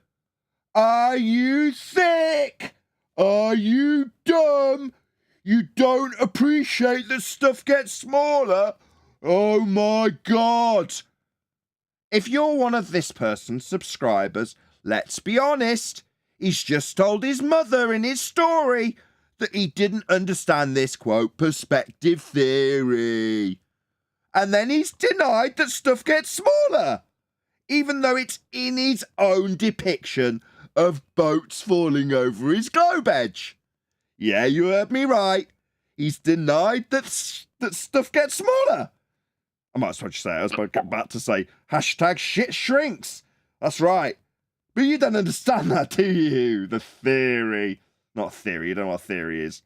Are you thick? Are you dumb? You don't appreciate that stuff gets smaller? Oh my God. If you're one of this person's subscribers, let's be honest, he's just told his mother in his story that he didn't understand this, quote, perspective theory. And then he's denied that stuff gets smaller, even though it's in his own depiction of boats falling over his globe edge. Yeah, you heard me right. He's denied that stuff gets smaller. I might as well just say, I was about to say, hashtag shit shrinks. That's right. But you don't understand that, do you? The theory. Not theory, you don't know what theory is.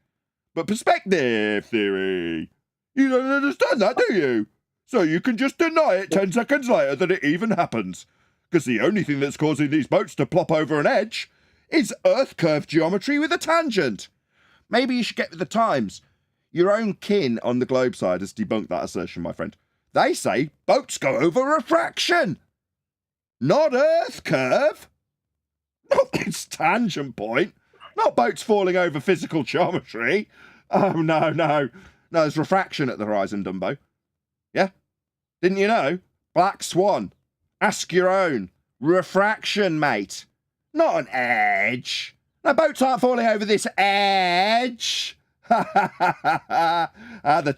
But perspective theory. You don't understand that, do you? So you can just deny it 10 seconds later that it even happens. Because the only thing that's causing these boats to plop over an edge is Earth curve geometry with a tangent. Maybe you should get with the times. Your own kin on the globe side has debunked that assertion, my friend. They say boats go over refraction, not Earth curve, not this tangent point, not boats falling over physical geometry. Oh, no, there's refraction at the horizon, Dumbo. Yeah? Didn't you know? Black Swan. Ask your own. Refraction, mate. Not an edge. No, boats aren't falling over this edge. The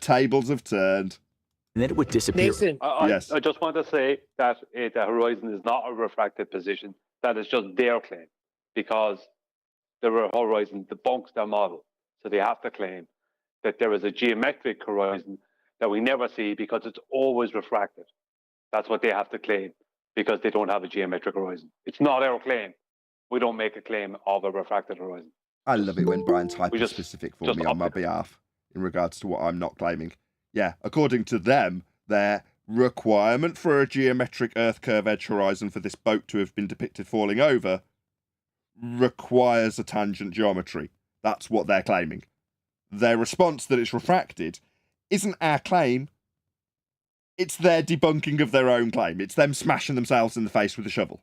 tables have turned. And then it would disappear. Nathan. Yes. I just want to say that the horizon is not a refracted position. That is just their claim, because the horizon debunks their model. So they have to claim that there is a geometric horizon that we never see because it's always refracted. That's what they have to claim, because they don't have a geometric horizon. It's not our claim. We don't make a claim of a refracted horizon. I love it when Brian's hyper-specific for me on my behalf in regards to what I'm not claiming. Yeah, according to them, their requirement for a geometric Earth curve edge horizon for this boat to have been depicted falling over requires a tangent geometry. That's what they're claiming. Their response that it's refracted isn't our claim. It's their debunking of their own claim. It's them smashing themselves in the face with a shovel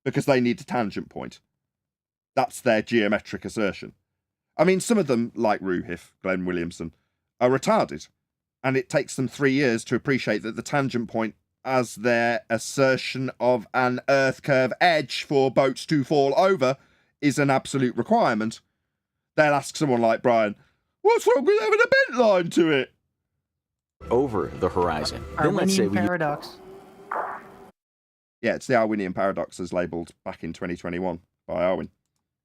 because they need a tangent point. That's their geometric assertion. I mean, some of them, like Ruhif, Glenn Williamson, are retarded, and it takes them 3 years to appreciate that the tangent point as their assertion of an Earth curve edge for boats to fall over is an absolute requirement. They'll ask someone like Brian, what's wrong with having a bent line to it? Over the horizon. Then let's say paradox. Yeah, it's the Arwinian paradox as labelled back in 2021 by Arwin.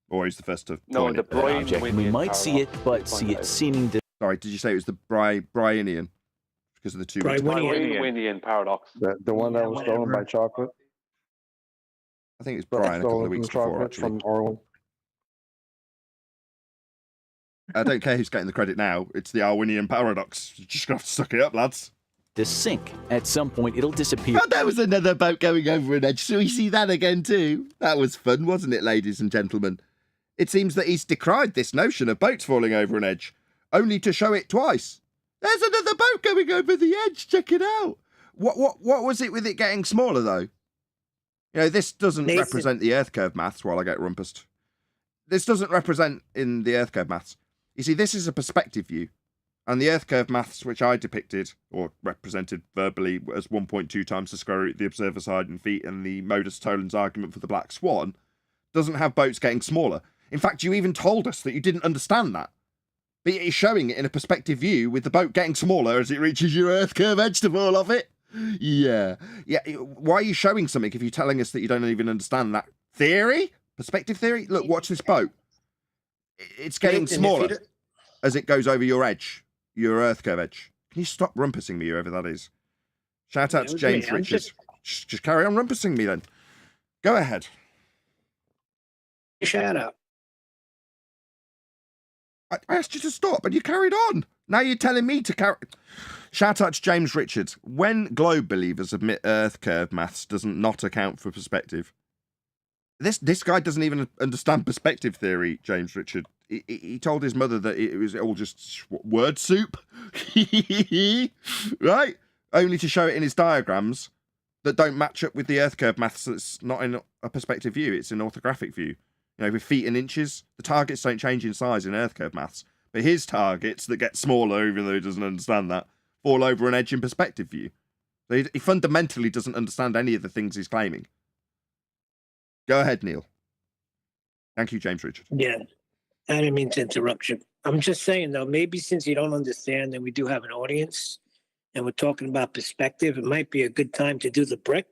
Or he's the first to coin the it. object. We might see it, but see it seeming to... Sorry, did you say it was the Bryanian? Because of the two... Brownian paradox. The one that was stolen by chocolate? I think it was Brian a couple of weeks before, actually. From Orwell. I don't care who's getting the credit now. It's the Arwinian paradox. You're just going to have to suck it up, lads. To sink. At some point, it'll disappear. Oh, there was another boat going over an edge. So we see that again too. That was fun, wasn't it, ladies and gentlemen? It seems that he's decried this notion of boats falling over an edge, only to show it twice. There's another boat going over the edge. Check it out. What was it with it getting smaller, though? You know, this doesn't represent the Earth curve maths while I get rumpused. This doesn't represent in the Earth curve maths. You see, this is a perspective view. And the Earth curve maths, which I depicted, or represented verbally as 1.2 times the square root of the observer side in feet, and the modus tollens argument for the black swan, doesn't have boats getting smaller. In fact, you even told us that you didn't understand that. But it's showing it in a perspective view with the boat getting smaller as it reaches your Earth curve edge to fall off it. Yeah. Why are you showing something if you're telling us that you don't even understand that theory? Perspective theory? Look, watch this boat. It's getting smaller as it goes over your edge. Your Earth curve edge. Can you stop rumpusing me, whoever that is? Shout out to James Richards. Just carry on rumpusing me then. Go ahead. Shout out. I asked you to stop, and you carried on. Now you're telling me to carry... Shout out to James Richards. When globe believers admit Earth curve maths doesn't not account for perspective. This guy doesn't even understand perspective theory, James Richard. He told his mother that it was all just word soup. Right? Only to show it in his diagrams that don't match up with the Earth curve maths that's not in a perspective view. It's an orthographic view. You know, with feet and inches, the targets don't change in size in Earth curve maths. But his targets that get smaller, even though he doesn't understand that, fall over an edge in perspective view. So he fundamentally doesn't understand any of the things he's claiming. Go ahead, Neil. Thank you, James Richard. Yeah, I didn't mean to interrupt you. I'm just saying, though, maybe since you don't understand and we do have an audience and we're talking about perspective, it might be a good time to do the brick.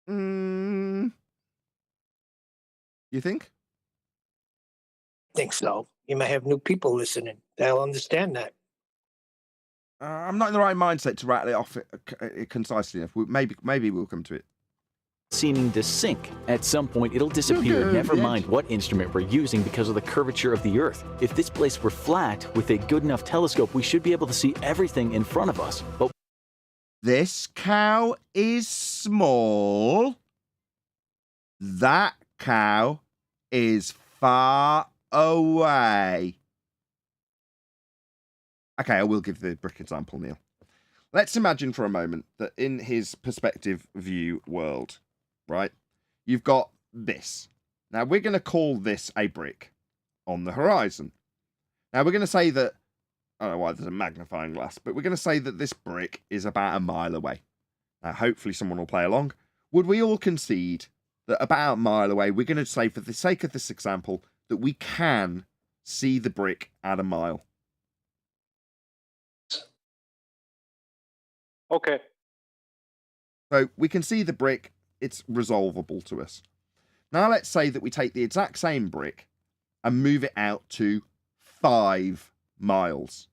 You think? I think so. You might have new people listening. They'll understand that. I'm not in the right mindset to rattle it off concisely enough. Maybe we'll come to it. Seeming to sink. At some point, it'll disappear. Never mind what instrument we're using because of the curvature of the Earth. If this place were flat, with a good enough telescope, we should be able to see everything in front of us. But this cow is small. That cow is far away. Okay, I will give the brick example, Neil. Let's imagine for a moment that in his perspective view world, right, you've got this. Now, we're going to call this a brick on the horizon. Now, we're going to say that, I don't know why there's a magnifying glass, but we're going to say that this brick is about a mile away. Now, hopefully someone will play along. Would we all concede that about a mile away, we're going to say, for the sake of this example, that we can see the brick at a mile? Okay. So we can see the brick, it's resolvable to us. Now let's say that we take the exact same brick and move it out to 5 miles.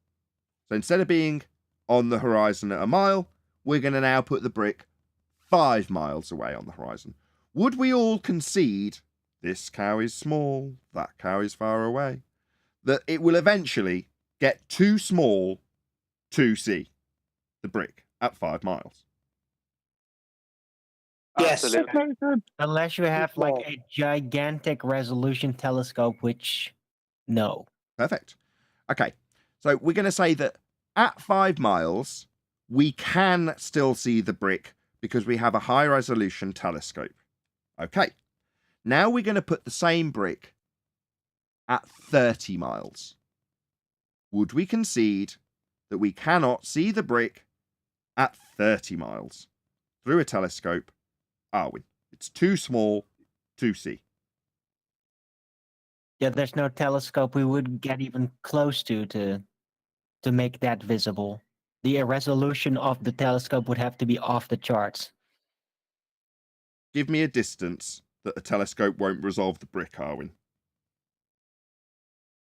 So instead of being on the horizon at a mile, we're going to now put the brick 5 miles away on the horizon. Would we all concede, this cow is small, that cow is far away, that it will eventually get too small to see the brick at 5 miles? Yes. Unless you have like a gigantic resolution telescope, which no. Perfect. Okay. So we're going to say that at 5 miles, we can still see the brick because we have a high resolution telescope. Okay. Now we're going to put the same brick at 30 miles. Would we concede that we cannot see the brick at 30 miles through a telescope? Are we? It's too small to see. Yeah, there's no telescope we would get even close to make that visible. The resolution of the telescope would have to be off the charts. Give me a distance that a telescope won't resolve the brick, Arwin.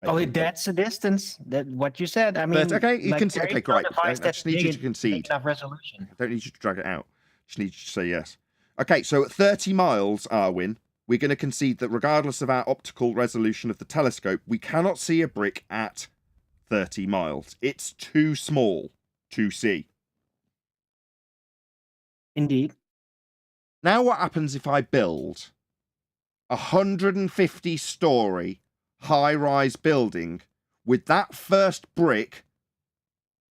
Oh, that's a distance. That what you said. I mean, but, okay, you like, can. Okay, great. I just need you to concede. Enough resolution. I don't need you to drag it out. I just need you to say yes. Okay, so at 30 miles, Arwin, we're going to concede that regardless of our optical resolution of the telescope, we cannot see a brick at 30 miles. It's too small to see. Indeed. Now what happens if I build a 150-story high-rise building with that first brick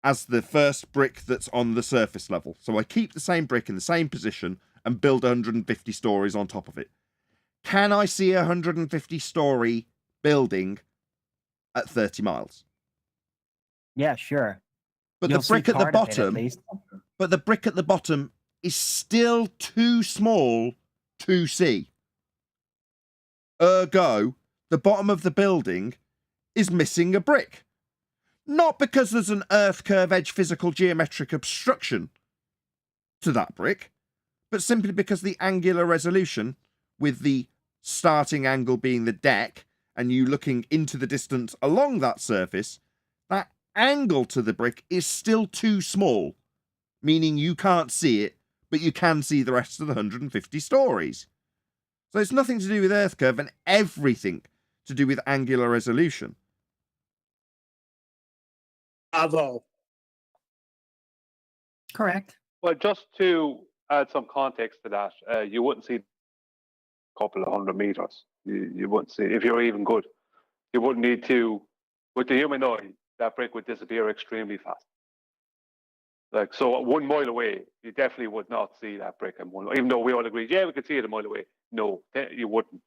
as the first brick that's on the surface level? So I keep the same brick in the same position and build 150 stories on top of it. Can I see a 150-story building at 30 miles? Yeah, sure. But You'll the brick see at the part of it, at bottom, least. but the brick at the bottom is still too small to see. Ergo, the bottom of the building is missing a brick. Not because there's an earth curve edge physical geometric obstruction to that brick, but simply because the angular resolution, with the starting angle being the deck and you looking into the distance along that surface, that angle to the brick is still too small, meaning you can't see it, but you can see the rest of the 150 stories. So it's nothing to do with earth curve and everything to do with angular resolution. Bravo. Correct. Well, just to add some context to that, you wouldn't see a couple of 100 meters. You wouldn't see, if you're even good. You wouldn't need to, with the human eye, that brick would disappear extremely fast. Like, so 1 mile away, you definitely would not see that brick in 1 mile. Even though we all agreed, yeah, we could see it a mile away. No, you wouldn't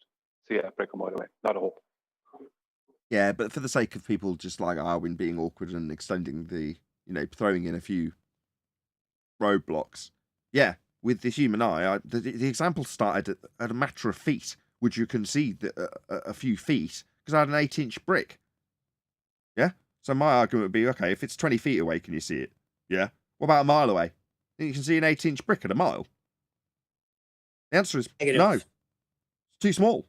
see that brick a mile away. Not a hope. Yeah, but for the sake of people just like Arwin being awkward and extending the, throwing in a few roadblocks. Yeah, with the human eye, the example started at a matter of feet, which you concede that a few feet, because I had an 8-inch brick. Yeah? So my argument would be, okay, if it's 20 feet away, can you see it? Yeah. What about a mile away? Think you can see an 8-inch brick at a mile? The answer is no. It's too small.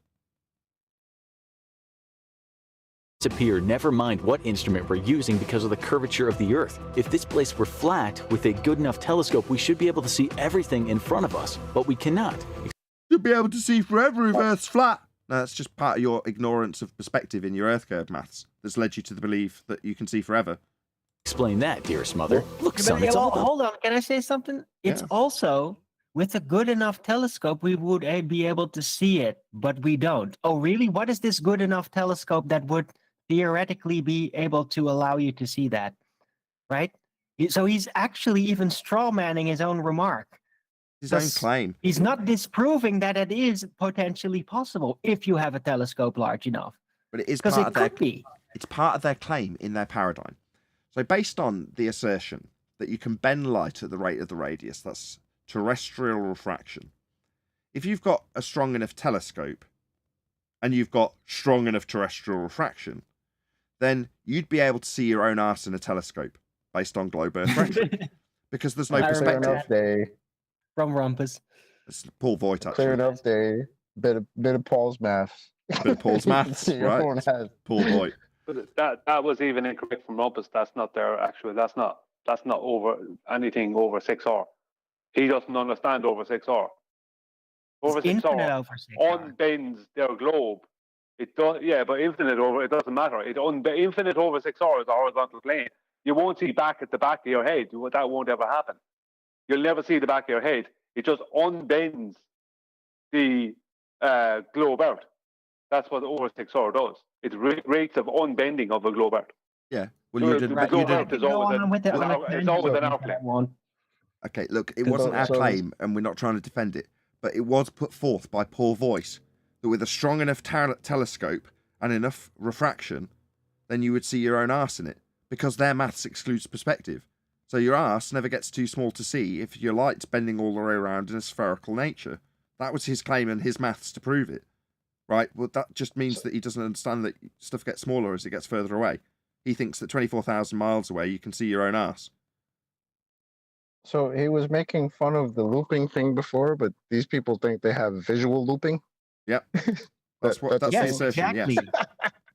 Disappear, never mind what instrument we're using because of the curvature of the Earth. If this place were flat, with a good enough telescope, we should be able to see everything in front of us, but we cannot. You'll be able to see forever if Earth's flat. No, that's just part of your ignorance of perspective in your Earth curve maths that's led you to the belief that you can see forever. Explain that, dearest mother. Look, son, Yeah, it's all hold on. Can I say something? It's also, with a good enough telescope, we would be able to see it, but we don't. Oh, really? What is this good enough telescope that would theoretically be able to allow you to see that? Right? So he's actually even straw manning his own remark. His own claim. He's not disproving that it is potentially possible if you have a telescope large enough. But it is part of their, it's part of their claim in their paradigm. So based on the assertion that you can bend light at the rate of the radius, that's terrestrial refraction. If you've got a strong enough telescope and you've got strong enough terrestrial refraction, then you'd be able to see your own arse in a telescope based on globe Earth refraction. Because there's no perspective. From Rumpus. It's Paul Voigt, actually. Clear enough day. Bit of Paul's maths. Bit of Paul's maths, right? Paul Voigt. But that was even incorrect from Rumpus. That's not their actual. That's not over anything over 6R. He doesn't understand over 6R. Over 6R unbends their globe. It does, yeah, but infinite over it doesn't matter. Infinite over 6R is a horizontal plane. You won't see back at the back of your head. That won't ever happen. You'll never see the back of your head. It just unbends the globe out. That's what over 6R does. It's rates of unbending of a globe out. Yeah. Well, so you didn't. The globe out is always an outplane. Okay, look, it wasn't our claim, and we're not trying to defend it, but it was put forth by Paul Voigt that with a strong enough telescope and enough refraction, then you would see your own arse in it, because their maths excludes perspective. So your arse never gets too small to see if your light's bending all the way around in a spherical nature. That was his claim and his maths to prove it. Right? Well, that just means that he doesn't understand that stuff gets smaller as it gets further away. He thinks that 24,000 miles away, you can see your own arse. So he was making fun of the looping thing before, but these people think they have visual looping? Yep. That's the assertion, exactly. Yes.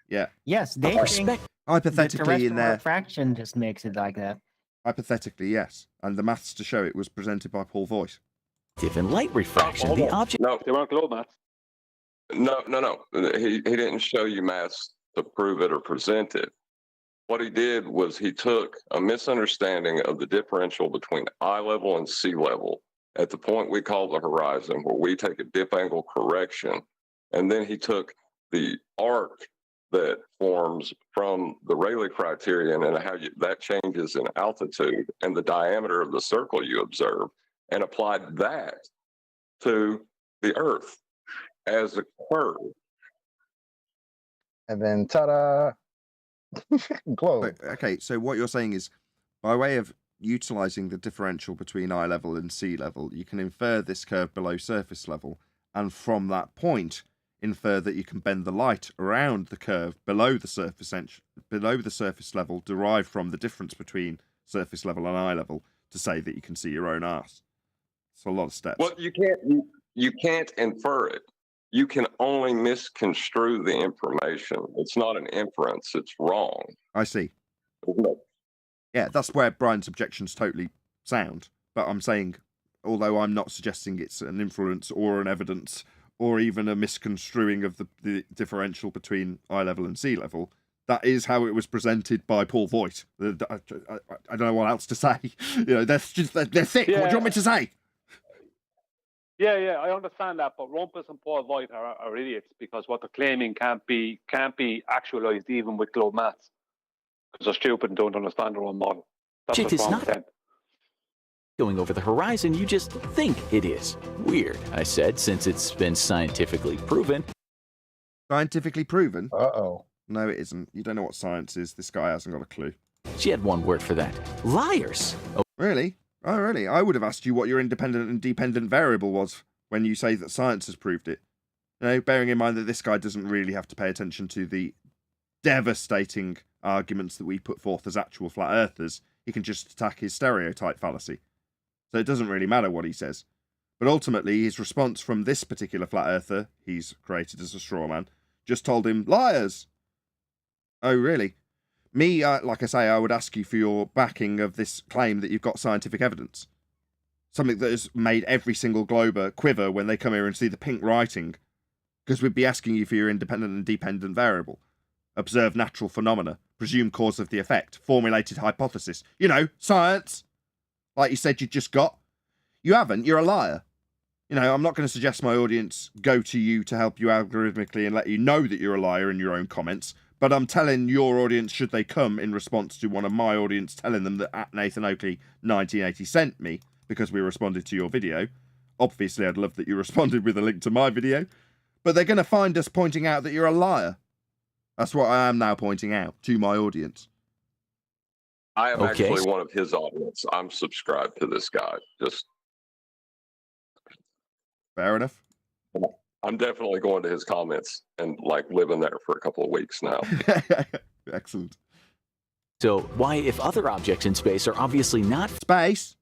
Yeah. Yes, they think hypothetically in there. Refraction just makes it like that. Hypothetically, yes. And the maths to show it was presented by Paul Voigt. In light refraction, the object... No, they weren't globe maths. No. He didn't show you maths to prove it or present it. What he did was he took a misunderstanding of the differential between eye level and sea level at the point we call the horizon, where we take a dip angle correction, and then he took the arc that forms from the Rayleigh criterion and how that changes in altitude and the diameter of the circle you observe, and applied that to the Earth as a curve. And then ta-da! Globe. Okay, so what you're saying is, by way of utilizing the differential between eye level and sea level, you can infer this curve below surface level, and from that point infer that you can bend the light around the curve below the surface level, derived from the difference between surface level and eye level, to say that you can see your own arse. It's a lot of steps. Well, you can't infer it. You can only misconstrue the information. It's not an inference. It's wrong. I see. Yeah, that's where Brian's objection's totally sound. But I'm saying, although I'm not suggesting it's an inference or an evidence or even a misconstruing of the differential between eye level and sea level, that is how it was presented by Paul Voigt. I don't know what else to say. They're thick. Yeah. What do you want me to say? Yeah, I understand that, but Rumpus and Paul Voigt are idiots, because what they're claiming can't be actualized even with globe maths, because they're stupid and don't understand their own model. That's Shit what's is wrong not with them. going over the horizon, you just think it is. Weird, I said, since it's been scientifically proven. Scientifically proven? Uh-oh. No, it isn't. You don't know what science is. This guy hasn't got a clue. She had one word for that. Liars. Oh. Really? Oh, really? I would have asked you what your independent and dependent variable was when you say that science has proved it. Bearing in mind that this guy doesn't really have to pay attention to the devastating arguments that we put forth as actual flat earthers. He can just attack his stereotype fallacy. So it doesn't really matter what he says. But ultimately, his response from this particular flat earther, he's created as a straw man, just told him, liars! Oh, really? Me, like I say, I would ask you for your backing of this claim that you've got scientific evidence. Something that has made every single glober quiver when they come here and see the pink writing. Because we'd be asking you for your independent and dependent variable. Observe natural phenomena. Presume cause of the effect. Formulated hypothesis. Science! Like you said you just got. You haven't. You're a liar. I'm not going to suggest my audience go to you to help you algorithmically and let you know that you're a liar in your own comments. But I'm telling your audience, should they come in response to one of my audience telling them that at Nathan Oakley 1980 sent me because we responded to your video. Obviously, I'd love that you responded with a link to my video. But they're going to find us pointing out that you're a liar. That's what I am now pointing out to my audience. I am actually one of his audience. I'm subscribed to this guy. Just fair enough. I'm definitely going to his comments and living there for a couple of weeks now. Excellent. So why, if other objects in space are obviously not space?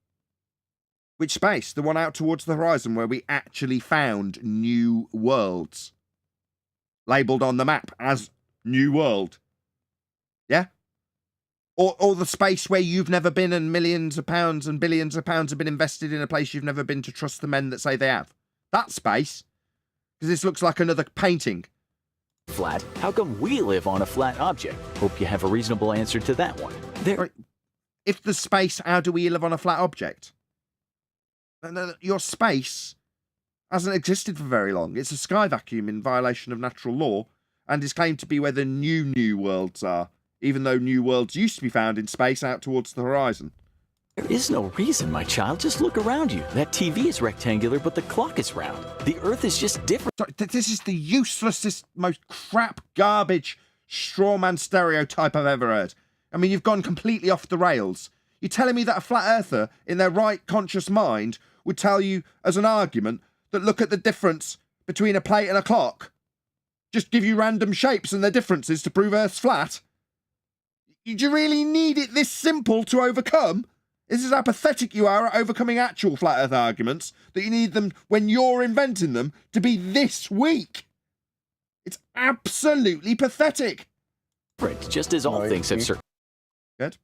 Which space? The one out towards the horizon where we actually found new worlds. Labelled on the map as New World. Yeah? Or the space where you've never been and millions of pounds and billions of pounds have been invested in a place you've never been to trust the men that say they have. That space. Because this looks like another painting. Flat. How come we live on a flat object? Hope you have a reasonable answer to that one. Right. If the space, how do we live on a flat object? Your space hasn't existed for very long. It's a sky vacuum in violation of natural law and is claimed to be where the new worlds are, even though new worlds used to be found in space out towards the horizon. There is no reason, my child. Just look around you. That TV is rectangular, but the clock is round. The Earth is just different. Sorry, this is the uselessest, most crap, garbage, straw man stereotype I've ever heard. I mean, you've gone completely off the rails. You're telling me that a flat earther, in their right conscious mind, would tell you as an argument that look at the difference between a plate and a clock? Just give you random shapes and their differences to prove Earth's flat? Do you really need it this simple to overcome? This is how pathetic you are at overcoming actual flat earth arguments, that you need them, when you're inventing them, to be this weak. It's absolutely pathetic. Just as all things have certain. Good.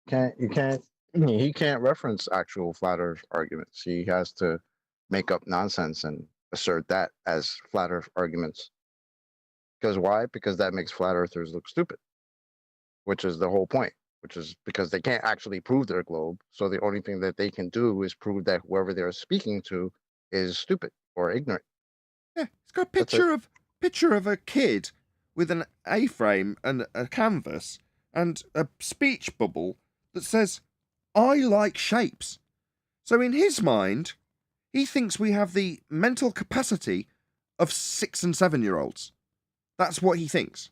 He can't reference actual flat earth arguments. He has to make up nonsense and assert that as flat Earth arguments. Because why? Because that makes flat earthers look stupid, which is the whole point, which is because they can't actually prove their globe. So the only thing that they can do is prove that whoever they're speaking to is stupid or ignorant. Yeah, it's got a picture of a kid with an A-frame and a canvas and a speech bubble that says, "I like shapes." So in his mind, he thinks we have the mental capacity of 6 and 7-year-olds. That's what he thinks.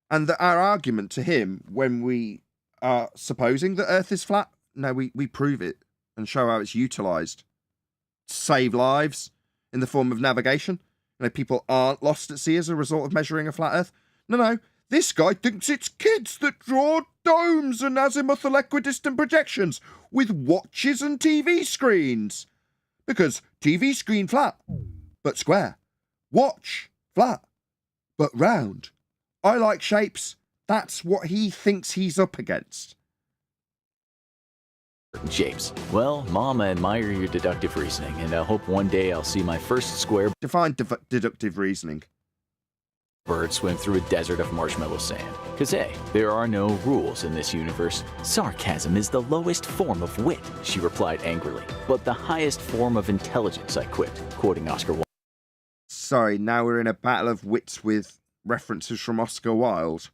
And that our argument to him when we are supposing that Earth is flat, no, we prove it and show how it's utilised to save lives in the form of navigation. You know, people aren't lost at sea as a result of measuring a flat Earth. No, this guy thinks it's kids that draw domes and azimuthal equidistant projections with watches and TV screens. Because TV screen flat, but square. Watch flat, but round. I like shapes. That's what he thinks he's up against. Shapes. Well, Mom, I admire your deductive reasoning, and I hope one day I'll see my first square. Define deductive reasoning. Bird swim through a desert of marshmallow sand. Cause hey, there are no rules in this universe. Sarcasm is the lowest form of wit, she replied angrily, but the highest form of intelligence, I quipped, quoting Oscar Wilde. Sorry, now we're in a battle of wits with references from Oscar Wilde.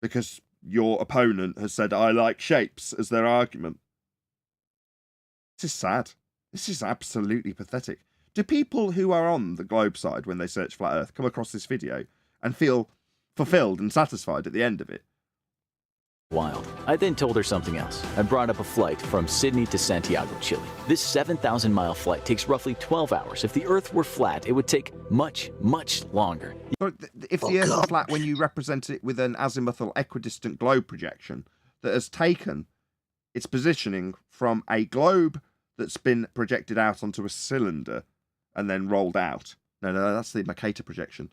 Because your opponent has said, "I like shapes," as their argument. This is sad. This is absolutely pathetic. Do people who are on the globe side when they search flat Earth come across this video and feel fulfilled and satisfied at the end of it? Wild. I then told her something else. I brought up a flight from Sydney to Santiago, Chile. This 7,000-mile flight takes roughly 12 hours. If the Earth were flat, it would take much, much longer. If the Earth is flat, when you represent it with an azimuthal equidistant globe projection that has taken its positioning from a globe that's been projected out onto a cylinder and then rolled out. No, that's the Mercator projection.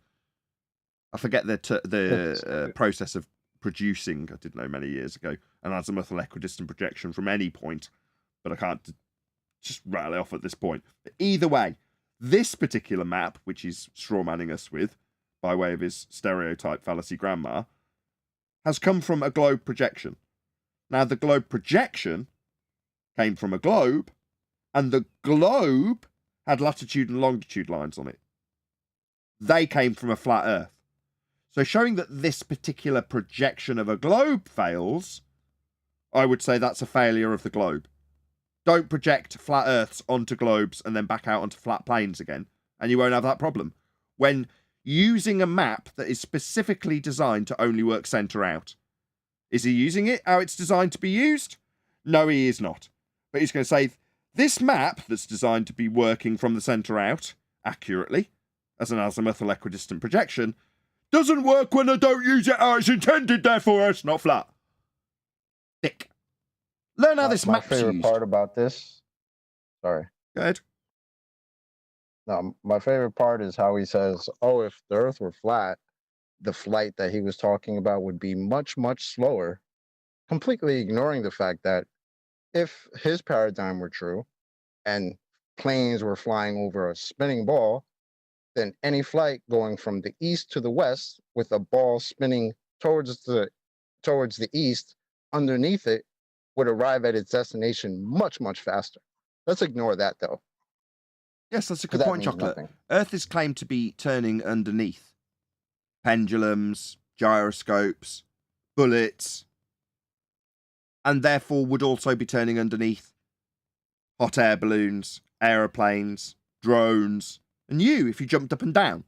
I forget the process of producing, I did know many years ago, an azimuthal equidistant projection from any point, but I can't just rattle it off at this point. But either way, this particular map, which he's strawmanning us with, by way of his stereotype fallacy grandma, has come from a globe projection. Now, the globe projection came from a globe, and the globe had latitude and longitude lines on it. They came from a flat Earth. So showing that this particular projection of a globe fails, I would say that's a failure of the globe. Don't project flat Earths onto globes and then back out onto flat planes again, and you won't have that problem. When using a map that is specifically designed to only work centre out. Is he using it how it's designed to be used? No, he is not. But he's going to say, this map that's designed to be working from the centre out accurately, as an azimuthal equidistant projection, doesn't work when I don't use it how it's intended, therefore it's not flat. Dick. Learn how this map's used. My favorite part about this... Sorry. Go ahead. No, my favorite part is how he says, oh, if the Earth were flat, the flight that he was talking about would be much, much slower, completely ignoring the fact that if his paradigm were true and planes were flying over a spinning ball, then any flight going from the east to the west with a ball spinning towards the east underneath it would arrive at its destination much, much faster. Let's ignore that, though. Yes, that's a good point, Chocolate. Nothing. Earth is claimed to be turning underneath. Pendulums, gyroscopes, bullets, and therefore would also be turning underneath hot air balloons, aeroplanes, drones, and you if you jumped up and down.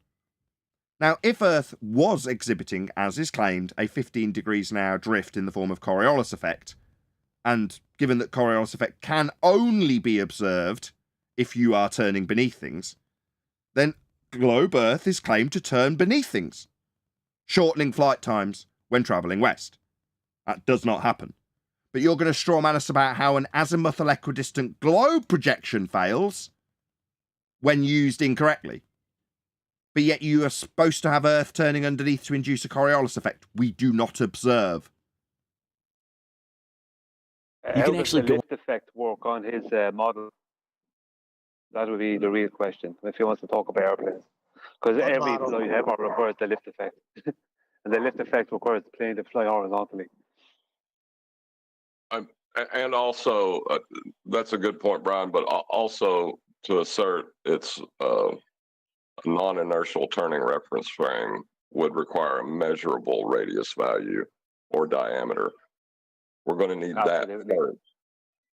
Now, if Earth was exhibiting, as is claimed, a 15 degrees an hour drift in the form of Coriolis effect, and given that Coriolis effect can only be observed if you are turning beneath things, then globe Earth is claimed to turn beneath things, shortening flight times when travelling west. That does not happen. But you're going to strawman us about how an azimuthal equidistant globe projection fails when used incorrectly. But yet you are supposed to have Earth turning underneath to induce a Coriolis effect we do not observe. You can How does actually the go... lift effect work on his model? That would be the real question if he wants to talk about airplanes. Because What every model? flight ever requires the lift effect. And the lift effect requires the plane to fly horizontally. And also, that's a good point, Brian, but also to assert it's a non-inertial turning reference frame would require a measurable radius value or diameter. We're going to need that first.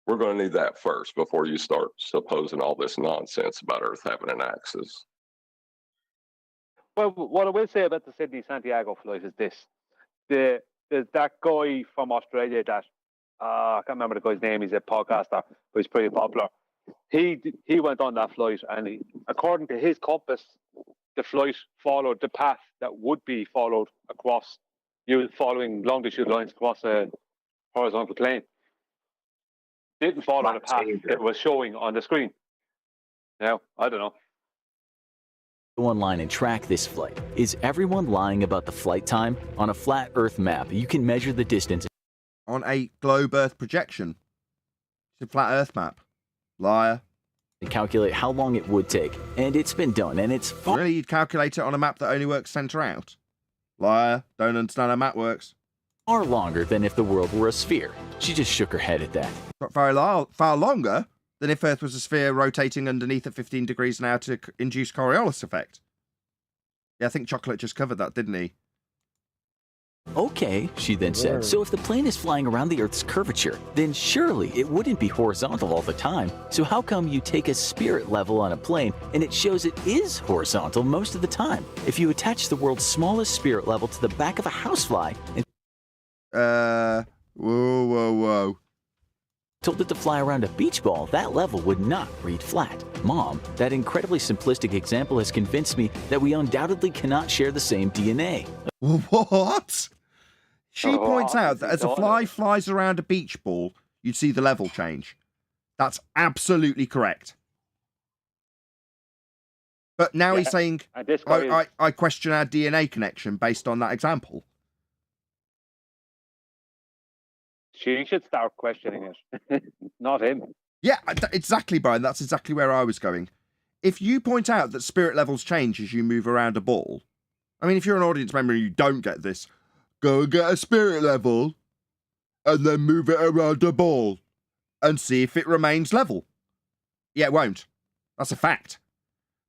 We're going to need that first before you start supposing all this nonsense about Earth having an axis. Well, what I will say about the Sydney-Santiago flight is this. There's that guy from Australia that, I can't remember the guy's name, he's a podcaster, but he's pretty popular. He went on that flight, and according to his compass, the flight followed the path that would be followed across, following longitude lines across a horizontal plane. Didn't follow the path it was showing on the screen. Now, I don't know. Go online and track this flight. Is everyone lying about the flight time? On a flat Earth map, you can measure the distance. On a globe Earth projection. It's a flat Earth map. Liar. And calculate how long it would take. And it's been done, and it's Really? You'd calculate it on a map that only works center out? Liar. Don't understand how map works. far longer than if the world were a sphere. She just shook her head at that. Not far longer than if Earth was a sphere rotating underneath at 15 degrees an hour to induce Coriolis effect. Yeah, I think Chocolate just covered that, didn't he? Okay, she then said, so if the plane is flying around the Earth's curvature, then surely it wouldn't be horizontal all the time. So how come you take a spirit level on a plane and it shows it is horizontal most of the time? If you attach the world's smallest spirit level to the back of a housefly and whoa. told it to fly around a beach ball, that level would not read flat. Mom, that incredibly simplistic example has convinced me that we undoubtedly cannot share the same DNA. What? She points out that as a fly flies around a beach ball, you'd see the level change. That's absolutely correct. But now he's saying, I question our DNA connection based on that example. She should start questioning it, not him. Yeah, exactly, Brian. That's exactly where I was going. If you point out that spirit levels change as you move around a ball, I mean, if you're an audience member and you don't get this, go and get a spirit level and then move it around a ball and see if it remains level. Yeah, it won't. That's a fact.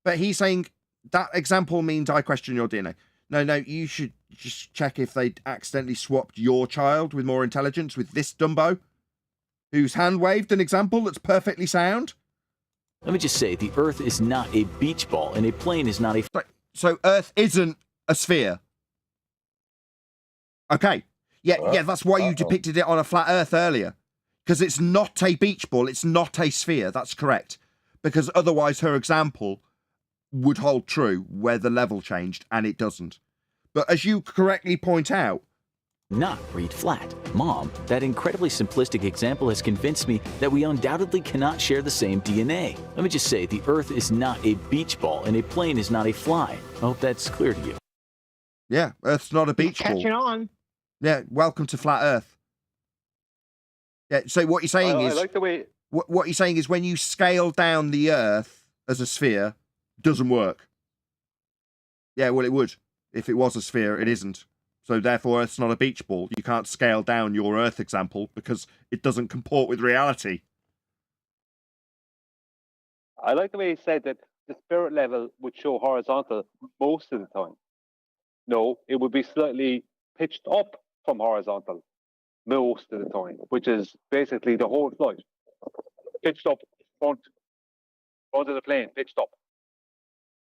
But he's saying that example means I question your DNA. No, you should just check if they accidentally swapped your child with more intelligence with this Dumbo, whose hand waved an example that's perfectly sound. Let me just say, the Earth is not a beach ball and a plane is not a... So Earth isn't a sphere. Okay. Yeah, that's why you depicted it on a flat Earth earlier. Because it's not a beach ball, it's not a sphere, that's correct. Because otherwise her example would hold true where the level changed, and it doesn't. But as you correctly point out, not read flat. Mom, that incredibly simplistic example has convinced me that we undoubtedly cannot share the same DNA. Let me just say, the Earth is not a beach ball and a plane is not a fly. I hope that's clear to you. Yeah, Earth's not a beach ball. Catching on. Yeah, welcome to flat Earth. Yeah, so what you're saying is... I like the way... What you're saying is when you scale down the Earth as a sphere, it doesn't work. Yeah, well, it would. If it was a sphere, it isn't. So therefore, Earth's not a beach ball. You can't scale down your Earth example because it doesn't comport with reality. I like the way he said that the spirit level would show horizontal most of the time. No, it would be slightly pitched up from horizontal most of the time, which is basically the whole flight. Pitched up front of the plane, pitched up.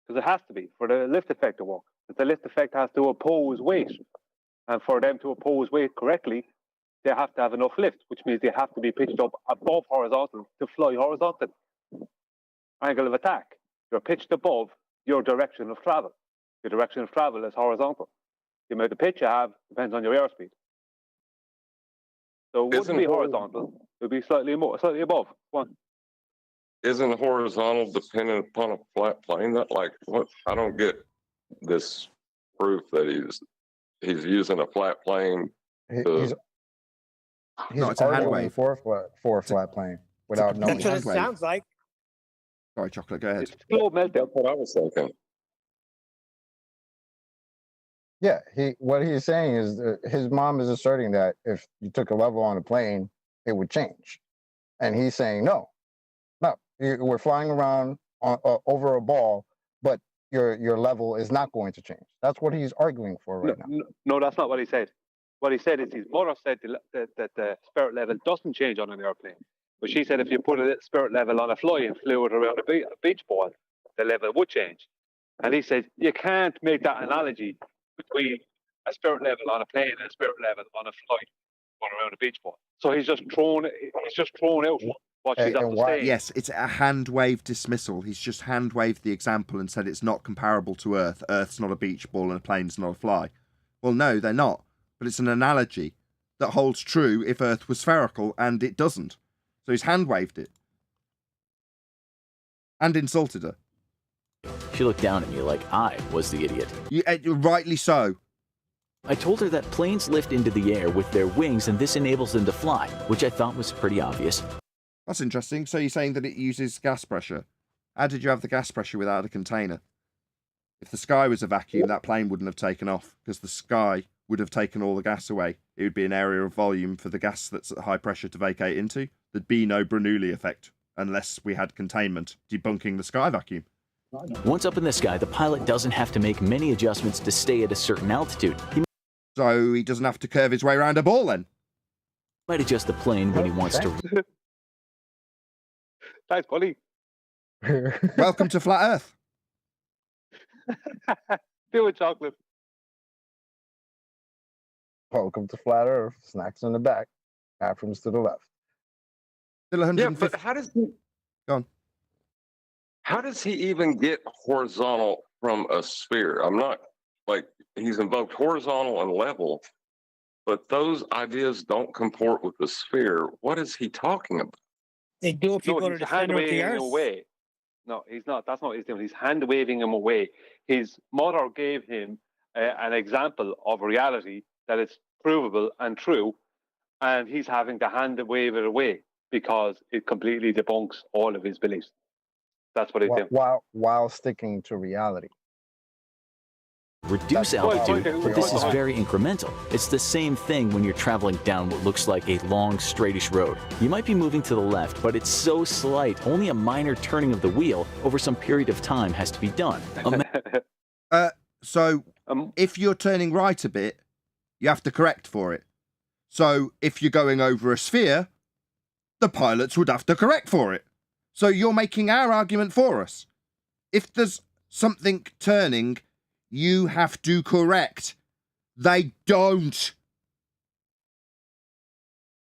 Because it has to be for the lift effect to work. The lift effect has to oppose weight. And for them to oppose weight correctly, they have to have enough lift, which means they have to be pitched up above horizontal to fly horizontal. Angle of attack. You're pitched above your direction of travel. Your direction of travel is horizontal. The amount of pitch you have depends on your airspeed. So it wouldn't be horizontal. It would be slightly above. One. Isn't horizontal dependent upon a flat plane? That what? I don't get this proof that he's using a flat plane. He's no, it's a hand wave for a flat plane without knowing. That's what it sounds like. Sorry, Chocolate, go ahead. It's globe meltdown. That's what I was thinking. Yeah, what he's saying is his mom is asserting that if you took a level on a plane, it would change, and he's saying no, we're flying around over a ball, but your level is not going to change. That's what he's arguing for right now. No, that's not what he said. What he said is his mother said that the spirit level doesn't change on an airplane, but she said if you put a spirit level on a fly and flew it around a beach ball, the level would change. And he said you can't make that analogy between a spirit level on a plane and a spirit level on a flight going around a beach ball. So he's just thrown out what she's after saying. Yes, it's a hand wave dismissal. He's just hand waved the example and said it's not comparable to Earth. Earth's not a beach ball and a plane's not a fly. Well, no, they're not. But it's an analogy that holds true if Earth was spherical, and it doesn't. So he's hand waved it. And insulted her. She looked down at me like I was the idiot. Rightly so. I told her that planes lift into the air with their wings and this enables them to fly, which I thought was pretty obvious. That's interesting. So you're saying that it uses gas pressure. How did you have the gas pressure without a container? If the sky was a vacuum, that plane wouldn't have taken off, because the sky would have taken all the gas away. It would be an area of volume for the gas that's at high pressure to vacate into. There'd be no Bernoulli effect unless we had containment debunking the sky vacuum. Once up in the sky, the pilot doesn't have to make many adjustments to stay at a certain altitude. So he doesn't have to curve his way around a ball then? Might adjust the plane when he wants to. Thanks, buddy. Welcome to Flat Earth. Do it, Chocolate. Welcome to Flat Earth. Snacks in the back, bathrooms to the left. Still 150. Yeah, but how does he? Go on. How does he even get horizontal from a sphere? I'm not like he's invoked horizontal and level, but those ideas don't comport with the sphere. What is he talking about? They do if you go to the center of the earth. Away. No, he's not. That's not what he's doing. He's hand waving him away. His mother gave him an example of reality that is provable and true, and he's having to hand wave it away because it completely debunks all of his beliefs. That's what he's doing. While sticking to reality. Reduce altitude, but this is very incremental. It's the same thing when you're traveling down what looks like a long, straightish road. You might be moving to the left, but it's so slight, only a minor turning of the wheel over some period of time has to be done. So if you're turning right a bit, you have to correct for it. So if you're going over a sphere, the pilots would have to correct for it. So you're making our argument for us. If there's something turning, you have to correct. They don't.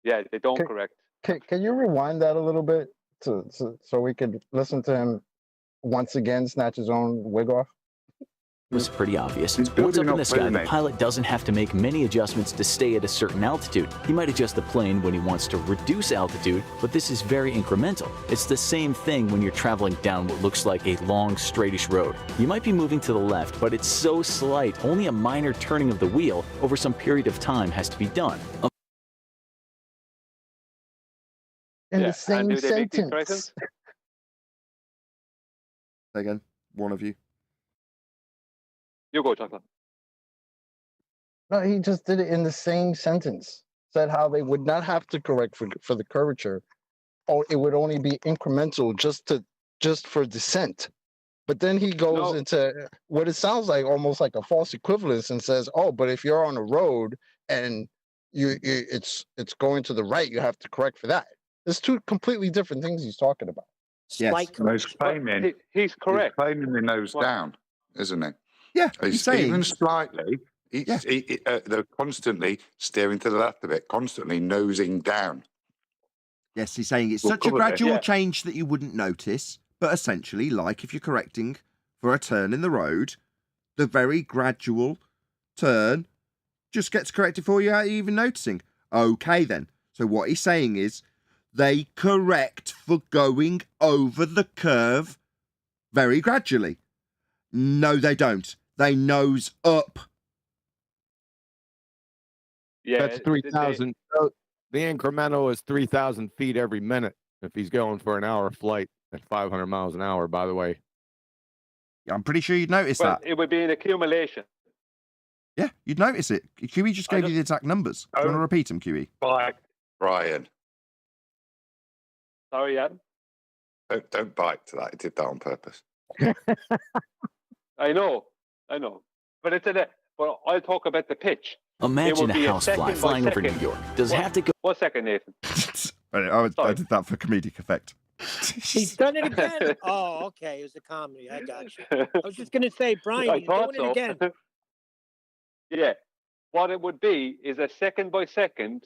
Yeah, they don't correct. Can you rewind that a little bit so we could listen to him once again snatch his own wig off? It was pretty obvious. Once up in the sky, the pilot doesn't have to make many adjustments to stay at a certain altitude. He might adjust the plane when he wants to reduce altitude, but this is very incremental. It's the same thing when you're traveling down what looks like a long, straightish road. You might be moving to the left, but it's so slight, only a minor turning of the wheel over some period of time has to be done. In the same sentence. Again, one of you. You go, Chocolate. No, he just did it in the same sentence. Said how they would not have to correct for the curvature, or it would only be incremental just for descent. But then he goes into what it sounds like almost like a false equivalence and says, "Oh, but if you're on a road and it's going to the right, you have to correct for that." There's two completely different things he's talking about. Yes, he's claiming he's correct. He's claiming the nose down, isn't he? Yeah, he's saying even slightly. They're constantly steering to the left of it, constantly nosing down. Yes, he's saying it's such a gradual change that you wouldn't notice, but essentially, like if you're correcting for a turn in the road, the very gradual turn just gets corrected for you without you even noticing. Okay, then. So what he's saying is they correct for going over the curve very gradually. No, they don't. They nose up. Yeah, that's 3,000. The incremental is 3,000 feet every minute if he's going for an hour flight. at 500 miles an hour, by the way. I'm pretty sure you'd notice Well, that. it would be an accumulation. Yeah, you'd notice it. QE just gave you the exact numbers. Do you want to repeat them, QE? Brian, Sorry, Adam. don't bite to that. He did that on purpose. I know. But but I'll talk about the pitch. Imagine a housefly flying over New York. Does it have to go? 1 second, Nathan. I did that for comedic effect. He's done it again. Oh, okay. It was a comedy. I got you. I was just gonna say, Brian, I you're thought doing it again. Yeah. What it would be is a second by second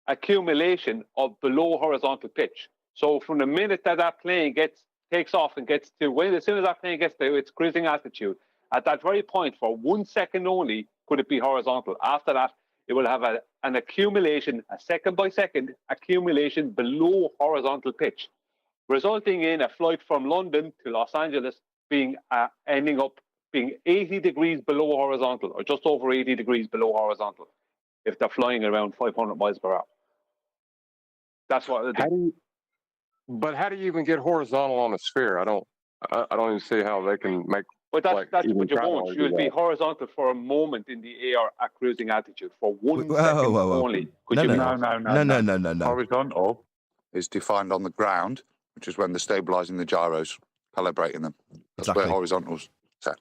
accumulation of below horizontal pitch. So from the minute that plane takes off and gets to as soon as that plane gets to its cruising altitude, at that very point, for 1 second only, could it be horizontal. After that, it will have an accumulation, a second by second accumulation below horizontal pitch, resulting in a flight from London to Los Angeles ending up being 80 degrees below horizontal, or just over 80 degrees below horizontal, if they're flying around 500 miles per hour. That's what it'll do. But how do you even get horizontal on a sphere? I don't even see how they can make. But that's what you travel won't. You'll be horizontal for a moment in the air at cruising altitude for 1 second only. No. Horizontal is defined on the ground, which is when they're stabilizing the gyros, calibrating them. That's where horizontal's set.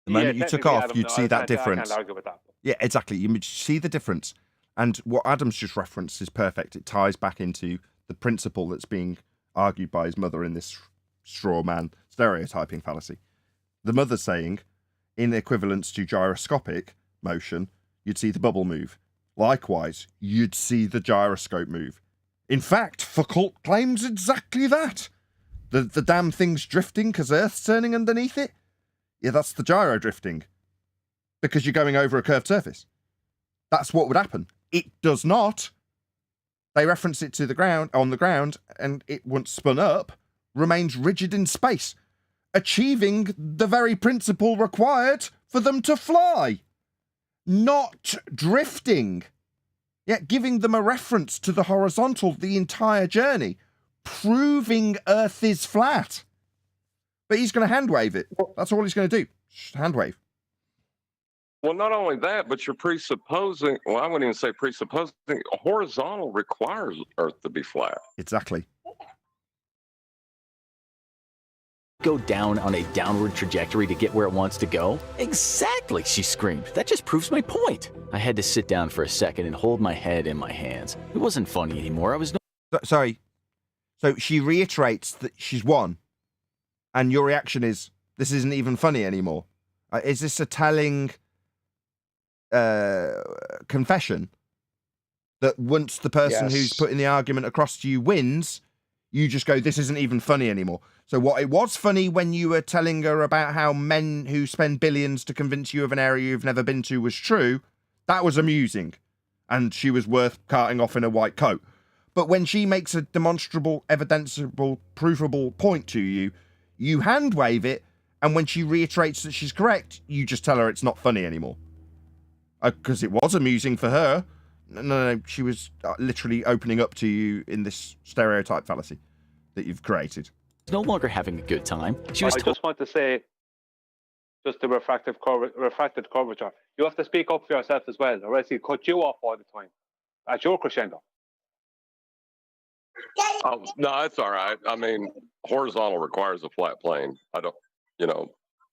The moment you took off, you'd see that difference. I can't argue with that. Yeah, exactly. You see the difference. And what Adam's just referenced is perfect. It ties back into the principle that's being argued by his mother in this straw man stereotyping fallacy. The mother's saying, in equivalence to gyroscopic motion, you'd see the bubble move. Likewise, you'd see the gyroscope move. In fact, Foucault claims exactly that. The damn thing's drifting because Earth's turning underneath it. Yeah, that's the gyro drifting. Because you're going over a curved surface. That's what would happen. It does not. They reference it to the ground, on the ground, and it, once spun up, remains rigid in space, achieving the very principle required for them to fly. Not drifting. Yet giving them a reference to the horizontal the entire journey, proving Earth is flat. But he's going to hand wave it. That's all he's going to do. Just hand wave. Well, not only that, but you're presupposing, well, I wouldn't even say presupposing, horizontal requires Earth to be flat. Exactly. Go down on a downward trajectory to get where it wants to go? Exactly, she screamed. That just proves my point. I had to sit down for a second and hold my head in my hands. It wasn't funny anymore. I was Sorry. So she reiterates that she's won. And your reaction is, this isn't even funny anymore. Is this a telling confession that once the person who's putting the argument across to you wins, you just go, this isn't even funny anymore? So what it was funny when you were telling her about how men who spend billions to convince you of an area you've never been to was true, that was amusing. And she was worth carting off in a white coat. But when she makes a demonstrable, evidenceable, provable point to you, you hand wave it, and when she reiterates that she's correct, you just tell her it's not funny anymore. Because it was amusing for her. No, she was literally opening up to you in this stereotype fallacy that you've created. no longer having a good time. I just want to say, just the refracted curvature, you have to speak up for yourself as well, or else he'll cut you off all the time at your crescendo. Oh, no, it's all right. I mean, horizontal requires a flat plane.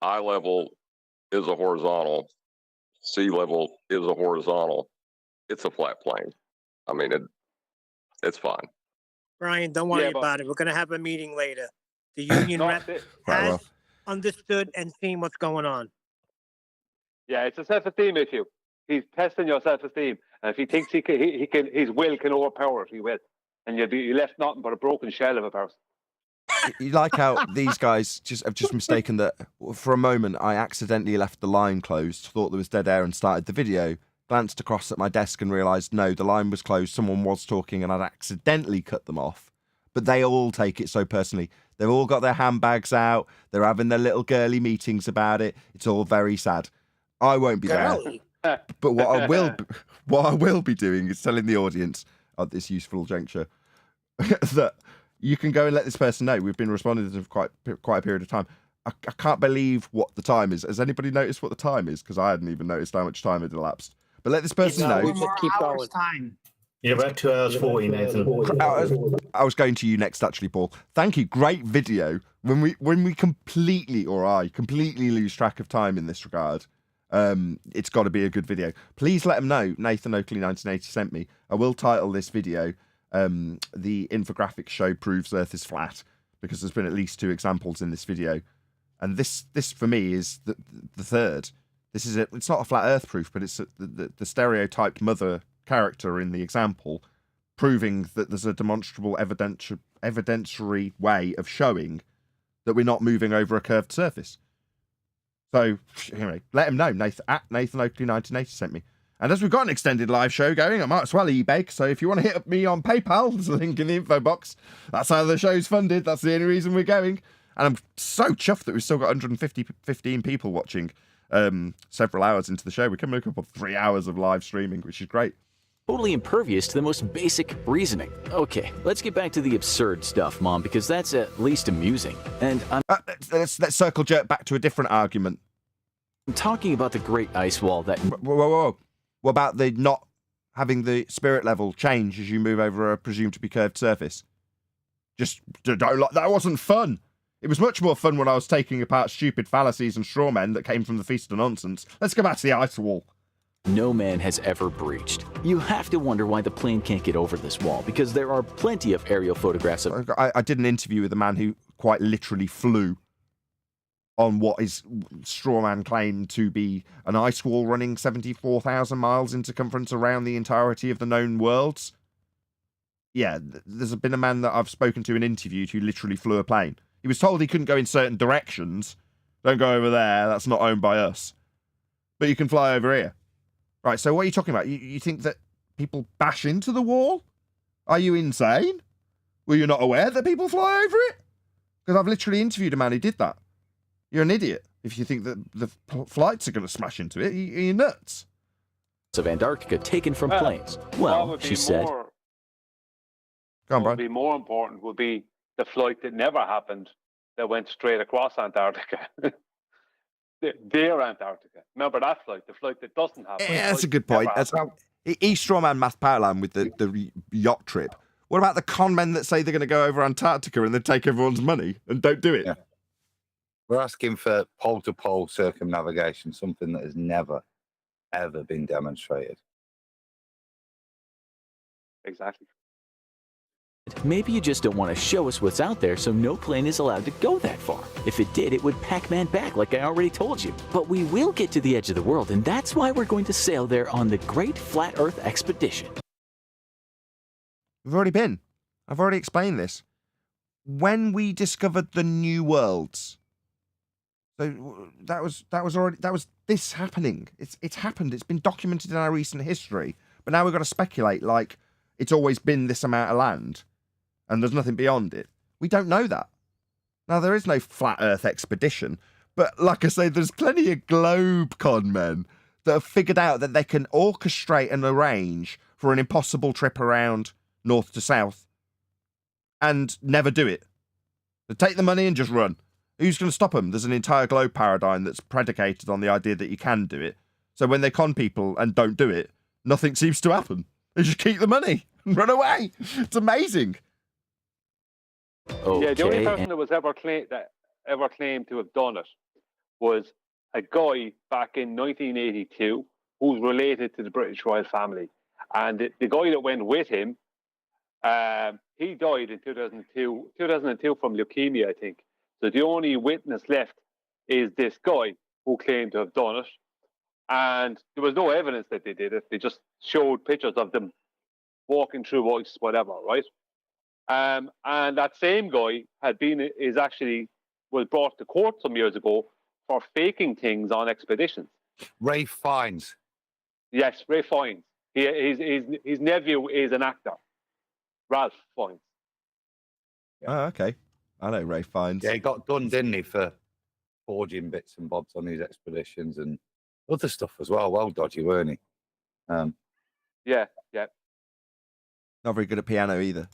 Eye level is a horizontal. Sea level is a horizontal. It's a flat plane. I mean, it's fine. Brian, don't worry about it. We're going to have a meeting later. The union rep has understood and seen what's going on. Yeah, it's a self-esteem issue. He's testing your self-esteem, and if he thinks he can, his will can overpower it. He will, and you'll be left nothing but a broken shell of a person. You like how these guys have just mistaken that for a moment I accidentally left the line closed, thought there was dead air and started the video, glanced across at my desk and realised no, the line was closed, someone was talking and I'd accidentally cut them off. But they all take it so personally. They've all got their handbags out, they're having their little girly meetings about it. It's all very sad. I won't be there. But what I will be doing is telling the audience at this useful juncture that you can go and let this person know. We've been responding to them for quite a period of time. I can't believe what the time is. Has anybody noticed what the time is? Because I hadn't even noticed how much time had elapsed. But let this person know. We should keep going. Time. Yeah, about 2 hours 40, Nathan. I was going to you next, actually, Paul. Thank you. Great video. When we completely, or I completely lose track of time in this regard, it's got to be a good video. Please let them know. Nathan Oakley 1980 sent me. I will title this video, "The Infographics Show Proves Earth is Flat," because there's been at least 2 examples in this video. And this for me is the third. This is it's not a flat Earth proof, but it's the stereotyped mother character in the example, proving that there's a demonstrable evidentiary way of showing that we're not moving over a curved surface. So anyway, let him know. Nathan Oakley 1980 sent me. And as we've got an extended live show going, I might as well eBay. So if you want to hit up me on PayPal, there's a link in the info box. That's how the show's funded. That's the only reason we're going. And I'm so chuffed that we've still got 115 people watching several hours into the show. We can make up 3 hours of live streaming, which is great. Totally impervious to the most basic reasoning. Okay, let's get back to the absurd stuff, Mom, because that's at least amusing. And let's circle jerk back to a different argument. I'm talking about the Great Ice Wall that... Whoa. What about the not having the spirit level change as you move over a presumed to be curved surface? Just don't like that. Wasn't fun. It was much more fun when I was taking apart stupid fallacies and straw men that came from the Feast of Nonsense. Let's go back to the ice wall. No man has ever breached. You have to wonder why the plane can't get over this wall, because there are plenty of aerial photographs of... I did an interview with a man who quite literally flew on what is strawman claimed to be an ice wall running 74,000 miles in circumference around the entirety of the known worlds. Yeah, there's been a man that I've spoken to and interviewed who literally flew a plane. He was told he couldn't go in certain directions. Don't go over there, that's not owned by us. But you can fly over here. Right, so what are you talking about? You think that people bash into the wall? Are you insane? Were you not aware that people fly over it? Because I've literally interviewed a man who did that. You're an idiot if you think that the flights are going to smash into it. You're nuts. Of Antarctica taken from planes. Well, she said... Go on, Brian. What would be more important would be the flight that never happened that went straight across Antarctica. Their Antarctica. Remember that flight, the flight that doesn't happen. Yeah, that's a good point. He's strawman Math Powerland with the yacht trip. What about the con men that say they're going to go over Antarctica and then take everyone's money and don't do it? Yeah. We're asking for pole-to-pole circumnavigation, something that has never, ever been demonstrated. Exactly. Maybe you just don't want to show us what's out there, so no plane is allowed to go that far. If it did, it would Pac-Man back, like I already told you. But we will get to the edge of the world, and that's why we're going to sail there on the Great Flat Earth Expedition. We've already been. I've already explained this. When we discovered the new worlds, so that was this happening. It's happened. It's been documented in our recent history. But now we've got to speculate like it's always been this amount of land. And there's nothing beyond it. We don't know that. Now, there is no flat Earth expedition, but like I say, there's plenty of globe con men that have figured out that they can orchestrate and arrange for an impossible trip around north to south and never do it. So take the money and just run. Who's going to stop them? There's an entire globe paradigm that's predicated on the idea that you can do it. So when they con people and don't do it, nothing seems to happen. They just keep the money and run away. It's amazing. Okay. Yeah, the only person that was ever claimed to have done it was a guy back in 1982 who's related to the British royal family, and the guy that went with him, he died in 2002 from leukemia, I think. So the only witness left is this guy who claimed to have done it, and there was no evidence that they did it. They just showed pictures of them walking through ice, whatever, right? And that same guy was brought to court some years ago for faking things on expeditions. Ray Fiennes. Yes, Ray Fiennes. His nephew is an actor, Ralph Fiennes. Oh, okay. I know Ray Fiennes. Yeah, he got done, didn't he, for forging bits and bobs on these expeditions and other stuff as well. Well dodgy, weren't he? Yeah. Not very good at piano either.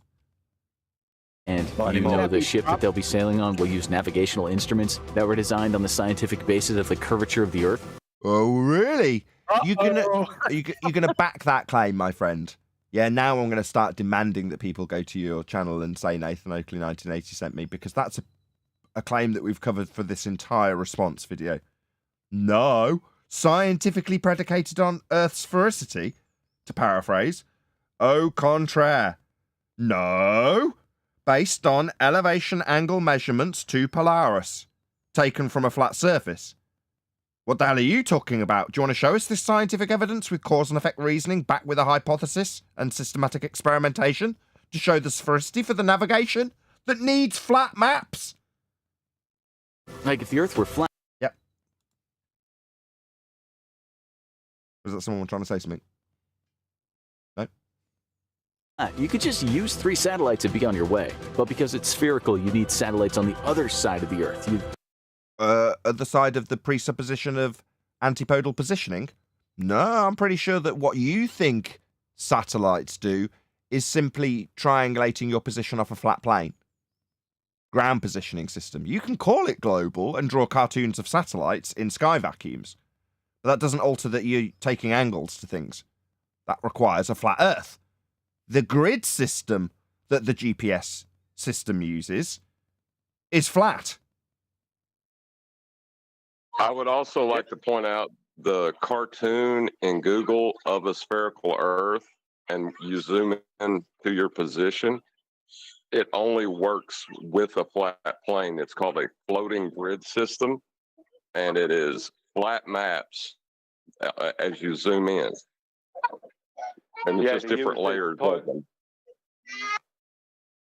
And Not you anymore. know the ship that they'll be sailing on will use navigational instruments that were designed on the scientific basis of the curvature of the Earth? Oh, really? You're gonna back that claim, my friend? Yeah, now I'm gonna start demanding that people go to your channel and say Nathan Oakley 1980 sent me, because that's a claim that we've covered for this entire response video. No, scientifically predicated on Earth's sphericity, to paraphrase. Au contraire. No, based on elevation angle measurements to Polaris, taken from a flat surface. What the hell are you talking about? Do you want to show us this scientific evidence with cause and effect reasoning backed with a hypothesis and systematic experimentation to show the sphericity for the navigation that needs flat maps? Like if the Earth were flat. Yep. Was that someone trying to say something? No? You could just use 3 satellites and be on your way. But because it's spherical, you need satellites on the other side of the Earth. At the side of the presupposition of antipodal positioning? No, I'm pretty sure that what you think satellites do is simply triangulating your position off a flat plane. Ground positioning system. You can call it global and draw cartoons of satellites in sky vacuums. But that doesn't alter that you're taking angles to things. That requires a flat Earth. The grid system that the GPS system uses is flat. I would also like to point out the cartoon in Google of a spherical Earth, and you zoom in to your position. It only works with a flat plane. It's called a floating grid system, and it is flat maps as you zoom in. And it's just different layers of them.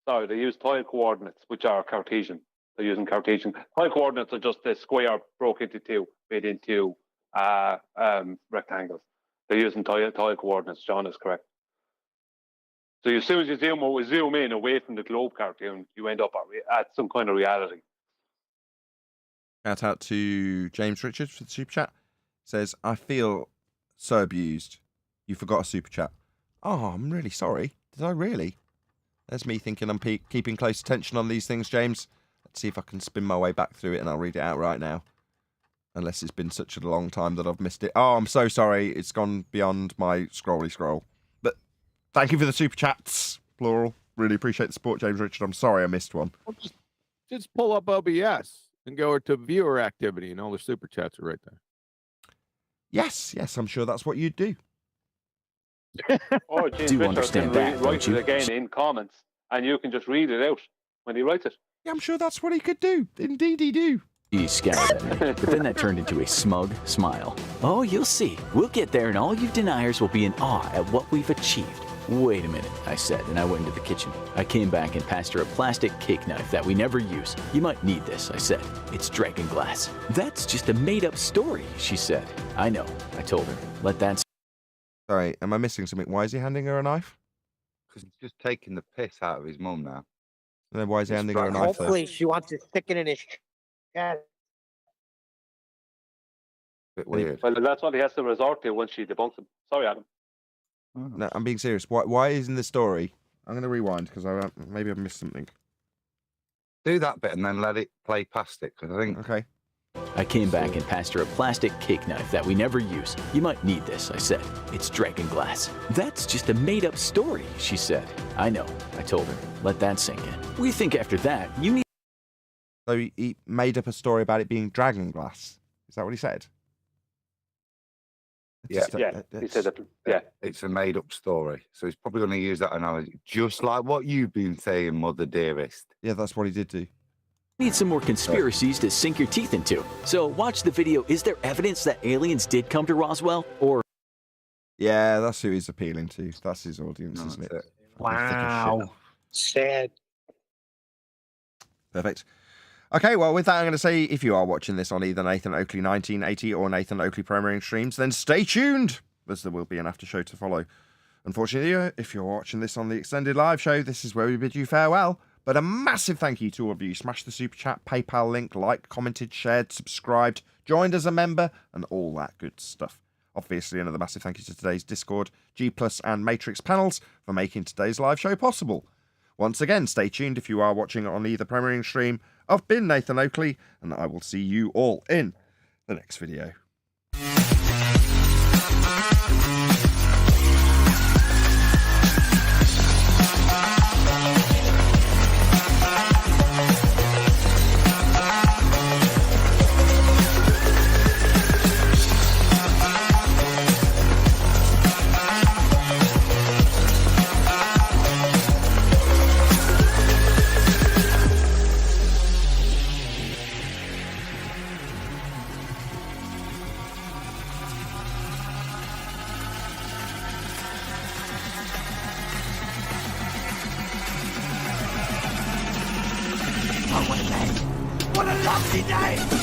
Sorry, they use tile coordinates, which are Cartesian. They're using Cartesian. Tile coordinates are just a square broke into 2, made into rectangles. They're using tile coordinates. John is correct. So as soon as you zoom in away from the globe cartoon, you end up at some kind of reality. Shout out to James Richards for the super chat. Says, I feel so abused. You forgot a super chat. Oh, I'm really sorry. Did I really? There's me thinking I'm keeping close attention on these things, James. Let's see if I can spin my way back through it, and I'll read it out right now. Unless it's been such a long time that I've missed it. Oh, I'm so sorry. It's gone beyond my scrolly scroll. But thank you for the super chats, plural. Really appreciate the support, James Richard. I'm sorry I missed one. Well, just pull up OBS and go to viewer activity, and all the super chats are right there. Yes, I'm sure that's what you'd do. Or James Richard can write it again in comments, and you can just read it out when he writes it. Yeah, I'm sure that's what he could do. Indeed, he do. He scowled at me, but then that turned into a smug smile. Oh, you'll see. We'll get there, and all you deniers will be in awe at what we've achieved. Wait a minute, I said, and I went into the kitchen. I came back and passed her a plastic cake knife that we never use. You might need this, I said. It's dragon glass. That's just a made-up story, she said. I know, I told her. Let that... Sorry, am I missing something? Why is he handing her a knife? Because he's just taking the piss out of his mum now. And then why is he handing her a knife? Hopefully she wants to stick it in his chest. Bit weird. Well, that's what he has to resort to when she debunks him. Sorry, Adam. No, I'm being serious. Why isn't the story? I'm going to rewind because maybe I've missed something. Do that bit and then let it play past it. Because I think. Okay. I came back and passed her a plastic cake knife that we never use. You might need this, I said. It's dragon glass. That's just a made-up story, she said. I know, I told her. Let that sink in. We think after that, you need... So he made up a story about it being dragon glass. Is that what he said? Yeah, he said that. Yeah, it's a made-up story, so he's probably going to use that analogy, just like what you've been saying, Mother Dearest. Yeah, that's what he did do. Need some more conspiracies to sink your teeth into. So watch the video. Is there evidence that aliens did come to Roswell, or? Yeah, that's who he's appealing to. That's his audience, isn't it? Wow, sad. Perfect. Okay, well, with that, I'm going to say, if you are watching this on either Nathan Oakley 1980 or Nathan Oakley Premiering streams, then stay tuned, as there will be an after show to follow. Unfortunately, if you're watching this on the extended live show, this is where we bid you farewell. But a massive thank you to all of you. Smash the super chat, PayPal link, liked, commented, shared, subscribed, joined as a member, and all that good stuff. Obviously, another massive thank you to today's Discord, G+, and Matrix panels for making today's live show possible. Once again, stay tuned if you are watching on either premiering stream. I've been Nathan Oakley, and I will see you all in the next video. What a lovely day!